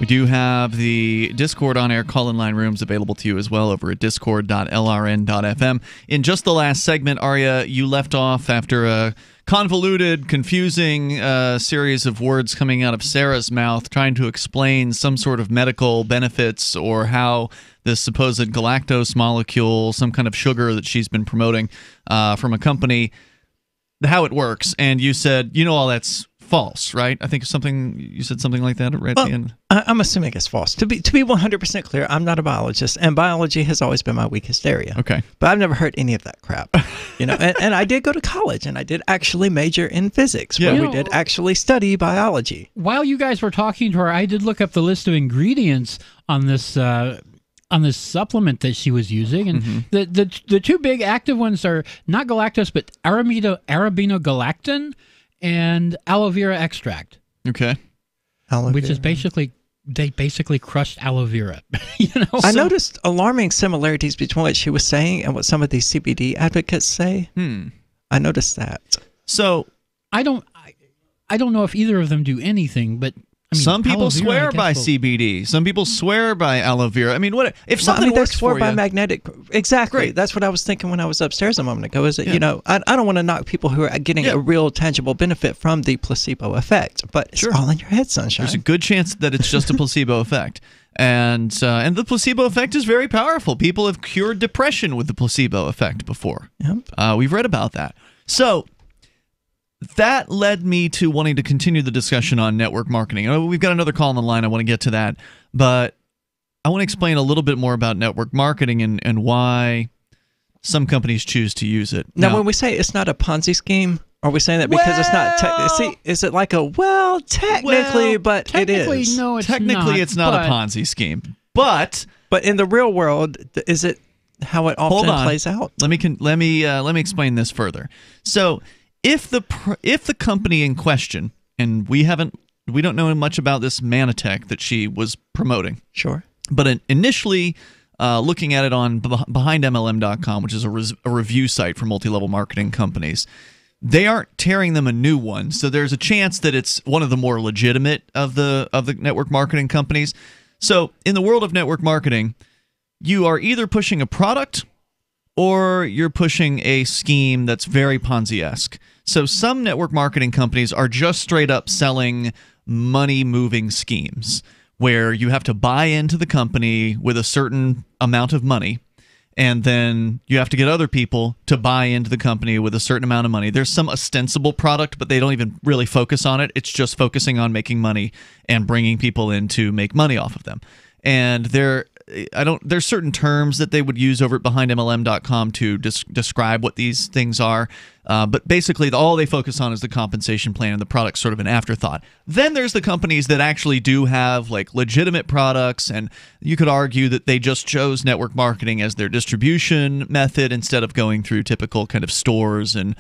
We do have the Discord on-air call-in line rooms available to you as well over at discord.lrn.fm. In just the last segment, Aria, you left off after a convoluted, confusing series of words coming out of Sarah's mouth trying to explain some sort of medical benefits or how this supposed galactose molecule, some kind of sugar that she's been promoting from a company, how it works. And you said, all that's false, right? I think you said something like that right at the end. I'm assuming it's false. To be 100% clear, I'm not a biologist, and biology has always been my weakest area. Okay. But I've never heard any of that crap. And I did go to college, and I did actually major in physics, where we did actually study biology. While you guys were talking to her, I did look up the list of ingredients on this supplement that she was using, and the two big active ones are not galactose, but arabinogalactin and aloe vera extract. Okay. Which is basically, they basically crushed aloe vera. I noticed alarming similarities between what she was saying and what some of these CBD advocates say. I noticed that. So I don't know if either of them do anything, but some people swear by CBD. Some people swear by aloe vera. I mean, what if something works for you? By magnetic. Exactly. Great. That's what I was thinking when I was upstairs a moment ago. Is that I don't want to knock people who are getting a real tangible benefit from the placebo effect, but it's all in your head, sunshine. There's a good chance that it's just a placebo effect, and the placebo effect is very powerful. People have cured depression with the placebo effect before. Yep. We've read about that. So that led me to wanting to continue the discussion on network marketing. We've got another call on the line. I want to get to that. But I want to explain a little bit more about network marketing and why some companies choose to use it. Now, when we say it's not a Ponzi scheme, are we saying that because it's not is it like technically, but technically, it is. No, it's technically, it's not a Ponzi scheme. But in the real world, is it how it often plays out? Let me explain this further. So, if the company in question, and we don't know much about this Manatech that she was promoting. Sure. But initially, looking at it on BehindMLM.com, which is a review site for multi-level marketing companies, they aren't tearing them a new one. So there's a chance that it's one of the more legitimate of the network marketing companies. So in the world of network marketing, you are either pushing a product or you're pushing a scheme that's very Ponzi-esque. So some network marketing companies are just straight up selling money-moving schemes where you have to buy into the company with a certain amount of money, and then you have to get other people to buy into the company with a certain amount of money. There's some ostensible product, but they don't even really focus on it. It's just focusing on making money and bringing people in to make money off of them. And there's certain terms that they would use over at BehindMLM.com to describe what these things are. But basically, all they focus on is the compensation plan, and the product's sort of an afterthought. Then there's the companies that actually do have like legitimate products, and you could argue that they just chose network marketing as their distribution method instead of going through typical kind of stores and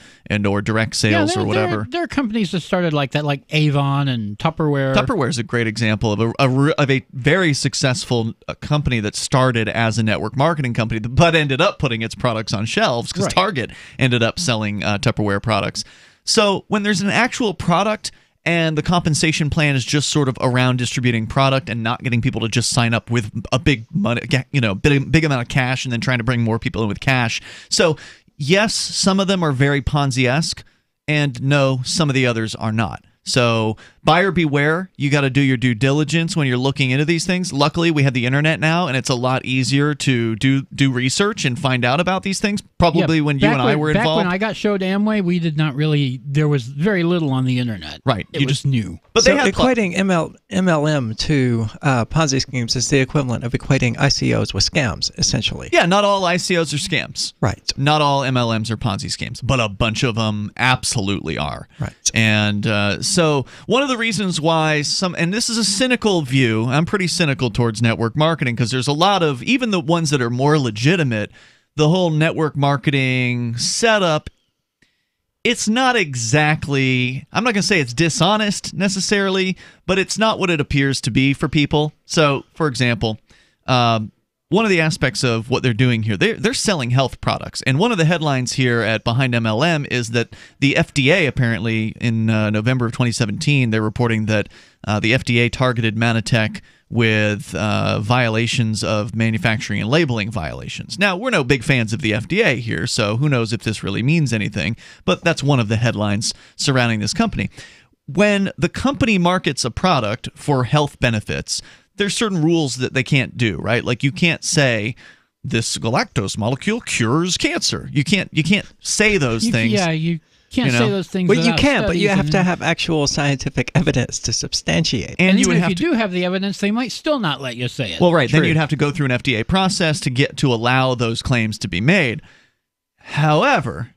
or direct sales or whatever. There are companies that started like that, like Avon and Tupperware. Tupperware is a great example of a very successful company that started as a network marketing company, but ended up putting its products on shelves because Target ended up selling Tupperware products. So when there's an actual product and the compensation plan is just sort of around distributing product and not getting people to just sign up with a big money, big amount of cash and then trying to bring more people in with cash. So yes, some of them are very Ponzi-esque, and no, some of the others are not. So buyer beware. You got to do your due diligence when you're looking into these things. Luckily, we have the internet now, and it's a lot easier to do research and find out about these things. Probably when you and I were involved. Back when I got showed Amway, we did not really. There was very little on the internet. Right. You just knew. But so equating MLM to Ponzi schemes is the equivalent of equating ICOs with scams, essentially. Yeah, not all ICOs are scams. Right. Not all MLMs are Ponzi schemes, but a bunch of them absolutely are. Right. And so one of the reasons why and this is a cynical view, I'm pretty cynical towards network marketing because there's a lot of, even the ones that are more legitimate, the whole network marketing setup, it's not exactly, I'm not going to say it's dishonest necessarily, but it's not what it appears to be for people. So, for example, one of the aspects of what they're doing here, they're selling health products. And one of the headlines here at Behind MLM is that the FDA apparently in November of 2017, they're reporting that the FDA targeted Manitech with violations of manufacturing and labeling violations. Now, we're no big fans of the FDA here, so who knows if this really means anything, but that's one of the headlines surrounding this company. When the company markets a product for health benefits, there's certain rules that they can't do, right? Like you can't say this galactose molecule cures cancer. You can't say those things. Yeah, you can't say those things. Well, you can, but you have to have actual scientific evidence to substantiate. And even if you do have the evidence, they might still not let you say it. Well, right. True. Then you'd have to go through an FDA process to allow those claims to be made. However,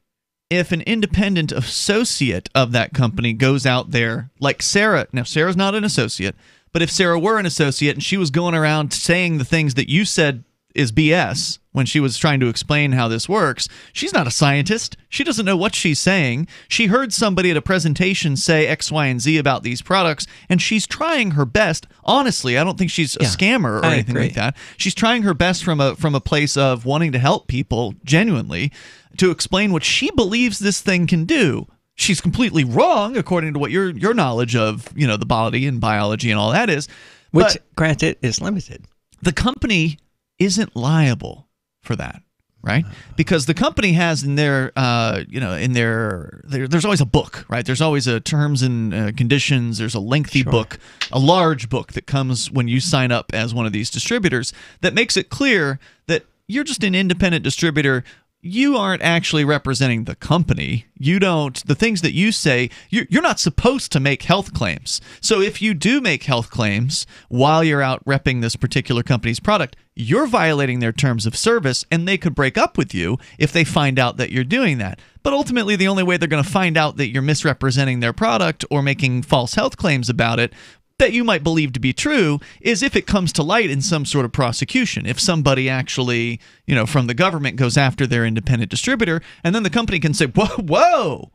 if an independent associate of that company goes out there, like Sarah, now Sarah's not an associate, but if Sarah were an associate and she was going around saying the things that you said is BS when she was trying to explain how this works, she's not a scientist. She doesn't know what she's saying. She heard somebody at a presentation say X, Y, and Z about these products, and she's trying her best. Honestly, I don't think she's a scammer or anything like that. She's trying her best from a place of wanting to help people genuinely to explain what she believes this thing can do. She's completely wrong according to what your knowledge of, the body and biology and all that is. Which, granted, is limited. The company isn't liable for that, right? Because the company has in their, there's always a book, right? There's always a terms and conditions. There's a lengthy book, a large book that comes when you sign up as one of these distributors that makes it clear that you're just an independent distributor. You aren't actually representing the company. The things that you say, you're not supposed to make health claims. So if you do make health claims while you're out repping this particular company's product, you're violating their terms of service, and they could break up with you if they find out that you're doing that. But ultimately, the only way they're going to find out that you're misrepresenting their product or making false health claims about it that you might believe to be true is if it comes to light in some sort of prosecution. If somebody actually, from the government goes after their independent distributor, and then the company can say, whoa,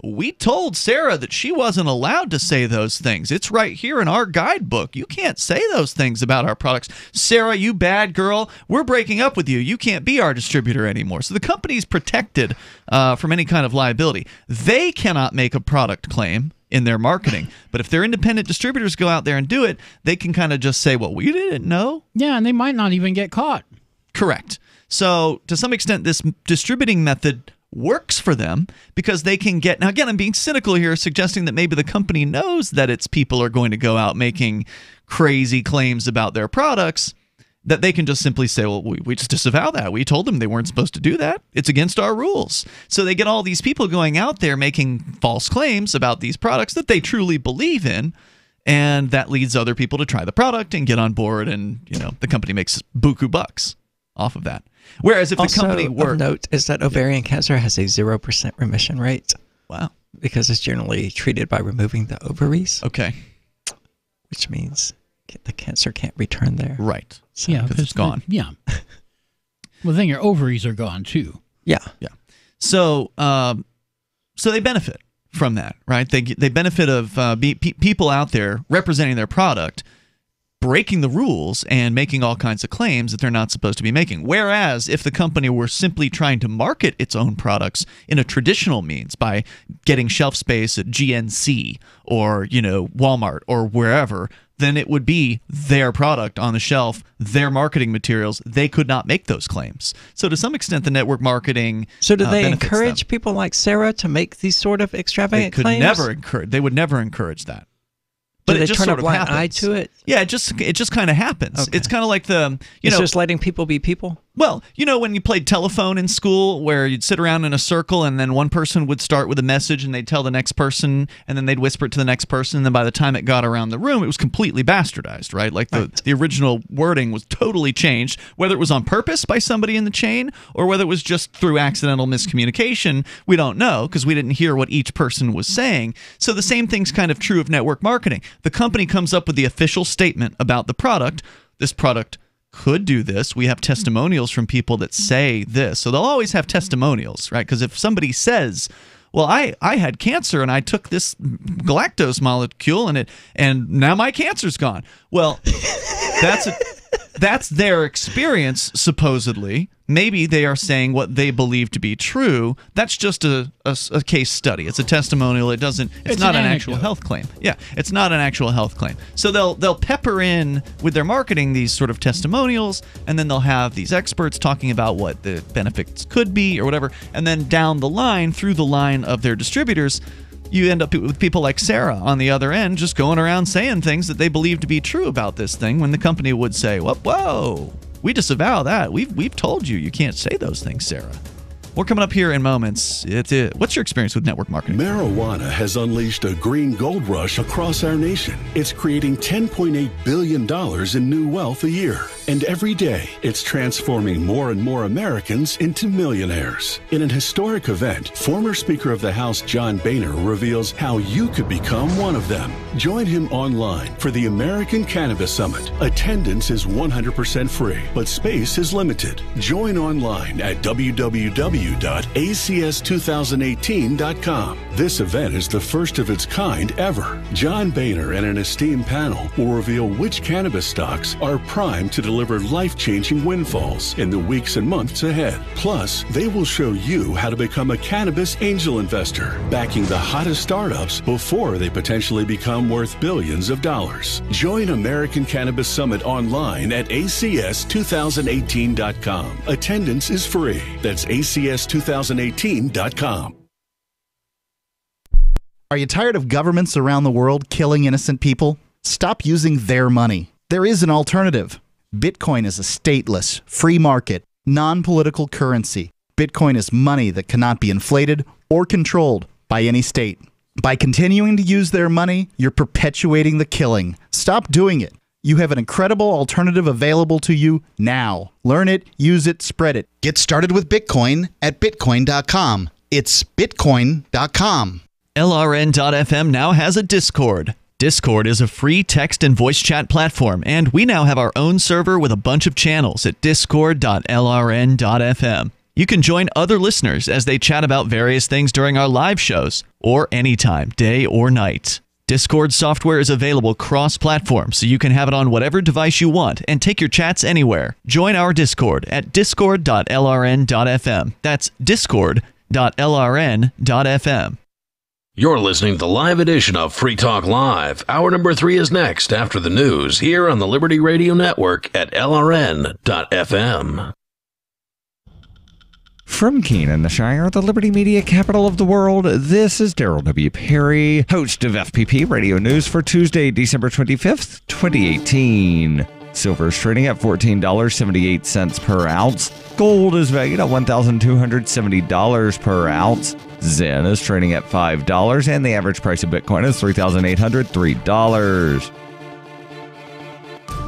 we told Sarah that she wasn't allowed to say those things. It's right here in our guidebook. You can't say those things about our products. Sarah, you bad girl, we're breaking up with you. You can't be our distributor anymore. So the company's protected from any kind of liability. They cannot make a product claim in their marketing. But if their independent distributors go out there and do it, they can kind of just say, well, we didn't know. Yeah, and they might not even get caught. Correct. So to some extent, this distributing method works for them because they can get, now again, I'm being cynical here, suggesting that maybe the company knows that its people are going to go out making crazy claims about their products, that they can just simply say, well, we just disavow that. We told them they weren't supposed to do that. It's against our rules. So they get all these people going out there making false claims about these products that they truly believe in, and that leads other people to try the product and get on board, and the company makes buku bucks. off of that. Whereas if also, the company were... of note is that ovarian cancer has a 0% remission rate. Wow. Because it's generally treated by removing the ovaries. Okay. Which means the cancer can't return there. Right. So, yeah, because it's gone. Yeah. Well, then your ovaries are gone too. Yeah. Yeah. So they benefit from that, right? They benefit of people out there representing their product, breaking the rules and making all kinds of claims that they're not supposed to be making. Whereas if the company were simply trying to market its own products in a traditional means by getting shelf space at GNC or, Walmart or wherever, then it would be their product on the shelf, their marketing materials. They could not make those claims. So to some extent, the network marketing So do they benefits encourage them. people like Sarah to make these sort of extravagant claims? They would never encourage that. But Do they it just turn sort a of blind happens. eye to it? Yeah, it just kind of happens. Okay. It's kind of like It's just letting people be people? Well, when you played telephone in school where you'd sit around in a circle and then one person would start with a message and they'd tell the next person and then they'd whisper it to the next person, and then by the time it got around the room, it was completely bastardized, right? Like the original wording was totally changed, whether it was on purpose by somebody in the chain or whether it was just through accidental miscommunication. We don't know because we didn't hear what each person was saying. So the same thing's kind of true of network marketing. The company comes up with the official statement about the product. This product could do this. We have testimonials from people that say this. So they'll always have testimonials, right? Because if somebody says, well, I had cancer and I took this galactose molecule and now my cancer's gone. Well, that's their experience, supposedly. Maybe they are saying what they believe to be true. That's just a case study. It's a testimonial. It's not an actual health claim. Yeah, it's not an actual health claim. So they'll pepper in with their marketing these sort of testimonials, and then they'll have these experts talking about what the benefits could be or whatever. And then down the line, through the line of their distributors, you end up with people like Sarah on the other end just going around saying things that they believe to be true about this thing when the company would say, whoa, we disavow that. We've told you can't say those things, Sarah. We're coming up here in moments. What's your experience with network marketing? Marijuana has unleashed a green gold rush across our nation. It's creating $10.8 billion in new wealth a year. And every day, it's transforming more and more Americans into millionaires. In an historic event, former Speaker of the House John Boehner reveals how you could become one of them. Join him online for the American Cannabis Summit. Attendance is 100% free, but space is limited. Join online at www.acs2018.com. This event is the first of its kind ever. John Boehner and an esteemed panel will reveal which cannabis stocks are primed to deliver life-changing windfalls in the weeks and months ahead. Plus, they will show you how to become a cannabis angel investor, backing the hottest startups before they potentially become worth billions of dollars. Join American Cannabis Summit online at acs2018.com. Attendance is free. That's acs2018.com. Are you tired of governments around the world killing innocent people? Stop using their money. There is an alternative. Bitcoin is a stateless, free market, non-political currency. Bitcoin is money that cannot be inflated or controlled by any state. By continuing to use their money, you're perpetuating the killing. Stop doing it. You have an incredible alternative available to you now. Learn it, use it, spread it. Get started with Bitcoin at Bitcoin.com. It's Bitcoin.com. LRN.FM now has a Discord. Discord is a free text and voice chat platform, and we now have our own server with a bunch of channels at discord.lrn.fm. You can join other listeners as they chat about various things during our live shows, or anytime, day or night. Discord software is available cross-platform, so you can have it on whatever device you want and take your chats anywhere. Join our Discord at discord.lrn.fm. That's discord.lrn.fm. You're listening to the live edition of Free Talk Live. Hour number 3 is next after the news here on the Liberty Radio Network at LRN.FM. From Keene, the Shire, the Liberty Media capital of the world, this is Daryl W. Perry, host of FPP Radio News for Tuesday, December 25th, 2018. Silver is trading at $14.78 per ounce. Gold is valued at $1,270 per ounce. Zen is trading at $5, and the average price of Bitcoin is $3,803.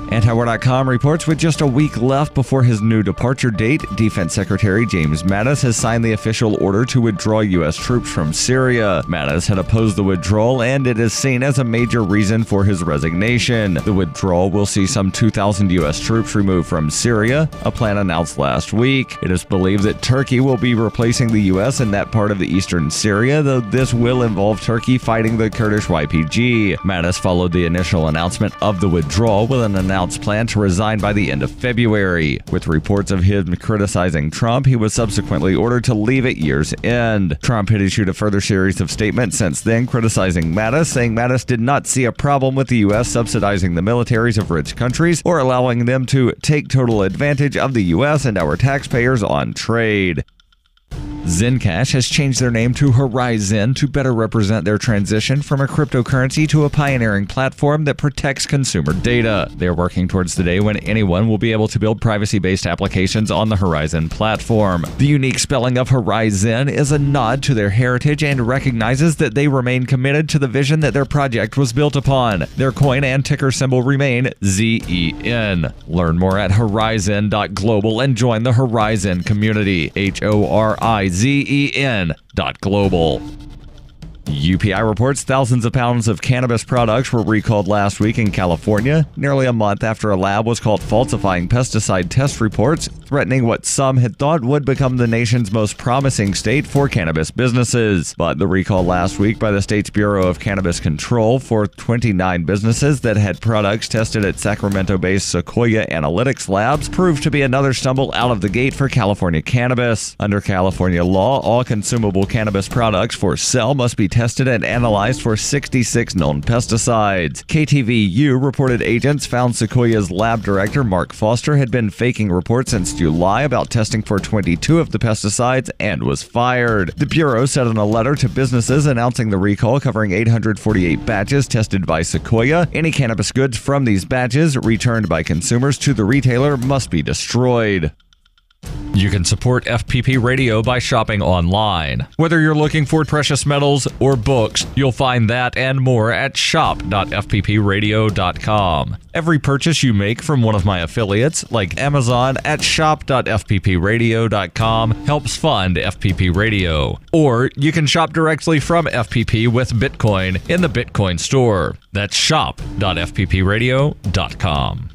Antiwar.com reports with just a week left before his new departure date, Defense Secretary James Mattis has signed the official order to withdraw U.S. troops from Syria. Mattis had opposed the withdrawal, and it is seen as a major reason for his resignation. The withdrawal will see some 2,000 U.S. troops removed from Syria, a plan announced last week. It is believed that Turkey will be replacing the U.S. in that part of the eastern Syria, though this will involve Turkey fighting the Kurdish YPG. Mattis followed the initial announcement of the withdrawal with an announced plan to resign by the end of February. With reports of him criticizing Trump, he was subsequently ordered to leave at year's end. Trump had issued a further series of statements since then criticizing Mattis, saying Mattis did not see a problem with the U.S. subsidizing the militaries of rich countries or allowing them to take total advantage of the U.S. and our taxpayers on trade. Zencash has changed their name to Horizon to better represent their transition from a cryptocurrency to a pioneering platform that protects consumer data. They're working towards the day when anyone will be able to build privacy-based applications on the Horizon platform. The unique spelling of Horizon is a nod to their heritage and recognizes that they remain committed to the vision that their project was built upon. Their coin and ticker symbol remain ZEN. Learn more at horizon.global and join the Horizon community. HORIZEN.global. UPI reports thousands of pounds of cannabis products were recalled last week in California, nearly a month after a lab was caught falsifying pesticide test reports, threatening what some had thought would become the nation's most promising state for cannabis businesses. But the recall last week by the state's Bureau of Cannabis Control for 29 businesses that had products tested at Sacramento-based Sequoia Analytics Labs proved to be another stumble out of the gate for California cannabis. Under California law, all consumable cannabis products for sale must be tested and analyzed for 66 known pesticides. KTVU reported agents found Sequoia's lab director, Mark Foster, had been faking reports since July about testing for 22 of the pesticides and was fired. The Bureau said in a letter to businesses announcing the recall covering 848 batches tested by Sequoia, any cannabis goods from these batches returned by consumers to the retailer must be destroyed. You can support FPP Radio by shopping online. Whether you're looking for precious metals or books, you'll find that and more at shop.fppradio.com. Every purchase you make from one of my affiliates, like Amazon at shop.fppradio.com, helps fund FPP Radio. Or you can shop directly from FPP with Bitcoin in the Bitcoin store. That's shop.fppradio.com.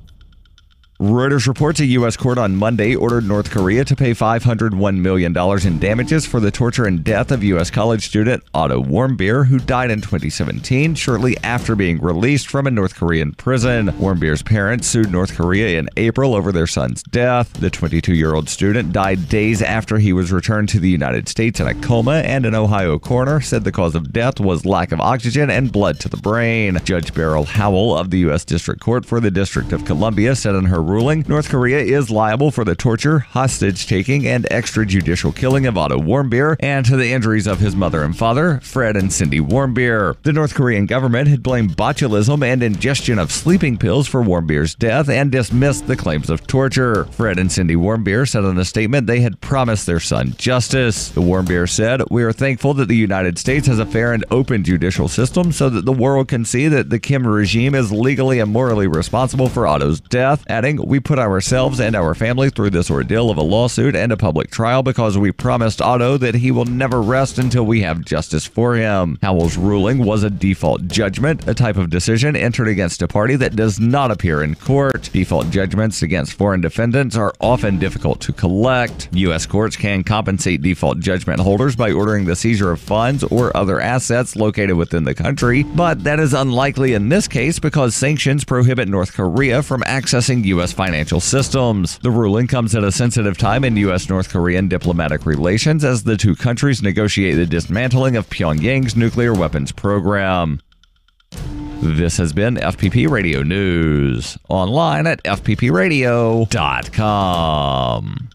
Reuters reports a U.S. court on Monday ordered North Korea to pay $501 million in damages for the torture and death of U.S. college student Otto Warmbier, who died in 2017 shortly after being released from a North Korean prison. Warmbier's parents sued North Korea in April over their son's death. The 22-year-old student died days after he was returned to the United States in a coma, and an Ohio coroner said the cause of death was lack of oxygen and blood to the brain. Judge Beryl Howell of the U.S. District Court for the District of Columbia said in her ruling, North Korea is liable for the torture, hostage-taking, and extrajudicial killing of Otto Warmbier and to the injuries of his mother and father, Fred and Cindy Warmbier. The North Korean government had blamed botulism and ingestion of sleeping pills for Warmbier's death and dismissed the claims of torture. Fred and Cindy Warmbier said in a statement they had promised their son justice. The Warmbier said, "We are thankful that the United States has a fair and open judicial system so that the world can see that the Kim regime is legally and morally responsible for Otto's death," adding, "We put ourselves and our family through this ordeal of a lawsuit and a public trial because we promised Otto that he will never rest until we have justice for him." Howell's ruling was a default judgment, a type of decision entered against a party that does not appear in court. Default judgments against foreign defendants are often difficult to collect. U.S. courts can compensate default judgment holders by ordering the seizure of funds or other assets located within the country, but that is unlikely in this case because sanctions prohibit North Korea from accessing U.S. financial systems. The ruling comes at a sensitive time in U.S.-North Korean diplomatic relations as the two countries negotiate the dismantling of Pyongyang's nuclear weapons program. This has been FPP Radio News, online at fppradio.com.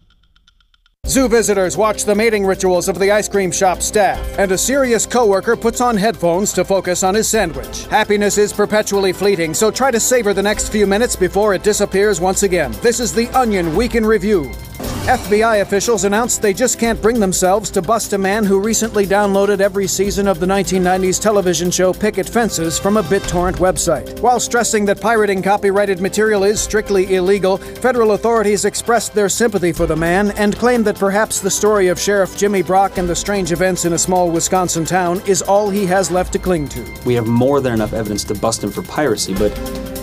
Zoo visitors watch the mating rituals of the ice cream shop staff, and a serious coworker puts on headphones to focus on his sandwich. Happiness is perpetually fleeting, so try to savor the next few minutes before it disappears once again. This is The Onion Week in Review. FBI officials announced they just can't bring themselves to bust a man who recently downloaded every season of the 1990s television show Picket Fences from a BitTorrent website. While stressing that pirating copyrighted material is strictly illegal, federal authorities expressed their sympathy for the man and claimed that perhaps the story of Sheriff Jimmy Brock and the strange events in a small Wisconsin town is all he has left to cling to. We have more than enough evidence to bust him for piracy, but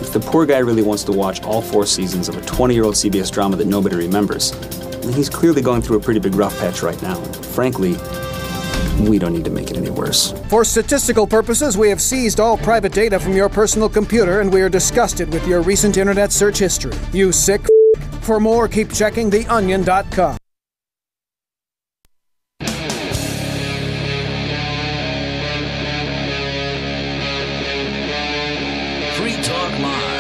if the poor guy really wants to watch all 4 seasons of a 20-year-old CBS drama that nobody remembers, then he's clearly going through a pretty big rough patch right now. Frankly, we don't need to make it any worse. For statistical purposes, we have seized all private data from your personal computer, and we are disgusted with your recent internet search history. You sick f***. For more, keep checking theonion.com. Free Talk Live.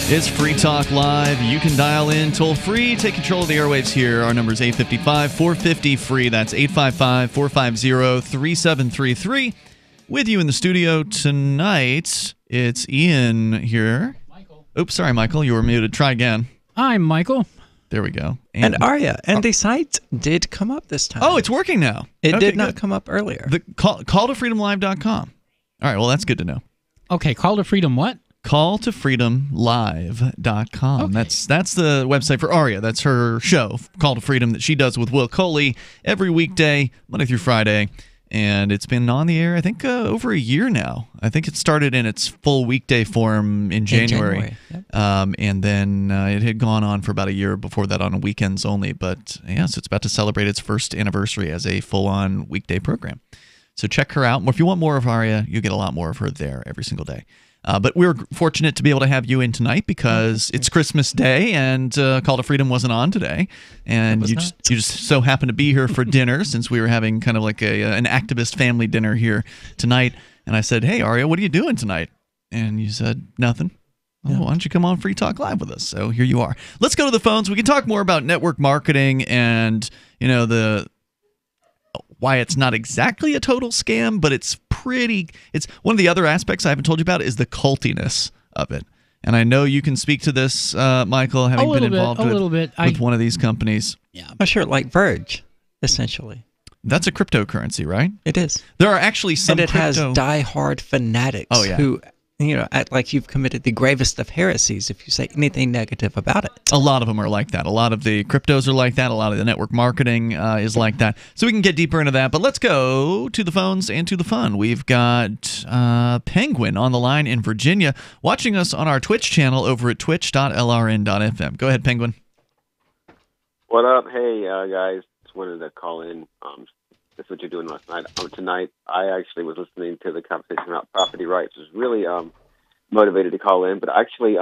It's Free Talk Live. You can dial in toll free. Take control of the airwaves here. Our number is 855-450-FREE. That's 855-450-3733. With you in the studio tonight, it's Ian here. Michael. Oops, sorry, Michael. You were muted. Try again. I'm Michael. There we go. And Aria. And the site did come up this time. Oh, it's working now. It did not come up earlier. Call to freedomlive.com. All right, well, that's good to know. Okay, call to freedom what? calltofreedomlive.com. Okay. That's the website for Aria. That's her show, Call to Freedom, that she does with Will Coley every weekday, Monday through Friday. And it's been on the air, I think, over a year now. I think it started in its full weekday form in January. Yep. And then it had gone on for about a year before that on weekends only. But, yeah, so it's about to celebrate its first anniversary as a full-on weekday program. So check her out. If you want more of Aria, you get a lot more of her there every single day. But we were fortunate to be able to have you in tonight because it's Christmas Day and Call to Freedom wasn't on today. And you just so happened to be here for dinner since we were having kind of like an activist family dinner here tonight. And I said, hey, Aria, what are you doing tonight? And you said, nothing. Well, why don't you come on Free Talk Live with us? So here you are. Let's go to the phones. We can talk more about network marketing and, you know, why it's not exactly a total scam, but it's one of the other aspects I haven't told you about is the cultiness of it. And I know you can speak to this, Michael, having been involved with one of these companies. Yeah, I'm sure, like Verge, essentially. That's a cryptocurrency, right? It is. There are actually some has diehard fanatics who act like you've committed the gravest of heresies if you say anything negative about it. A lot of them are like that. A lot of the cryptos are like that. A lot of the network marketing is like that. So we can get deeper into that. But let's go to the phones and to the fun. We've got Penguin on the line in Virginia watching us on our Twitch channel over at twitch.lrn.fm. Go ahead, Penguin. What up? Hey, guys. Just wanted to call in. That's what you're doing last night. Tonight, I actually was listening to the conversation about property rights. Was really motivated to call in. But actually,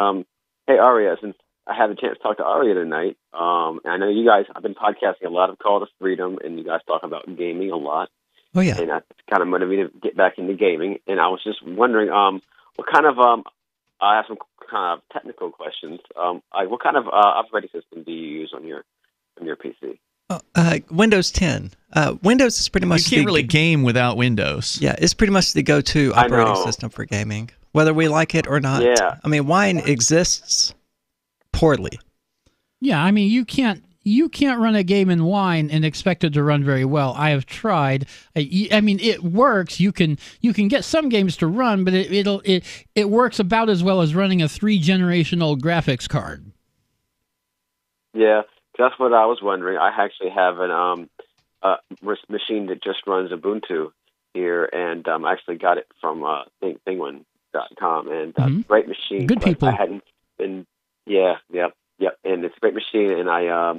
hey, Aria, since I had a chance to talk to Aria tonight, and I know you guys, I've been podcasting a lot of Call to Freedom, and you guys talk about gaming a lot. Oh, yeah. And that's kind of motivated to get back into gaming. And I was just wondering, what kind of, I have some kind of technical questions. What kind of operating system do you use on your PC? Windows 10. Windows is pretty much you can't really game without Windows. Yeah, it's pretty much the go-to operating system for gaming, whether we like it or not. Yeah. I mean, Wine exists poorly. Yeah, I mean, you can't run a game in Wine and expect it to run very well. I have tried. I mean, it works. You can get some games to run, but it works about as well as running a 3-generation-old graphics card. Yeah. That's what I was wondering. I actually have a machine that just runs Ubuntu here, and I actually got it from Penguin.com, and great machine. Good people. I hadn't been, yep, and it's a great machine, and I...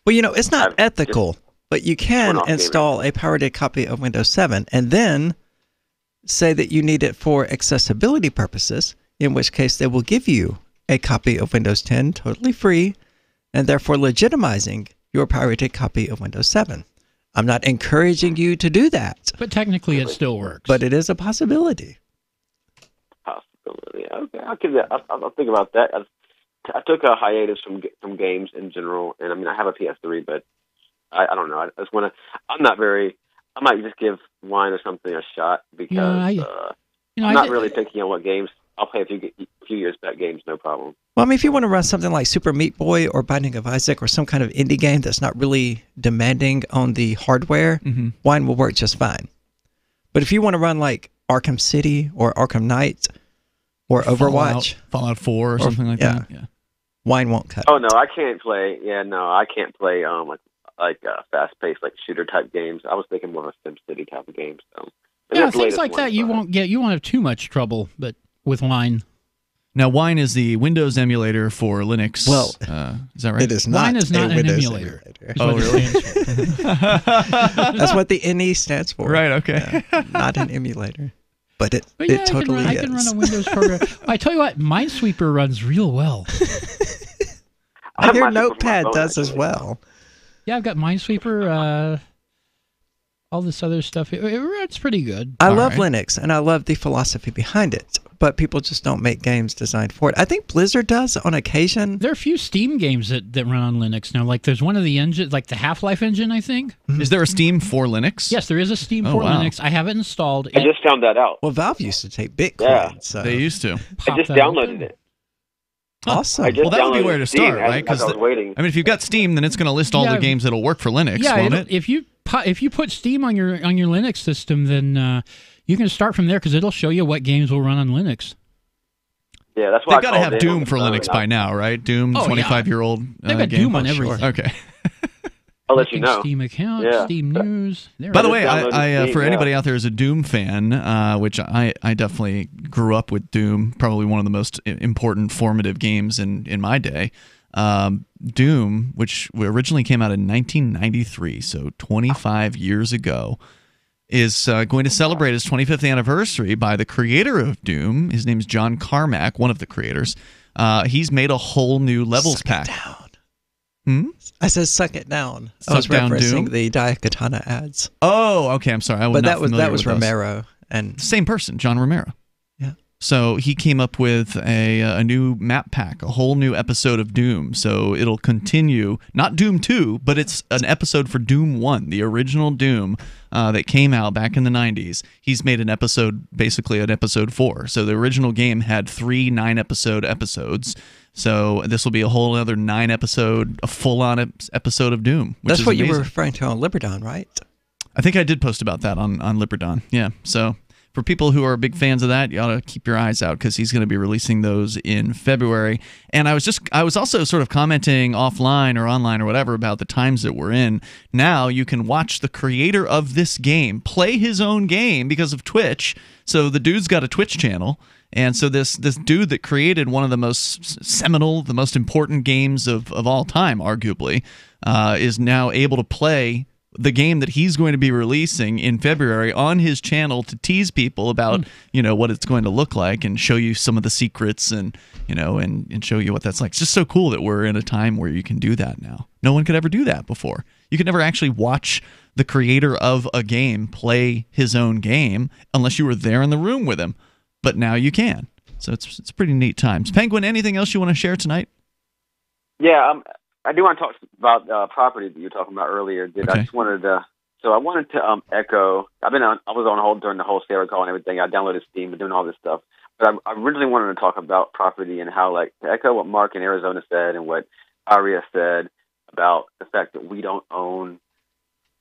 well, it's not ethical, but you can install a pirated copy of Windows 7, and then say that you need it for accessibility purposes, in which case they will give you a copy of Windows 10 totally free, and therefore legitimizing your pirated copy of Windows 7. I'm not encouraging you to do that. But technically it still works. But it is a possibility. Possibility. Okay, I'll think about that. I took a hiatus from games in general, and I mean, I have a PS3, but I don't know. I just want to... I might just give Wine or something a shot because... I'm not really picky on what games. I'll play a few years back games, no problem. Well, I mean, if you want to run something like Super Meat Boy or Binding of Isaac or some kind of indie game that's not really demanding on the hardware, Wine will work just fine. But if you want to run like Arkham City or Arkham Knight or Overwatch, Fallout 4 or something like that, Wine won't cut. Oh no, I can't play. Yeah, no, I can't play fast-paced like shooter-type games. I was thinking more of a SimCity type of game. So yeah, things like that you won't have too much trouble, but with Wine. Now, Wine is the Windows emulator for Linux. Well, is that right? It is not. Wine is not an Windows emulator. Oh, really? That's what the NE stands for. Right. Okay. Yeah, not an emulator, but it totally I can run a Windows program. I tell you what, Minesweeper runs real well. I hear Notepad does as well. Yeah, I've got Minesweeper. All this other stuff. It runs pretty good. I love Linux, and I love the philosophy behind it, but people just don't make games designed for it. I think Blizzard does on occasion. There are a few Steam games that run on Linux now. Like there's one of the engines, like the Half-Life engine, I think. Is there a Steam for Linux? Yes, there is a Steam for Linux. I have it installed. I just found that out. Well, Valve used to take Bitcoin. Yeah, so. They used to. I just downloaded it. Awesome. Well, that would be where to start, right? Because I was waiting. I mean, if you've got Steam, then it's going to list all the games that'll work for Linux, won't it? If you put Steam on your Linux system, then you can start from there because it'll show you what games will run on Linux. Yeah, that's why they've got to have Doom for Linux by now, right? Doom, 25-year-old. They've got Doom on everything. Okay. I'll let you know. Steam account, Steam News. By the way, I for anybody out there who's a Doom fan, which I definitely grew up with Doom, probably one of the most important formative games in my day. Doom, which originally came out in 1993, so 25 years ago, is going to celebrate his 25th anniversary by the creator of Doom. His name's John Carmack, one of the creators. He's made a whole new levels pack. I said suck it down. I was down referencing Doom? the Daikatana ads. Oh, okay. I'm sorry. But that was Romero and same person, John Romero. Yeah. So he came up with a new map pack, a whole new episode of Doom. So it'll continue, not Doom 2, but it's an episode for Doom 1, the original Doom that came out back in the 90s. He's made an episode, basically an episode 4. So the original game had 3 9-episode episodes. So this will be a whole other 9-episode, a full-on episode of Doom. Which that's is what amazing. you were referring to on Liberdon, right? I think I did post about that on Liberdon. Yeah. So for people who are big fans of that, you ought to keep your eyes out because he's going to be releasing those in February. And I was also sort of commenting offline or online or whatever about the times that we're in. Now you can watch the creator of this game play his own game because of Twitch. So the dude's got a Twitch channel. And so this dude that created one of the most seminal, the most important games of all time, arguably, is now able to play the game that he's going to be releasing in February on his channel to tease people about, what it's going to look like and show you some of the secrets and show you what that's like. It's just so cool that we're in a time where you can do that now. No one could ever do that before. You could never actually watch the creator of a game play his own game unless you were there in the room with him. But now you can. So it's pretty neat times. Penguin, anything else you want to share tonight? Yeah, I do want to talk about property that you were talking about earlier. Okay. I just wanted to. So I wanted to echo. I was on hold during the whole Sarah call and everything. I downloaded Steam and doing all this stuff. But I originally wanted to talk about property and how, to echo what Mark in Arizona said and what Aria said about the fact that we don't own.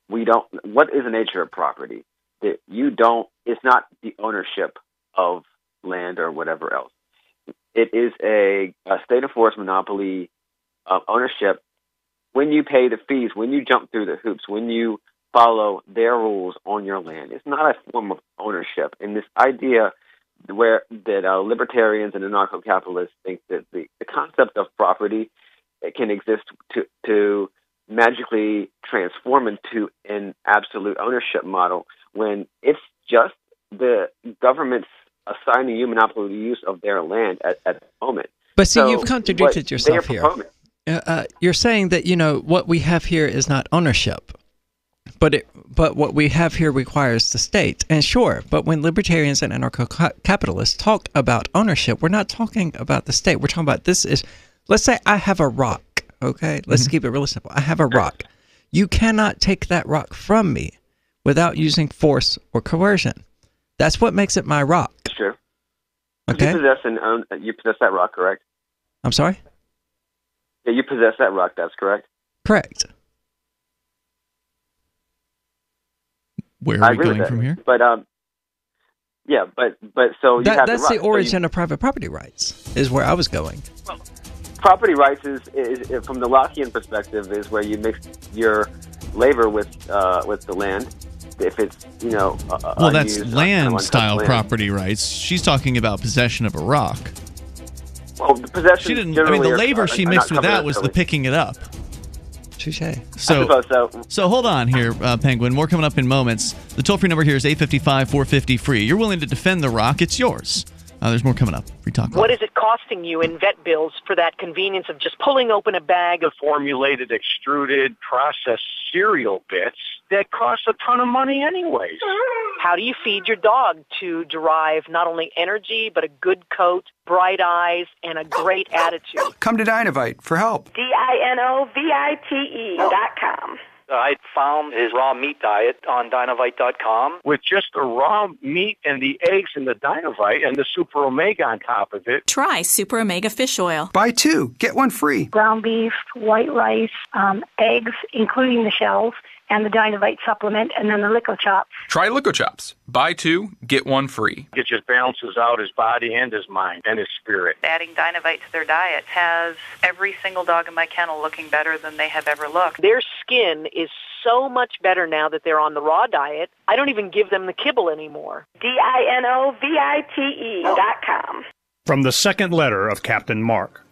What is the nature of property? That you don't. It's not the ownership of land or whatever else. It is a state-enforced monopoly of ownership when you pay the fees, when you jump through the hoops, when you follow their rules on your land. It's not a form of ownership. And this idea that libertarians and anarcho-capitalists think that the concept of property can exist to magically transform into an absolute ownership model when it's just the government's assigning you monopoly use of their land at the moment. But see, you've contradicted yourself here. You're saying that, what we have here is not ownership, but what we have here requires the state. And sure, but when libertarians and anarcho-capitalists talk about ownership, we're not talking about the state. We're talking about let's say I have a rock, okay? Let's keep it really simple. I have a rock. You cannot take that rock from me without using force or coercion. That's what makes it my rock. Okay. You possess that rock, correct? I'm sorry? Yeah, you possess that rock. That's correct. Correct. Where are we going from here? But yeah, but so you have that's the the rock. origin of private property rights. Is where I was going. Property rights is from the Lockean perspective is where you mix your labor with the land. If it's well, that's land-style property rights. She's talking about possession of a rock. Well, the possession. She didn't. I mean, the labor she mixed with that was the picking it up. Touche. So hold on here, Penguin. More coming up in moments. The toll-free number here is 855-450-FREE. You're willing to defend the rock. It's yours. There's more coming up. Free Talk Live. What is it costing you in vet bills for that convenience of just pulling open a bag of formulated, extruded, processed cereal bits that cost a ton of money anyways? How do you feed your dog to derive not only energy, but a good coat, bright eyes, and a great attitude? Come to Dinovite for help. DINOVITE.com. I found his raw meat diet on Dinovite.com with just the raw meat and the eggs and the Dinovite and the Super Omega on top of it. Try Super Omega Fish Oil. Buy 2, get 1 free. Ground beef, white rice, eggs, including the shells, and the Dinovite supplement, and then the Lico Chops. Try Lico Chops. Buy 2, get 1 free. It just balances out his body and his mind and his spirit. Adding Dinovite to their diet has every single dog in my kennel looking better than they have ever looked. Their skin is so much better now that they're on the raw diet. I don't even give them the kibble anymore. DINOVITE.com. From the second letter of Captain Mark.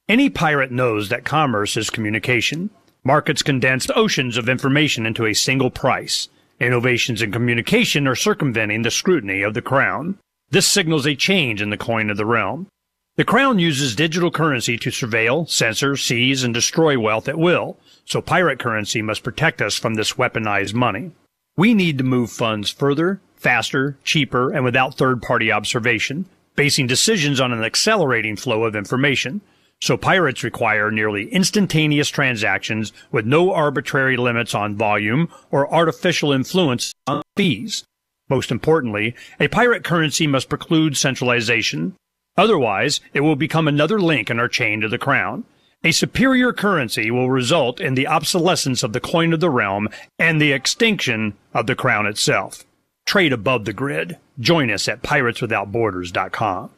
Any pirate knows that commerce is communication. Markets condense oceans of information into a single price. Innovations in communication are circumventing the scrutiny of the crown. This signals a change in the coin of the realm. The crown uses digital currency to surveil, censor, seize, and destroy wealth at will, so pirate currency must protect us from this weaponized money. We need to move funds further, faster, cheaper, and without third-party observation, basing decisions on an accelerating flow of information. So pirates require nearly instantaneous transactions with no arbitrary limits on volume or artificial influence on fees. Most importantly, a pirate currency must preclude centralization. Otherwise, it will become another link in our chain to the crown. A superior currency will result in the obsolescence of the coin of the realm and the extinction of the crown itself. Trade above the grid. Join us at pirateswithoutborders.com.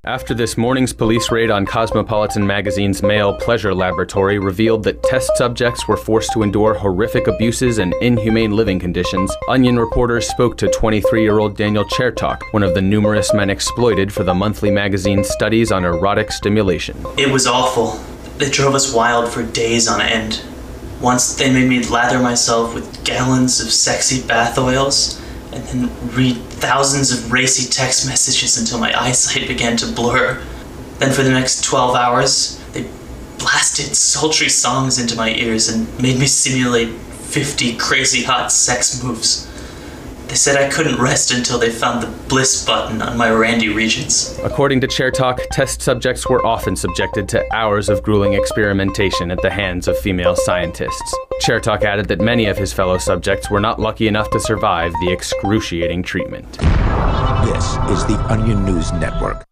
After this morning's police raid on Cosmopolitan magazine's male pleasure laboratory revealed that test subjects were forced to endure horrific abuses and inhumane living conditions, Onion reporters spoke to 23-year-old Daniel Chertok, one of the numerous men exploited for the monthly magazine's studies on erotic stimulation. It was awful. They drove us wild for days on end. Once they made me lather myself with gallons of sexy bath oils, and then read thousands of racy text messages until my eyesight began to blur. Then for the next 12 hours, they blasted sultry songs into my ears and made me simulate 50 crazy hot sex moves. They said I couldn't rest until they found the bliss button on my randy regions. According to Chertok, test subjects were often subjected to hours of grueling experimentation at the hands of female scientists. Chertok added that many of his fellow subjects were not lucky enough to survive the excruciating treatment. This is the Onion News Network.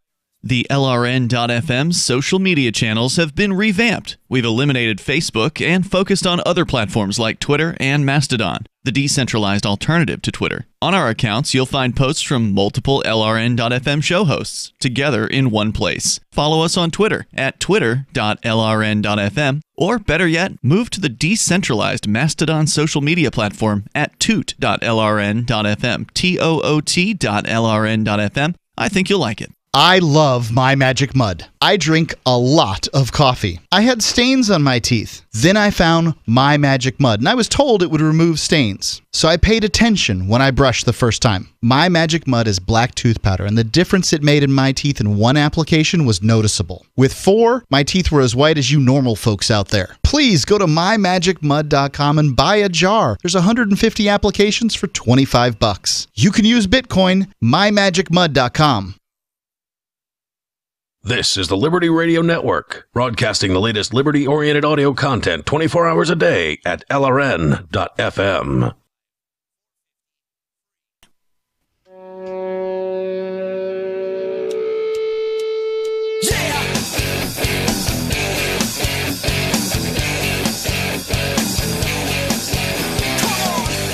The LRN.FM social media channels have been revamped. We've eliminated Facebook and focused on other platforms like Twitter and Mastodon, the decentralized alternative to Twitter. On our accounts, you'll find posts from multiple LRN.FM show hosts together in one place. Follow us on Twitter at twitter.lrn.fm, or better yet, move to the decentralized Mastodon social media platform at toot.lrn.fm, toot.lrn.fm. I think you'll like it. I love My Magic Mud. I drink a lot of coffee. I had stains on my teeth. Then I found My Magic Mud, and I was told it would remove stains. So I paid attention when I brushed the first time. My Magic Mud is black tooth powder, and the difference it made in my teeth in one application was noticeable. With 4, my teeth were as white as you normal folks out there. Please go to mymagicmud.com and buy a jar. There's 150 applications for $25. You can use Bitcoin. mymagicmud.com. This is the Liberty Radio Network, broadcasting the latest liberty-oriented audio content 24 hours a day at LRN.FM.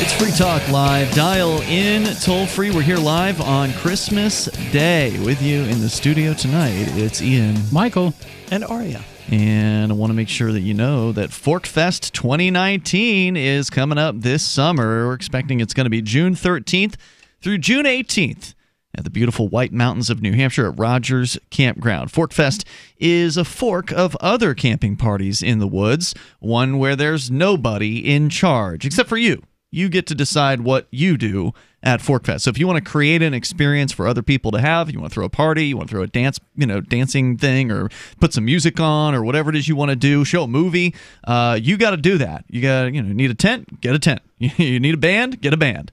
It's Free Talk Live. Dial in toll free. We're here live on Christmas Day with you in the studio tonight. It's Ian, Michael, and Aria. And I want to make sure that you know that ForkFest 2019 is coming up this summer. We're expecting it's going to be June 13th through June 18th at the beautiful White Mountains of New Hampshire at Rogers Campground. ForkFest is a fork of other camping parties in the woods, one where there's nobody in charge, except for you. You get to decide what you do at ForkFest. So if you want to create an experience for other people to have, you want to throw a party, you want to throw a dancing thing, or put some music on, or whatever it is you want to do, show a movie, you got to do that. You got need a tent, get a tent. You need a band, get a band.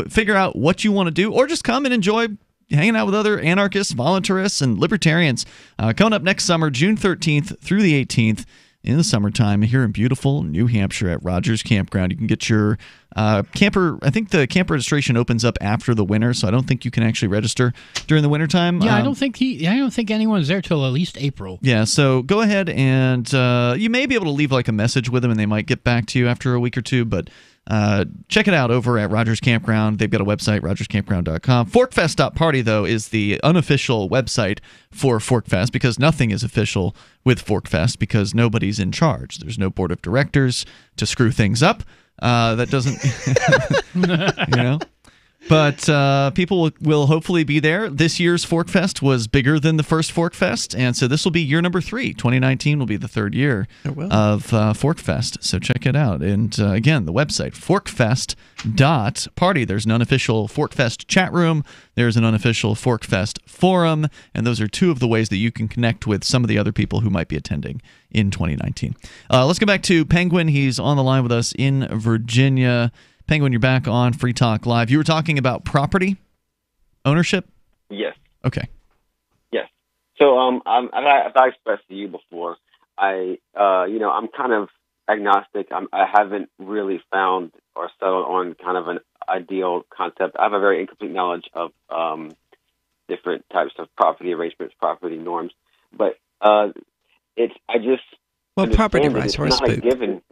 Figure out what you want to do, or just come and enjoy hanging out with other anarchists, voluntarists, and libertarians. Coming up next summer, June 13th through the 18th. In the summertime here in beautiful New Hampshire at Rogers Campground. You can get your camper. I think the camp registration opens up after the winter, so I don't think you can actually register during the wintertime. Yeah, I don't think anyone's there till at least April. Yeah, so go ahead and you may be able to leave like a message with them, and they might get back to you after a week or two, but check it out over at Rogers Campground. They've got a website, rogerscampground.com. Forkfest.party, though, is the unofficial website for Forkfest, because nothing is official with Forkfest because nobody's in charge. There's no board of directors to screw things up. That doesn't, But people will hopefully be there. This year's Forkfest was bigger than the first Forkfest, and so this will be year number 3. 2019 will be the third year of Forkfest, so check it out. And again, the website, forkfest.party. There's an unofficial Forkfest chat room. There's an unofficial Forkfest forum, and those are two of the ways that you can connect with some of the other people who might be attending in 2019. Let's go back to Penguin. He's on the line with us in Virginia. Penguin, you're back on Free Talk Live. You were talking about property ownership? Yes. Okay. Yes. So, as I expressed to you before, I'm kind of agnostic. I haven't really found or settled on kind of an ideal concept. I have a very incomplete knowledge of different types of property arrangements, property norms, but property rights are not a given.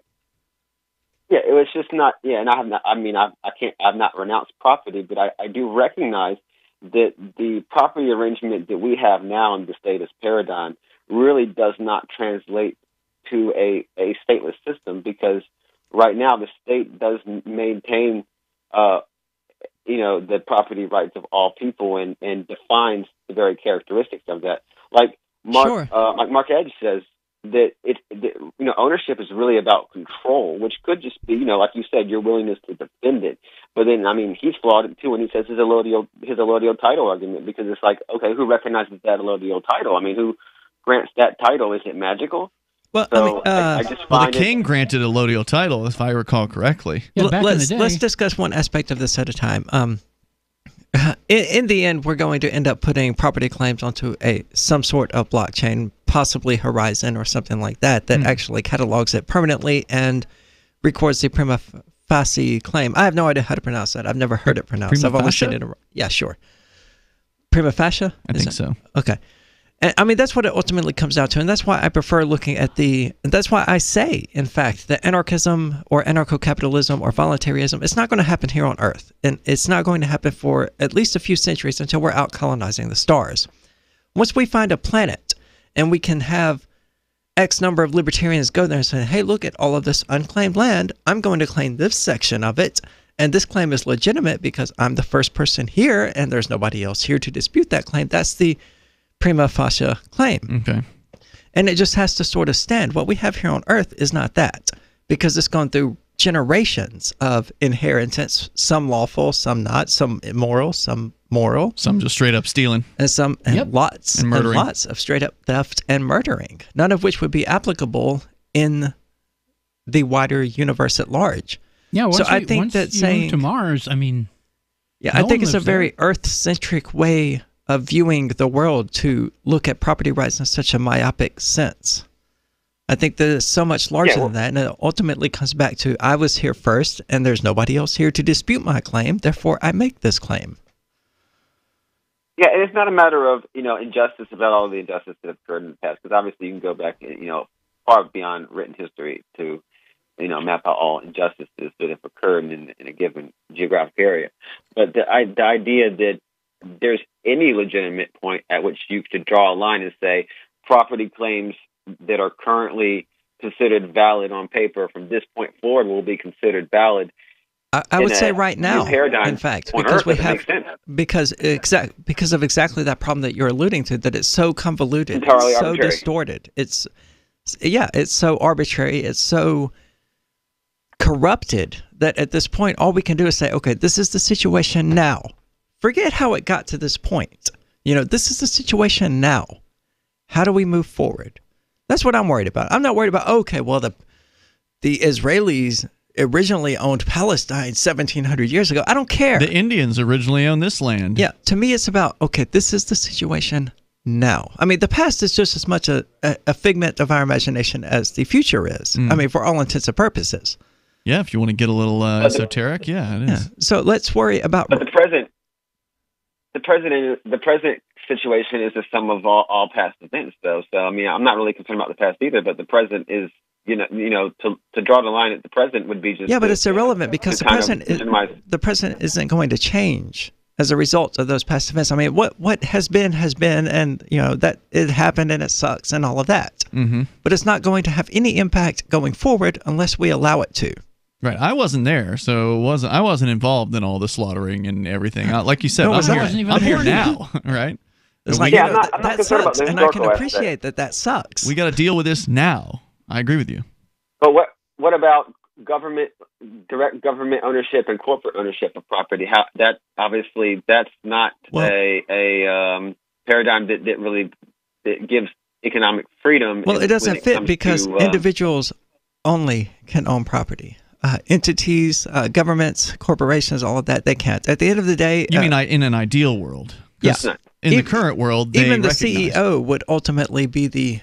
Yeah, it was just not. Yeah, and I have not. I mean, I've not renounced property, but I do recognize that the property arrangement that we have now in the status paradigm really does not translate to a stateless system, because right now the state does maintain, the property rights of all people and defines the very characteristics of that. Like Mark Edge says, that ownership is really about control, which could just be, like you said, your willingness to defend it. But then, he's flawed it too when he says his allodial title argument, because it's like, okay, who recognizes that allodial title? Who grants that title? Is it magical? Well, so the king granted a allodial title, if I recall correctly. Yeah, back in the day. Let's discuss one aspect of this at a time. In the end, we're going to end up putting property claims onto some sort of blockchain, possibly Horizon or something like that, actually catalogs it permanently and records the prima facie claim. I have no idea how to pronounce that. I've never heard it pronounced. I've only seen it. Yeah, sure. Prima facie? I think so. Okay. And that's what it ultimately comes down to, and that's why I prefer looking at that's why I say, in fact, that anarchism or anarcho-capitalism or voluntarism, it's not going to happen here on Earth, and it's not going to happen for at least a few centuries until we're out colonizing the stars. Once we find a planet, and we can have X number of libertarians go there and say, hey, look at all of this unclaimed land, I'm going to claim this section of it, and this claim is legitimate because I'm the first person here, and there's nobody else here to dispute that claim. That's the prima facie claim. Okay. And it just has to sort of stand. What we have here on Earth is not that, because it's gone through generations of inheritance, some lawful, some not, some immoral, some moral. Some just straight up stealing. And lots and murdering. And lots of straight up theft and murdering, none of which would be applicable in the wider universe at large. Yeah, once I think that move to Mars, I think it's a very Earth-centric way of viewing the world to look at property rights in such a myopic sense. I think that it's so much larger than that, and it ultimately comes back to, I was here first, and there's nobody else here to dispute my claim, therefore I make this claim. Yeah, and it's not a matter of, injustice about all the injustice that occurred in the past, because obviously you can go back, far beyond written history to map out all injustices that have occurred in a given geographic area. But the idea that there's any legitimate point at which you could draw a line and say property claims that are currently considered valid on paper from this point forward will be considered valid. I would say right now, in fact, because because of exactly that problem that you're alluding to, that it's so convoluted, entirely it's so arbitrary. distorted. It's so arbitrary, it's so corrupted that at this point, all we can do is say, okay, this is the situation now. Forget how it got to this point. This is the situation now. How do we move forward? That's what I'm worried about. I'm not worried about, okay, well, the Israelis originally owned Palestine 1,700 years ago. I don't care. The Indians originally owned this land. Yeah, to me it's about, okay, this is the situation now. I mean, the past is just as much a figment of our imagination as the future is. I mean, for all intents and purposes. Yeah, if you want to get a little esoteric, yeah, it is. Yeah. So let's worry about... But the present situation is the sum of all past events, though. So, I mean, I'm not really concerned about the past either, but the present is... to draw the line at the present would be just... Yeah, but it's irrelevant because the present isn't going to change as a result of those past events. I mean, what has been, and, that it happened and it sucks and all of that. Mm-hmm. But it's not going to have any impact going forward unless we allow it to. Right. I wasn't there, so I wasn't involved in all the slaughtering and everything. Like you said, I'm here now, right? It's like, that sucks, and I can appreciate that sucks. We got to deal with this now. I agree with you. But what about direct government ownership and corporate ownership of property? That's not a paradigm that really gives economic freedom. Well, it doesn't fit because individuals only can own property. Entities, governments, corporations, all of that, they can't. At the end of the day... You mean in an ideal world? Yes. In the current world, even the CEO would ultimately be the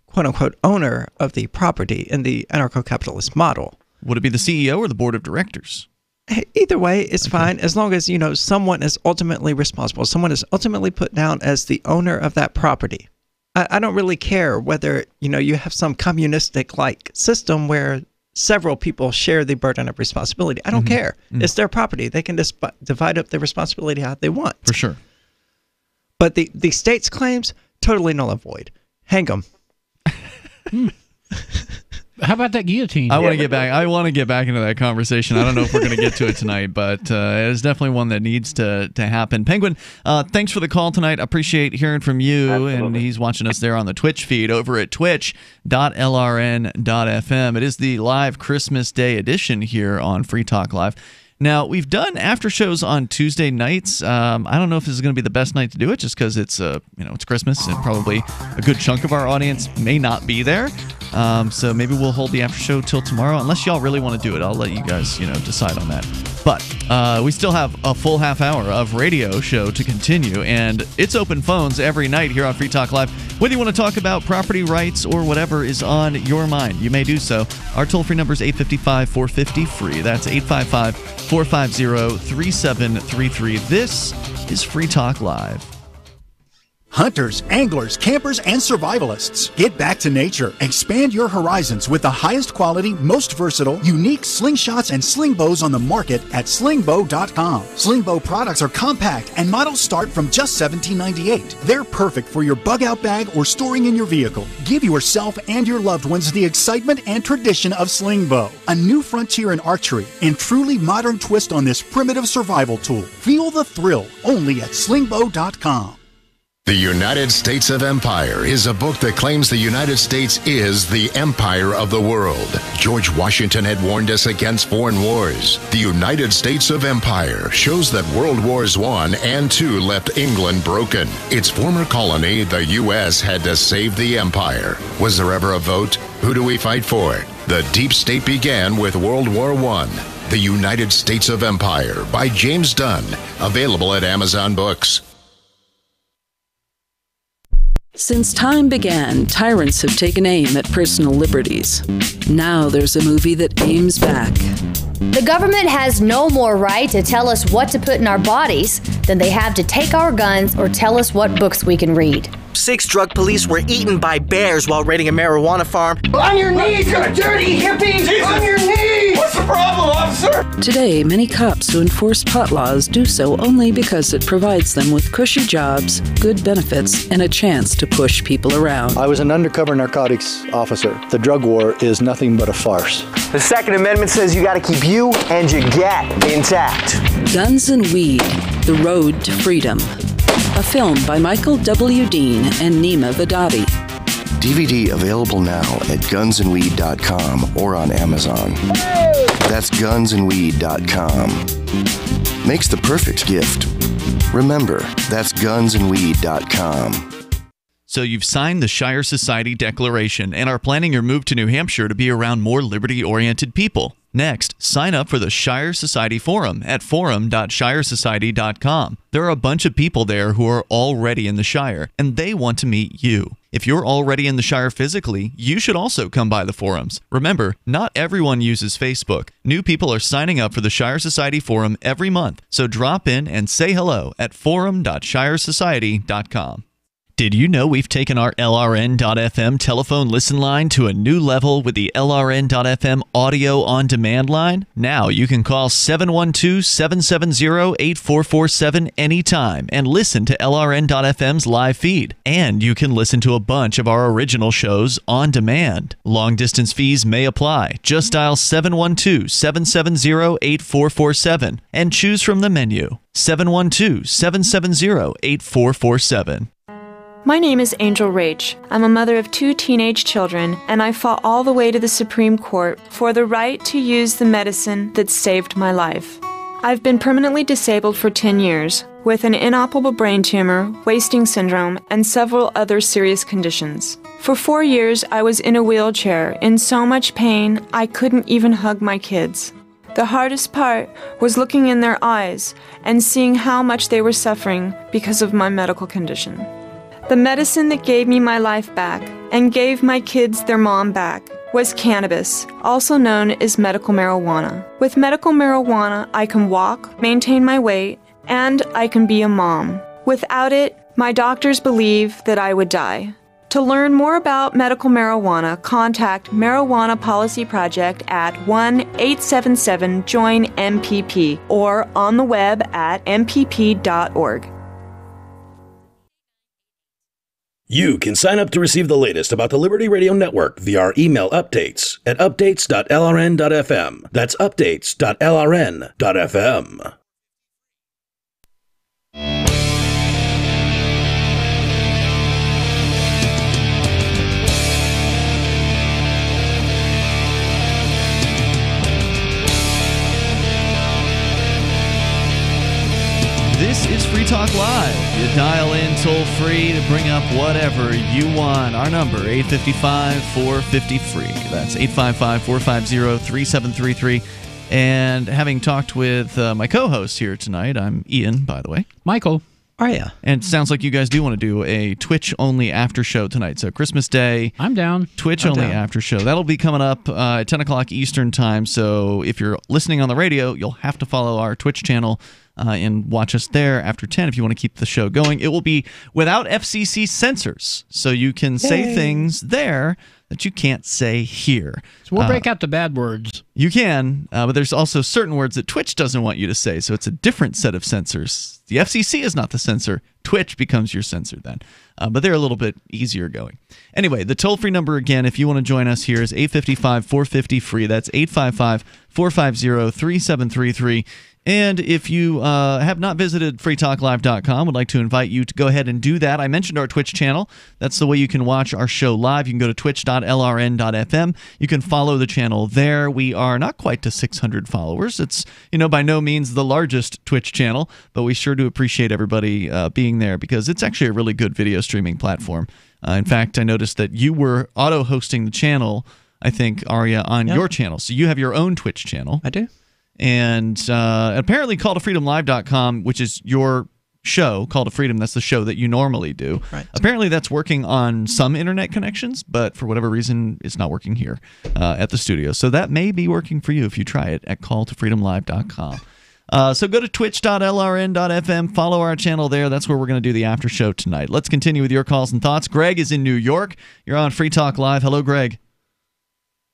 quote-unquote owner of the property in the anarcho-capitalist model. Would it be the CEO or the board of directors? Either way, it's fine, as long as, someone is ultimately responsible. Someone is ultimately put down as the owner of that property. I don't really care whether, you have some communistic-like system where several people share the burden of responsibility. I don't care. Mm-hmm. It's their property. They can just divide up the responsibility how they want. For sure. But the state's claims, totally null and void. Hang them. How about that guillotine? I want to get back into that conversation. I don't know if we're going to get to it tonight, but it's definitely one that needs to happen. Penguin, thanks for the call tonight. Appreciate hearing from you. Absolutely. And he's watching us there on the Twitch feed over at twitch.lrn.fm. It is the live Christmas Day edition here on Free Talk Live. Now, we've done after shows on Tuesday nights. I don't know if this is going to be the best night to do it, just because it's it's Christmas and probably a good chunk of our audience may not be there. So maybe we'll hold the after show till tomorrow, unless y'all really want to do it. I'll let you guys decide on that. But we still have a full half hour of radio show to continue, and it's open phones every night here on Free Talk Live. Whether you want to talk about property rights or whatever is on your mind, you may do so. Our toll-free number is 855-450-FREE. That's 855-450-3733. This is Free Talk Live. Hunters, anglers, campers, and survivalists. Get back to nature. Expand your horizons with the highest quality, most versatile, unique slingshots and sling bows on the market at slingbow.com. Slingbow products are compact and models start from just $17.98. They're perfect for your bug-out bag or storing in your vehicle. Give yourself and your loved ones the excitement and tradition of Slingbow, a new frontier in archery and truly modern twist on this primitive survival tool. Feel the thrill only at slingbow.com. The United States of Empire is a book that claims the United States is the empire of the world. George Washington had warned us against foreign wars. The United States of Empire shows that World Wars I and II left England broken. Its former colony, the U.S., had to save the empire. Was there ever a vote? Who do we fight for? The deep state began with World War I. The United States of Empire by James Dunn. Available at Amazon Books. Since time began, tyrants have taken aim at personal liberties. Now there's a movie that aims back. The government has no more right to tell us what to put in our bodies than they have to take our guns or tell us what books we can read. 6 drug police were eaten by bears while raiding a marijuana farm. On your knees, you dirty hippie! Jesus. On your knees! What's the problem, officer? Today, many cops who enforce pot laws do so only because it provides them with cushy jobs, good benefits, and a chance to push people around. I was an undercover narcotics officer. The drug war is nothing but a farce. The Second Amendment says you gotta keep you and your gat intact. Guns and Weed, The Road to Freedom. A film by Michael W. Dean and Nima Vadadi. DVD available now at gunsandweed.com or on Amazon. That's gunsandweed.com. Makes the perfect gift. Remember, that's gunsandweed.com. So you've signed the Shire Society Declaration and are planning your move to New Hampshire to be around more liberty-oriented people. Next, sign up for the Shire Society Forum at forum.shiresociety.com. There are a bunch of people there who are already in the Shire, and they want to meet you. If you're already in the Shire physically, you should also come by the forums. Remember, not everyone uses Facebook. New people are signing up for the Shire Society Forum every month, so drop in and say hello at forum.shiresociety.com. Did you know we've taken our LRN.FM telephone listen line to a new level with the LRN.FM audio on demand line? Now you can call 712-770-8447 anytime and listen to LRN.FM's live feed. And you can listen to a bunch of our original shows on demand. Long distance fees may apply. Just dial 712-770-8447 and choose from the menu. 712-770-8447. My name is Angel Rach. I'm a mother of 2 teenage children, and I fought all the way to the Supreme Court for the right to use the medicine that saved my life. I've been permanently disabled for 10 years, with an inoperable brain tumor, wasting syndrome, and several other serious conditions. For 4 years, I was in a wheelchair, in so much pain, I couldn't even hug my kids. The hardest part was looking in their eyes and seeing how much they were suffering because of my medical condition. The medicine that gave me my life back and gave my kids their mom back was cannabis, also known as medical marijuana. With medical marijuana, I can walk, maintain my weight, and I can be a mom. Without it, my doctors believe that I would die. To learn more about medical marijuana, contact Marijuana Policy Project at 1-877-JOIN-MPP or on the web at mpp.org. You can sign up to receive the latest about the Liberty Radio Network via our email updates at updates.lrn.fm. That's updates.lrn.fm. This is Free Talk Live. You dial in toll-free to bring up whatever you want. Our number, 855-450-FREE. That's 855-450-3733. And having talked with my co-host here tonight, I'm Ian, by the way. Michael. Aria. And it sounds like you guys do want to do a Twitch-only after show tonight. So Christmas Day. I'm down. Twitch-only after show. That'll be coming up at 10 o'clock Eastern Time. So if you're listening on the radio, you'll have to follow our Twitch channel and watch us there after 10 if you want to keep the show going. It will be without FCC censors, so you can say things there that you can't say here. So we'll break out the bad words. You can, but there's also certain words that Twitch doesn't want you to say, so it's a different set of censors. The FCC is not the censor. Twitch becomes your censor then. But they're a little bit easier going. Anyway, the toll-free number again, if you want to join us here, is 855-450-FREE. That's 855-450-3733. And if you have not visited freetalklive.com, would like to invite you to go ahead and do that. I mentioned our Twitch channel. That's the way you can watch our show live. You can go to twitch.lrn.fm. You can follow the channel there. We are not quite to 600 followers. It's, by no means the largest Twitch channel, but we sure do appreciate everybody being there because it's actually a really good video streaming platform. In fact, I noticed that you were auto-hosting the channel, I think, Aria, on your channel. So you have your own Twitch channel. I do. And apparently calltofreedomlive.com, which is your show, Call to Freedom, that's the show that you normally do. Right. Apparently that's working on some internet connections, but for whatever reason, it's not working here at the studio. So that may be working for you if you try it at calltofreedomlive.com. So go to twitch.lrn.fm, follow our channel there. That's where we're going to do the after show tonight. Let's continue with your calls and thoughts. Greg is in New York. You're on Free Talk Live. Hello, Greg.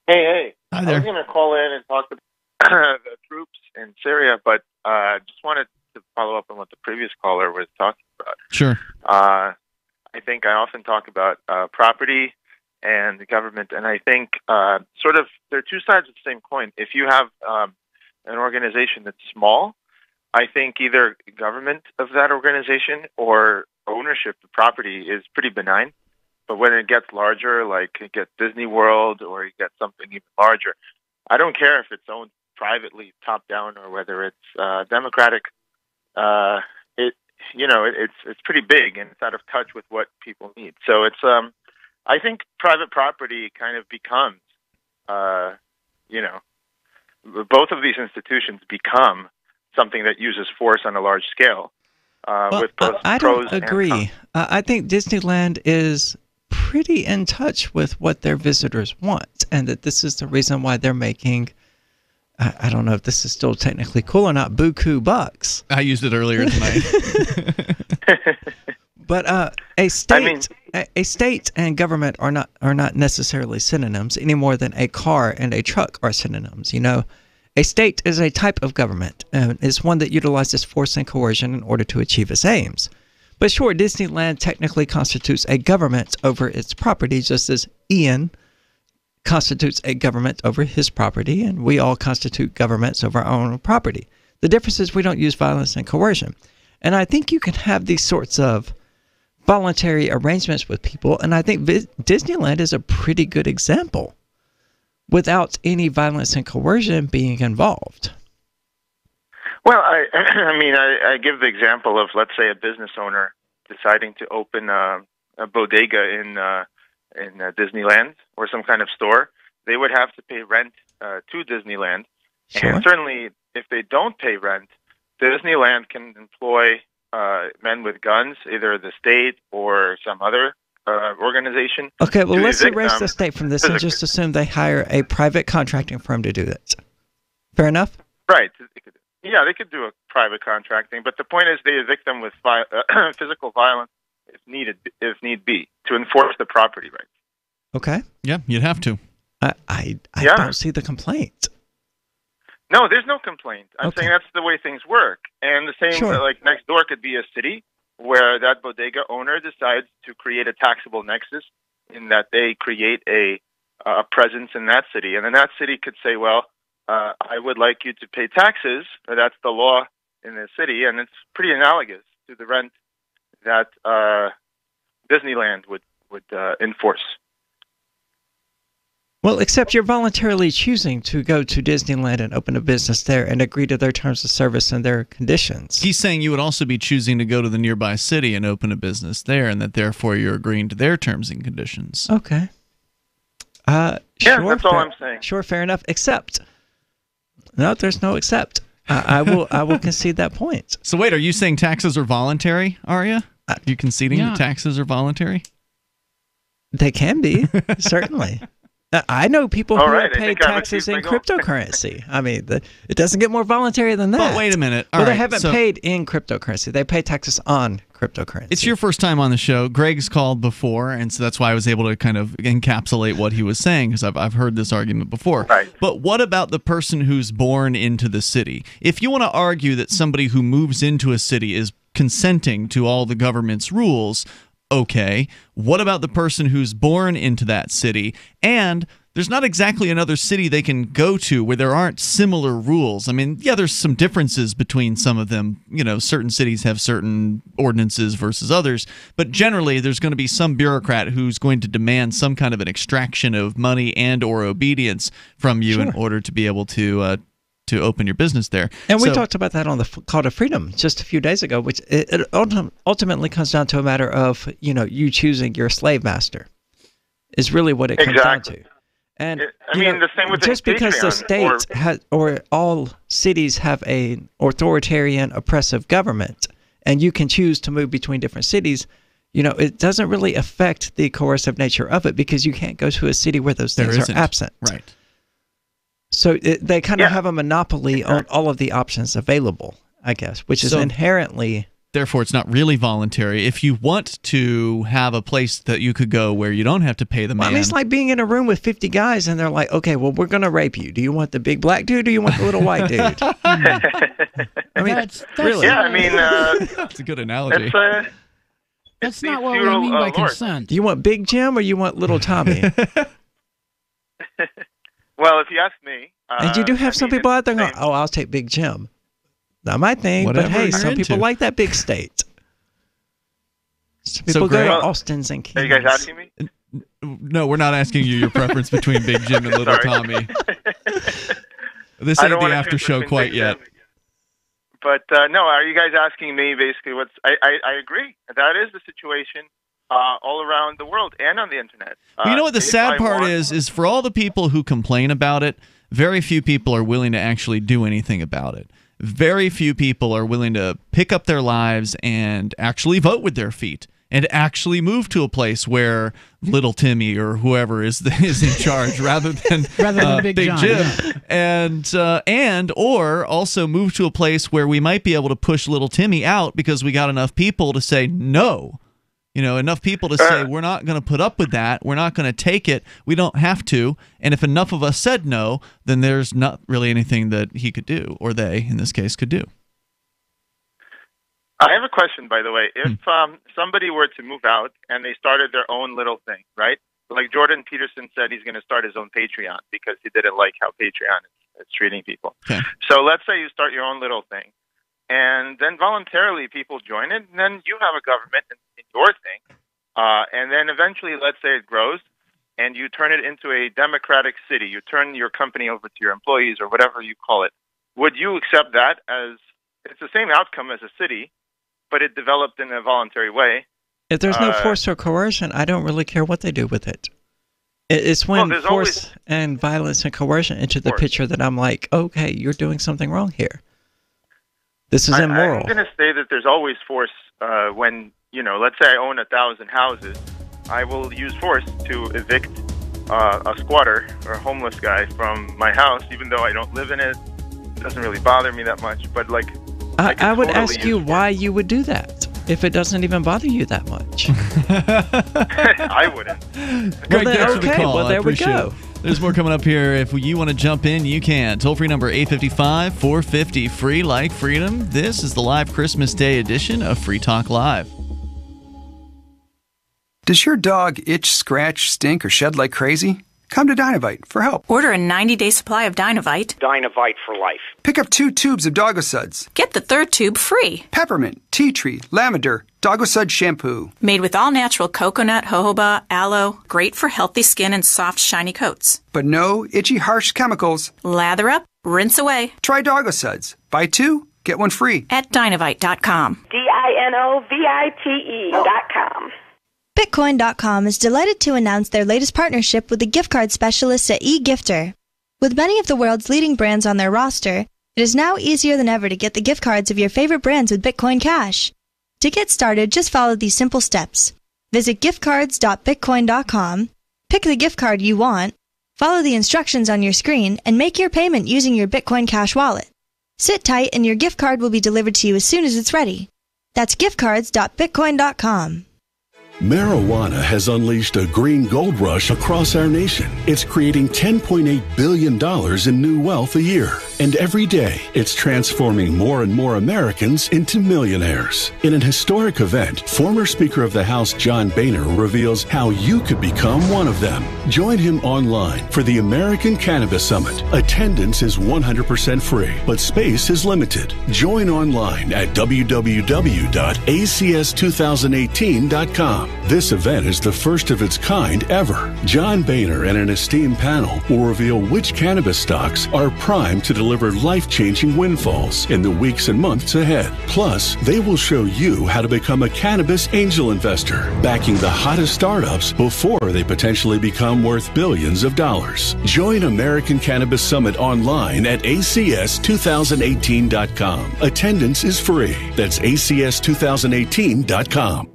Hey. Hi there. I was going to call in and talk about the troops in Syria, but just wanted to follow up on what the previous caller was talking about. Sure. I think I often talk about property and the government, and I think sort of there are two sides of the same coin. If you have an organization that's small, I think either government of that organization or ownership of property is pretty benign. But when it gets larger, like you get Disney World or you get something even larger, I don't care if it's owned privately, top down, or whether it's democratic. It's pretty big and it's out of touch with what people need. So it's I think private property kind of becomes both of these institutions become something that uses force on a large scale. I don't agree. I think Disneyland is pretty in touch with what their visitors want, and that this is the reason why they're making, I don't know if this is still technically cool or not, buku bucks. I used it earlier tonight. But a state and government are not necessarily synonyms any more than a car and a truck are synonyms. You know, a state is a type of government and is one that utilizes force and coercion in order to achieve its aims. But sure, Disneyland technically constitutes a government over its property, just as Ian constitutes a government over his property, and we all constitute governments over our own property. The difference is we don't use violence and coercion. And I think you can have these sorts of voluntary arrangements with people, and I think Disneyland is a pretty good example without any violence and coercion being involved. Well, I give the example of, let's say, a business owner deciding to open a bodega in Disneyland or some kind of store. They would have to pay rent to Disneyland. Sure. And certainly, if they don't pay rent, Disneyland can employ men with guns, either the state or some other organization. Okay, well, let's evict erase them the state from this and just assume they hire a private contracting firm to do it. Fair enough? Right. Yeah, they could do a private contracting, but the point is they evict them with physical violence if need be, to enforce the property rights. Okay. Yeah, you'd have to. I don't see the complaint. No, there's no complaint. I'm saying that's the way things work. And the same, like next door could be a city where that bodega owner decides to create a taxable nexus in that they create a presence in that city. And then that city could say, well, I would like you to pay taxes. That's the law in the city. And it's pretty analogous to the rent that Disneyland would enforce. Well, except you're voluntarily choosing to go to Disneyland and open a business there and agree to their terms of service and their conditions. He's saying you would also be choosing to go to the nearby city and open a business there, and that therefore you're agreeing to their terms and conditions. Okay. Yeah, sure, that's all I'm saying. Sure, fair enough. Except, no, there's no except. I will concede that point. So wait, are you saying taxes are voluntary, Aria? Are you conceding that taxes are voluntary? They can be, certainly. I know people who have paid taxes in cryptocurrency. I mean, it doesn't get more voluntary than that. But wait a minute. They haven't paid in cryptocurrency. They pay taxes on cryptocurrency. It's your first time on the show. Greg's called before, and so that's why I was able to kind of encapsulate what he was saying, because I've heard this argument before. Right. But what about the person who's born into the city? If you want to argue that somebody who moves into a city is consenting to all the government's rules, okay, what about the person who's born into that city? And there's not exactly another city they can go to where there aren't similar rules. I mean, yeah, there's some differences between some of them. You know, certain cities have certain ordinances versus others, but generally there's going to be some bureaucrat who's going to demand some kind of an extraction of money and or obedience from you in order to be able to open your business there. And we talked about that on the Call to Freedom just a few days ago, which it ultimately comes down to a matter of, you choosing your slave master is really what it comes down to. And the same with just because the state or all cities have an authoritarian, oppressive government, and you can choose to move between different cities, it doesn't really affect the coercive nature of it because you can't go to a city where those things are absent. Right. So they kind of have a monopoly on all of the options available, I guess, which is inherently... Therefore, it's not really voluntary. If you want to have a place that you could go where you don't have to pay the man... I mean, it's like being in a room with 50 guys, and they're like, okay, well, we're going to rape you. Do you want the big black dude, or do you want the little white dude? I mean, that's really. Yeah, I mean... That's a good analogy. That's not what we mean by consent. Do you want Big Jim, or you want Little Tommy? Well, if you ask me... and you do have some people out there going, oh, I'll take Big Jim. Not my thing, Whatever but hey, you're some people into. like that big state. Some people go to Austin's and Kings. Are you guys asking me? No, we're not asking you your preference between Big Jim and Little Tommy. This ain't the after show quite yet. But no, are you guys asking me basically what's... I agree. That is the situation all around the world and on the internet. Well, you know what the sad part is for all the people who complain about it, very few people are willing to actually do anything about it. Very few people are willing to pick up their lives and actually vote with their feet and actually move to a place where little Timmy or whoever is in charge rather than Big John, Jim, and or also move to a place where we might be able to push little Timmy out because we got enough people to say no. You know, enough people to say, we're not going to put up with that. We're not going to take it. We don't have to. And if enough of us said no, then there's not really anything that he could do, or they, in this case, could do. I have a question, by the way. If somebody were to move out and they started their own little thing, right? Like Jordan Peterson said he's going to start his own Patreon because he didn't like how Patreon is treating people. Okay. So let's say you start your own little thing. And then voluntarily people join it, and then you have a government in your thing. And then eventually, let's say it grows, and you turn it into a democratic city. You turn your company over to your employees or whatever you call it. Would you accept that as it's the same outcome as a city, but it developed in a voluntary way? If there's no force or coercion, I don't really care what they do with it. It's when force and violence and coercion enter the picture that I'm like, okay, you're doing something wrong here. This is immoral. I'm going to say that there's always force when, let's say I own 1,000 houses. I will use force to evict a squatter or a homeless guy from my house, even though I don't live in it. It doesn't really bother me that much. But, I would ask you why you would do that if it doesn't even bother you that much. I wouldn't. Greg, thanks for the call. Well, there we go. There's more coming up here. If you want to jump in, you can. Toll-free number 855-450, free like freedom. This is the live Christmas Day edition of Free Talk Live. Does your dog itch, scratch, stink, or shed like crazy? Come to Dynavite for help. Order a 90-day supply of Dynavite. Dynavite for life. Pick up 2 tubes of Doggo Suds. Get the 3rd tube free. Peppermint, tea tree, lavender, Doggo Sud shampoo. Made with all-natural coconut, jojoba, aloe. Great for healthy skin and soft, shiny coats. But no itchy, harsh chemicals. Lather up, rinse away. Try Doggo Suds. Buy 2, get 1 free. At Dynavite.com. DINOVITE.com. Bitcoin.com is delighted to announce their latest partnership with the gift card specialists at eGifter. With many of the world's leading brands on their roster, it is now easier than ever to get the gift cards of your favorite brands with Bitcoin Cash. To get started, just follow these simple steps. Visit giftcards.bitcoin.com, pick the gift card you want, follow the instructions on your screen, and make your payment using your Bitcoin Cash wallet. Sit tight and your gift card will be delivered to you as soon as it's ready. That's giftcards.bitcoin.com. Marijuana has unleashed a green gold rush across our nation. It's creating $10.8 billion in new wealth a year. And every day, it's transforming more and more Americans into millionaires. In an historic event, former Speaker of the House John Boehner reveals how you could become one of them. Join him online for the American Cannabis Summit. Attendance is 100% free, but space is limited. Join online at www.acs2018.com. This event is the first of its kind ever. John Boehner and an esteemed panel will reveal which cannabis stocks are primed to deliver life-changing windfalls in the weeks and months ahead. Plus, they will show you how to become a cannabis angel investor, backing the hottest startups before they potentially become worth billions of dollars. Join American Cannabis Summit online at acs2018.com. Attendance is free. That's acs2018.com.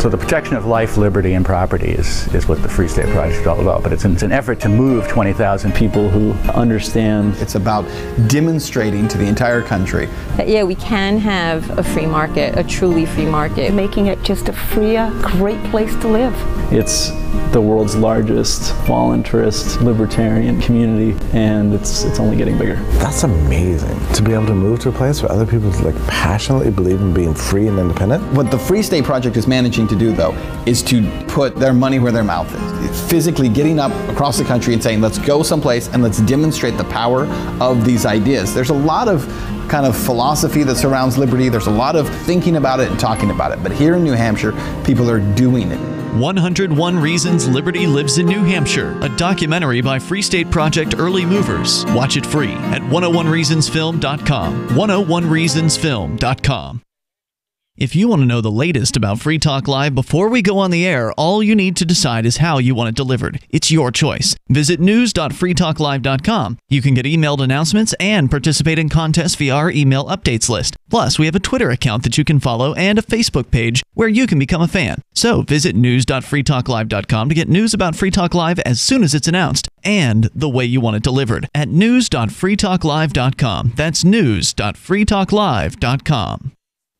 So the protection of life, liberty, and property is what the Free State Project is all about. But it's an effort to move 20,000 people who understand. It's about demonstrating to the entire country that, yeah, we can have a free market, a truly free market. Making it just a freer, great place to live. It's the world's largest voluntarist libertarian community, and it's only getting bigger. That's amazing, to be able to move to a place where other people passionately believe in being free and independent. What the Free State Project is managing to do, though, is to put their money where their mouth is. It's physically getting up across the country and saying, let's go someplace and let's demonstrate the power of these ideas. There's a lot of kind of philosophy that surrounds liberty. There's a lot of thinking about it and talking about it. But here in New Hampshire, people are doing it. 101 Reasons Liberty Lives in New Hampshire, a documentary by Free State Project Early Movers. Watch it free at 101reasonsfilm.com. 101reasonsfilm.com. If you want to know the latest about Free Talk Live before we go on the air, all you need to decide is how you want it delivered. It's your choice. Visit news.freetalklive.com. You can get emailed announcements and participate in contests via our email updates list. Plus, we have a Twitter account that you can follow and a Facebook page where you can become a fan. So visit news.freetalklive.com to get news about Free Talk Live as soon as it's announced and the way you want it delivered at news.freetalklive.com. That's news.freetalklive.com.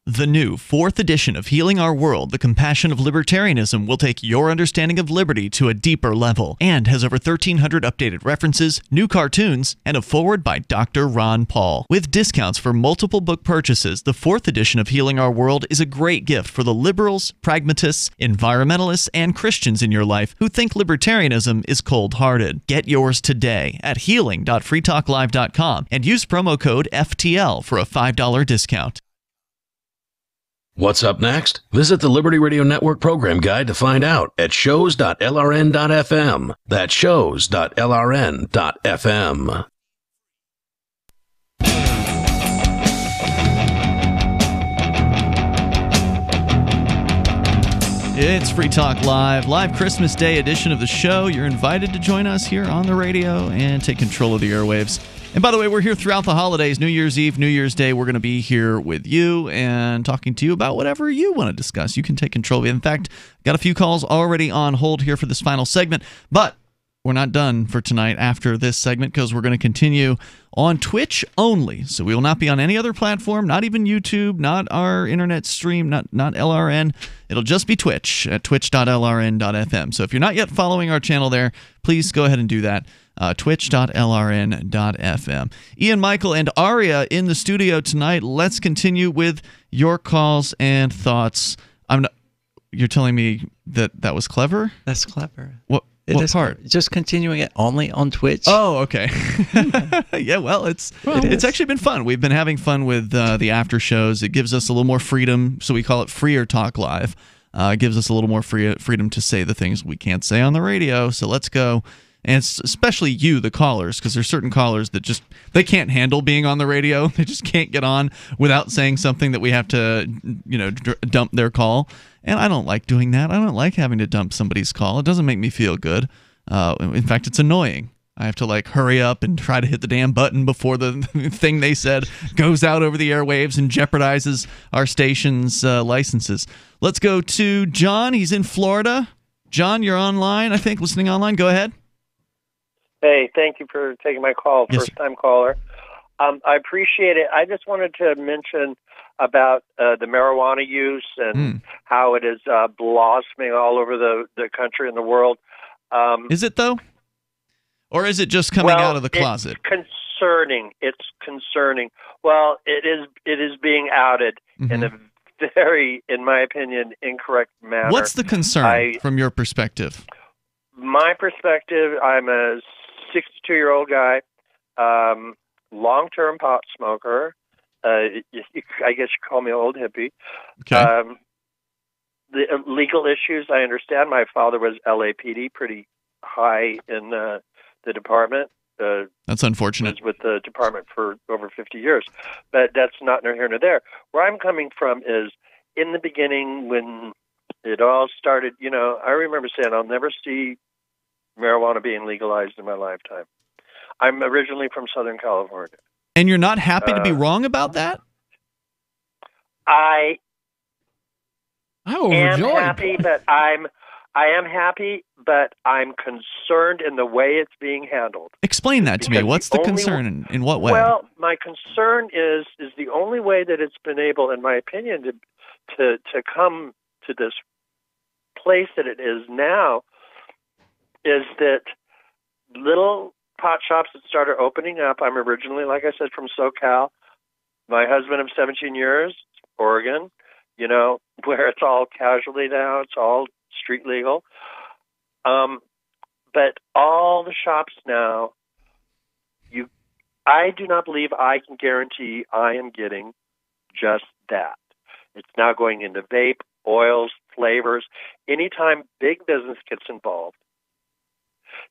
The new 4th edition of Healing Our World, The Compassion of Libertarianism, will take your understanding of liberty to a deeper level and has over 1,300 updated references, new cartoons, and a foreword by Dr. Ron Paul. With discounts for multiple book purchases, the 4th edition of Healing Our World is a great gift for the liberals, pragmatists, environmentalists, and Christians in your life who think libertarianism is cold-hearted. Get yours today at healing.freetalklive.com and use promo code FTL for a $5 discount. What's up next? Visit the Liberty Radio Network program guide to find out at shows.lrn.fm. That's shows.lrn.fm. It's Free Talk Live, live Christmas Day edition of the show. You're invited to join us here on the radio and take control of the airwaves. And by the way, we're here throughout the holidays, New Year's Eve, New Year's Day. We're going to be here with you and talking to you about whatever you want to discuss. You can take control of it. In fact, got a few calls already on hold here for this final segment, but we're not done for tonight after this segment because we're going to continue on Twitch only. So we will not be on any other platform, not even YouTube, not our internet stream, not LRN. It'll just be Twitch at twitch.lrn.fm. So if you're not yet following our channel there, please go ahead and do that. Twitch.lrn.fm. Ian, Michael, and Aria in the studio tonight. Let's continue with your calls and thoughts. You're telling me that was clever? That's clever. What part? Just continuing it only on Twitch. Oh, okay. Yeah, well, it's actually been fun. We've been having fun with the after shows. It gives us a little more freedom, so we call it Freer Talk Live. It gives us a little more freedom to say the things we can't say on the radio, so let's go. And especially you, the callers, because there's certain callers that they can't handle being on the radio. They just can't get on without saying something that we have to, dump their call. And I don't like doing that. I don't like having to dump somebody's call. It doesn't make me feel good. In fact, it's annoying. I have to hurry up and try to hit the damn button before the thing they said goes out over the airwaves and jeopardizes our station's licenses. Let's go to John. He's in Florida. John, you're online, I think, listening online. Go ahead. Hey, thank you for taking my call, Yes, first-time caller. I appreciate it. I just wanted to mention about the marijuana use and how it is blossoming all over the country and the world. Is it, though? Or is it just coming out of the closet? It's concerning. Well, it is being outed in a very, in my opinion, incorrect manner. What's the concern from your perspective? My perspective, I'm a 62-year-old guy, long-term pot smoker. I guess you call me an old hippie. Okay. The legal issues, I understand. My father was LAPD, pretty high in the department. That's unfortunate. Was with the department for over 50 years. But that's not neither here nor there. Where I'm coming from is in the beginning when it all started, I remember saying I'll never see marijuana being legalized in my lifetime. I'm originally from Southern California. And you're not happy to be wrong about that? I'm am overjoyed. happy, but I am happy, but I'm concerned in the way it's being handled. Explain that to me. What's the concern? In what way? Well, my concern is the only way that it's been able, in my opinion, to come to this place that it is now, is that little pot shops that started opening up. I'm originally, like I said, from SoCal. My husband of 17 years, Oregon, where it's all casualty now. It's all street legal. But all the shops now, I do not believe I can guarantee I am getting just that. It's now going into vape, oils, flavors. Anytime big business gets involved,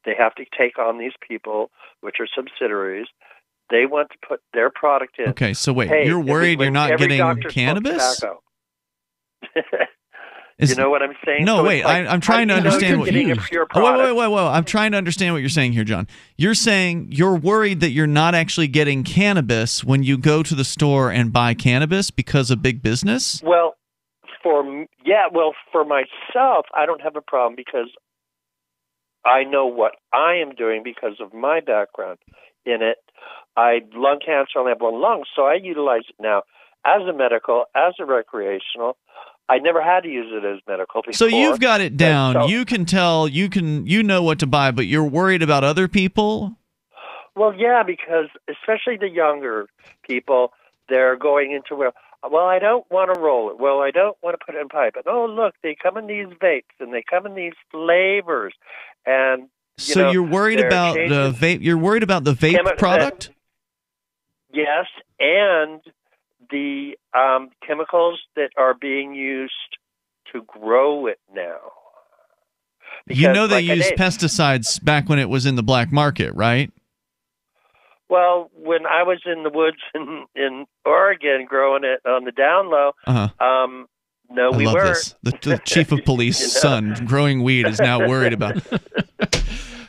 they have to take on these people, which are subsidiaries. They want to put their product in. Okay, so wait, you're worried you're not getting cannabis? You know what I'm saying? No, so wait. I'm trying to understand what you're getting. Wait. I'm trying to understand what you're saying here, John. You're saying you're worried that you're not actually getting cannabis when you go to the store and buy cannabis because of big business? Well, for myself, I don't have a problem because I know what I am doing because of my background in it. Lung cancer, I only have one lung, so I utilize it now as a medical, as a recreational. I never had to use it as medical before. So you've got it down. So, you can tell. You know what to buy, but you're worried about other people. Well, yeah, because especially the younger people, they're going into well, I don't want to roll it. Well, I don't want to put it in pipe. And oh, look, they come in these vapes and they come in these flavors. And you're worried about the vape. You're worried about the vape product. Yes, and the chemicals that are being used to grow it now. Because, they used pesticides back when it was in the black market, right? Well, when I was in the woods in Oregon growing it on the down low, no, we weren't. This. The chief of police son growing weed is now worried about.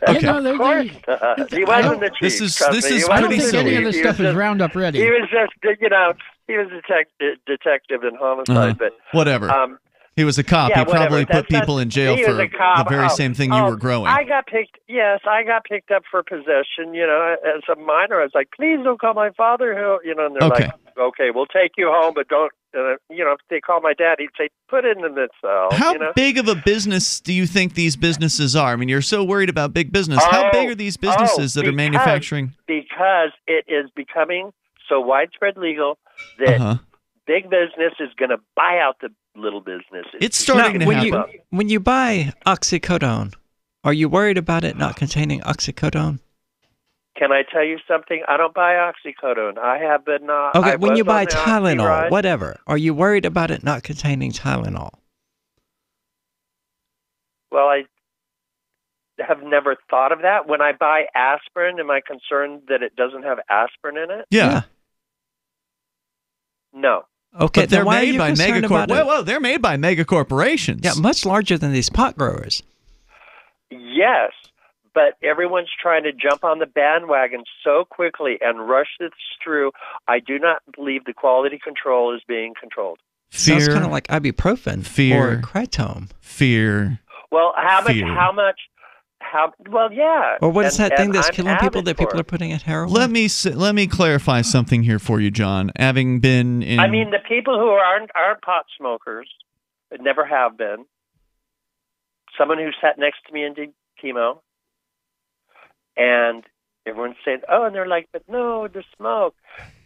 Okay. Of course, he wasn't the chief. This is I don't pretty think silly. any of this stuff is Roundup ready. He was just, he was a detective in homicide, but whatever. He was a cop. Yeah, he probably put people in jail for the very same thing you were growing. I got picked up for possession. As a minor, I was like, please don't call my father. And they're like, okay, we'll take you home, but don't. If they call my dad, he'd say, put it in the cell. How big of a business do you think these businesses are? I mean, you're so worried about big business. How big are these businesses that are manufacturing? Because it is becoming so widespread legal that big business is going to buy out the little business. It's starting to happen. When you buy oxycodone, are you worried about it not containing oxycodone? Can I tell you something? I don't buy oxycodone. I have been not. Okay, when you buy Tylenol, whatever, are you worried about it not containing Tylenol? Well, I have never thought of that. When I buy aspirin, am I concerned that it doesn't have aspirin in it? Yeah. No. Okay, but they're made by megacorporations. Whoa, they're made by megacorporations. Yeah, much larger than these pot growers. Yes, but everyone's trying to jump on the bandwagon so quickly and rush this through. I do not believe the quality control is being controlled. Sounds kind of like ibuprofen or Kratom. Fear. Well, well, yeah. Or what is that thing that's killing people that people are putting at heroin? Let me clarify something here for you, John. Having been in, I mean, the people who aren't pot smokers, never have been. Someone who sat next to me and did chemo, and everyone's saying, "Oh," and they're like, "But no, the smoke."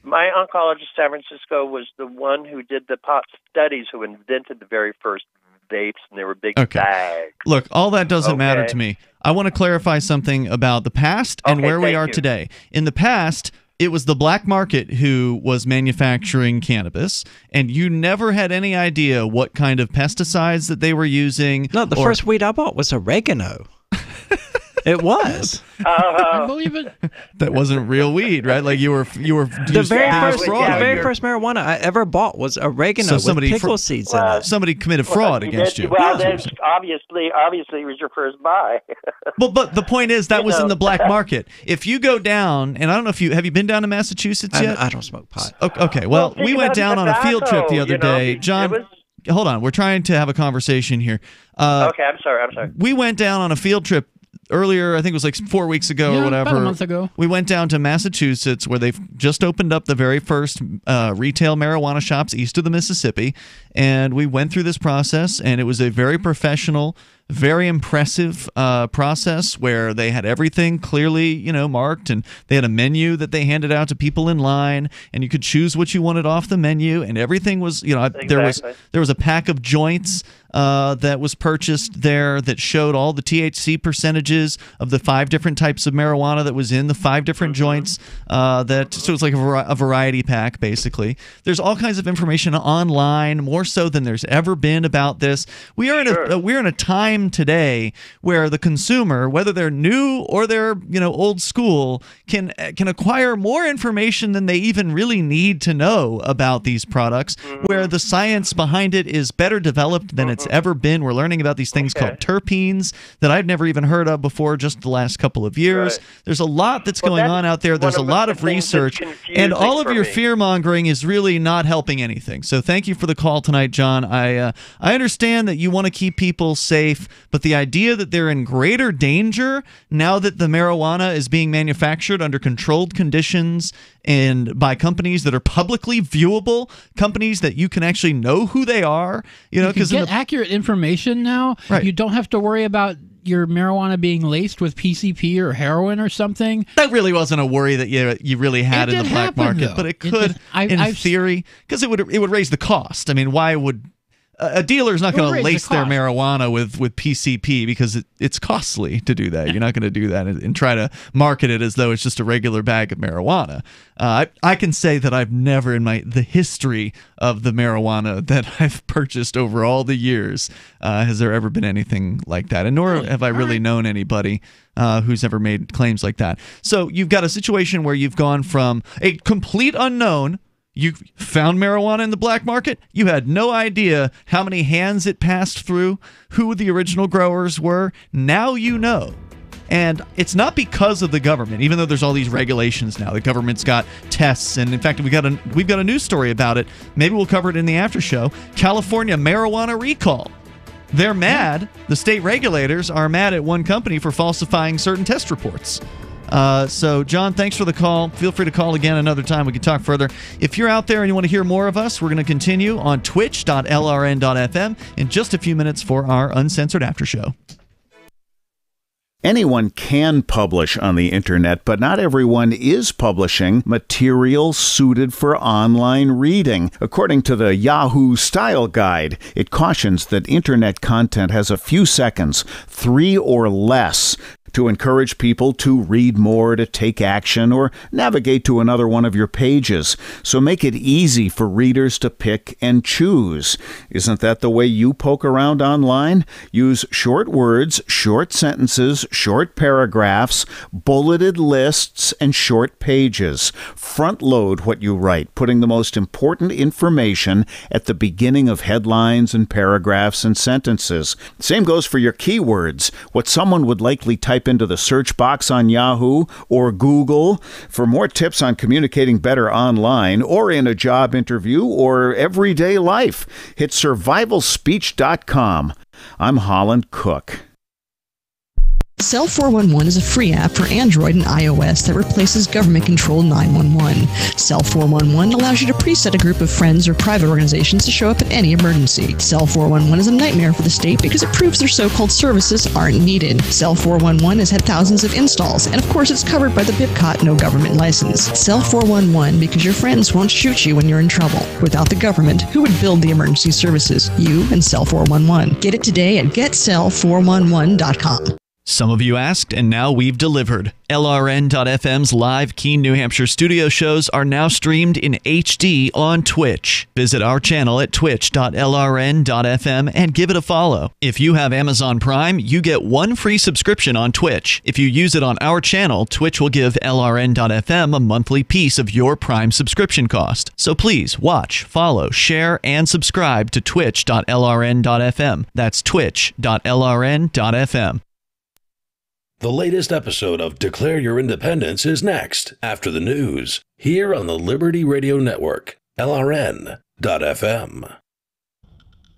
My oncologist, San Francisco, was the one who did the pot studies, who invented the very first vapes, and they were big bags. Look, all that doesn't matter to me. I want to clarify something about the past and where we are today. In the past, it was the black market who was manufacturing cannabis, and you never had any idea what kind of pesticides that they were using. No, the first weed I bought was oregano. It was. I believe it. That wasn't real weed, right? Like you were the very first marijuana I ever bought was oregano with pickle seeds in it. Somebody committed fraud against you. Well, obviously, it was your first buy. But the point is that was in the black market. If you go down, and I don't know if have you been down to Massachusetts yet? I don't smoke pot. Okay, well we went down on a field trip the other day. John, hold on. We're trying to have a conversation here. Okay, I'm sorry. We went down on a field trip earlier, I think it was like 4 weeks ago or whatever. About a month ago. We went down to Massachusetts where they've just opened up the very first retail marijuana shops east of the Mississippi. And we went through this process, and it was a very professional, very impressive process where they had everything clearly, marked, and they had a menu that they handed out to people in line, and you could choose what you wanted off the menu, and everything was, there was a pack of joints that was purchased there that showed all the THC percentages of the 5 different types of marijuana that was in the 5 different joints. So it's like a variety pack, basically. There's all kinds of information online, more so than there's ever been about this. We're in a time today where the consumer, whether they're new or they're old school, can acquire more information than they even really need to know about these products, where the science behind it is better developed than it's ever been. We're learning about these things called terpenes that I've never even heard of before just the last couple of years. There's a lot that's going on out there. There's a lot of research, and all of your fear-mongering is really not helping anything. So thank you for the call tonight, John. I understand that you want to keep people safe, but the idea that they're in greater danger now that the marijuana is being manufactured under controlled conditions and by companies that are publicly viewable, companies that you can actually know who they are, because you get accurate information now. Right. You don't have to worry about your marijuana being laced with PCP or heroin or something. That really wasn't a worry that you really had in the black market, but it could, in theory, because it would raise the cost. I mean, why would a dealer's not going to lace their marijuana with PCP because it's costly to do that. You're not going to do that and try to market it as though it's just a regular bag of marijuana. I can say that I've never in the history of the marijuana that I've purchased over all the years has there ever been anything like that, and nor have I really known anybody who's ever made claims like that. So you've got a situation where you've gone from a complete unknown. You found marijuana in the black market. You had no idea how many hands it passed through, who the original growers were. Now you know. And it's not because of the government, even though there's all these regulations now. The government's got tests, and in fact, we've got a news story about it. Maybe we'll cover it in the after show. California marijuana recall. They're mad. The state regulators are mad at one company for falsifying certain test reports. So, John, thanks for the call. Feel free to call again another time. We can talk further. If you're out there and you want to hear more of us, we're going to continue on twitch.lrn.fm in just a few minutes for our uncensored after show. Anyone can publish on the internet, but not everyone is publishing material suited for online reading. According to the Yahoo Style Guide, it cautions that internet content has a few seconds, 3 or less, to encourage people to read more, to take action, or navigate to another one of your pages. So make it easy for readers to pick and choose. Isn't that the way you poke around online? Use short words, short sentences, short paragraphs, bulleted lists, and short pages. Front load what you write, putting the most important information at the beginning of headlines and paragraphs and sentences. Same goes for your keywords, what someone would likely type into the search box on Yahoo or Google. For more tips on communicating better online or in a job interview or everyday life, hit survivalspeech.com. I'm Holland Cook. Cell 411 is a free app for Android and iOS that replaces government-controlled 911. Cell 411 allows you to preset a group of friends or private organizations to show up at any emergency. Cell 411 is a nightmare for the state because it proves their so-called services aren't needed. Cell 411 has had thousands of installs, and of course it's covered by the BIPCOT no government license. Cell 411 because your friends won't shoot you when you're in trouble. Without the government, who would build the emergency services? You and Cell 411. Get it today at getcell411.com. Some of you asked, and now we've delivered. LRN.FM's live Keene, New Hampshire studio shows are now streamed in HD on Twitch. Visit our channel at twitch.lrn.fm and give it a follow. If you have Amazon Prime, you get 1 free subscription on Twitch. If you use it on our channel, Twitch will give LRN.FM a monthly piece of your Prime subscription cost. So please watch, follow, share, and subscribe to twitch.lrn.fm. That's twitch.lrn.fm. The latest episode of Declare Your Independence is next, after the news, here on the Liberty Radio Network, LRN.FM.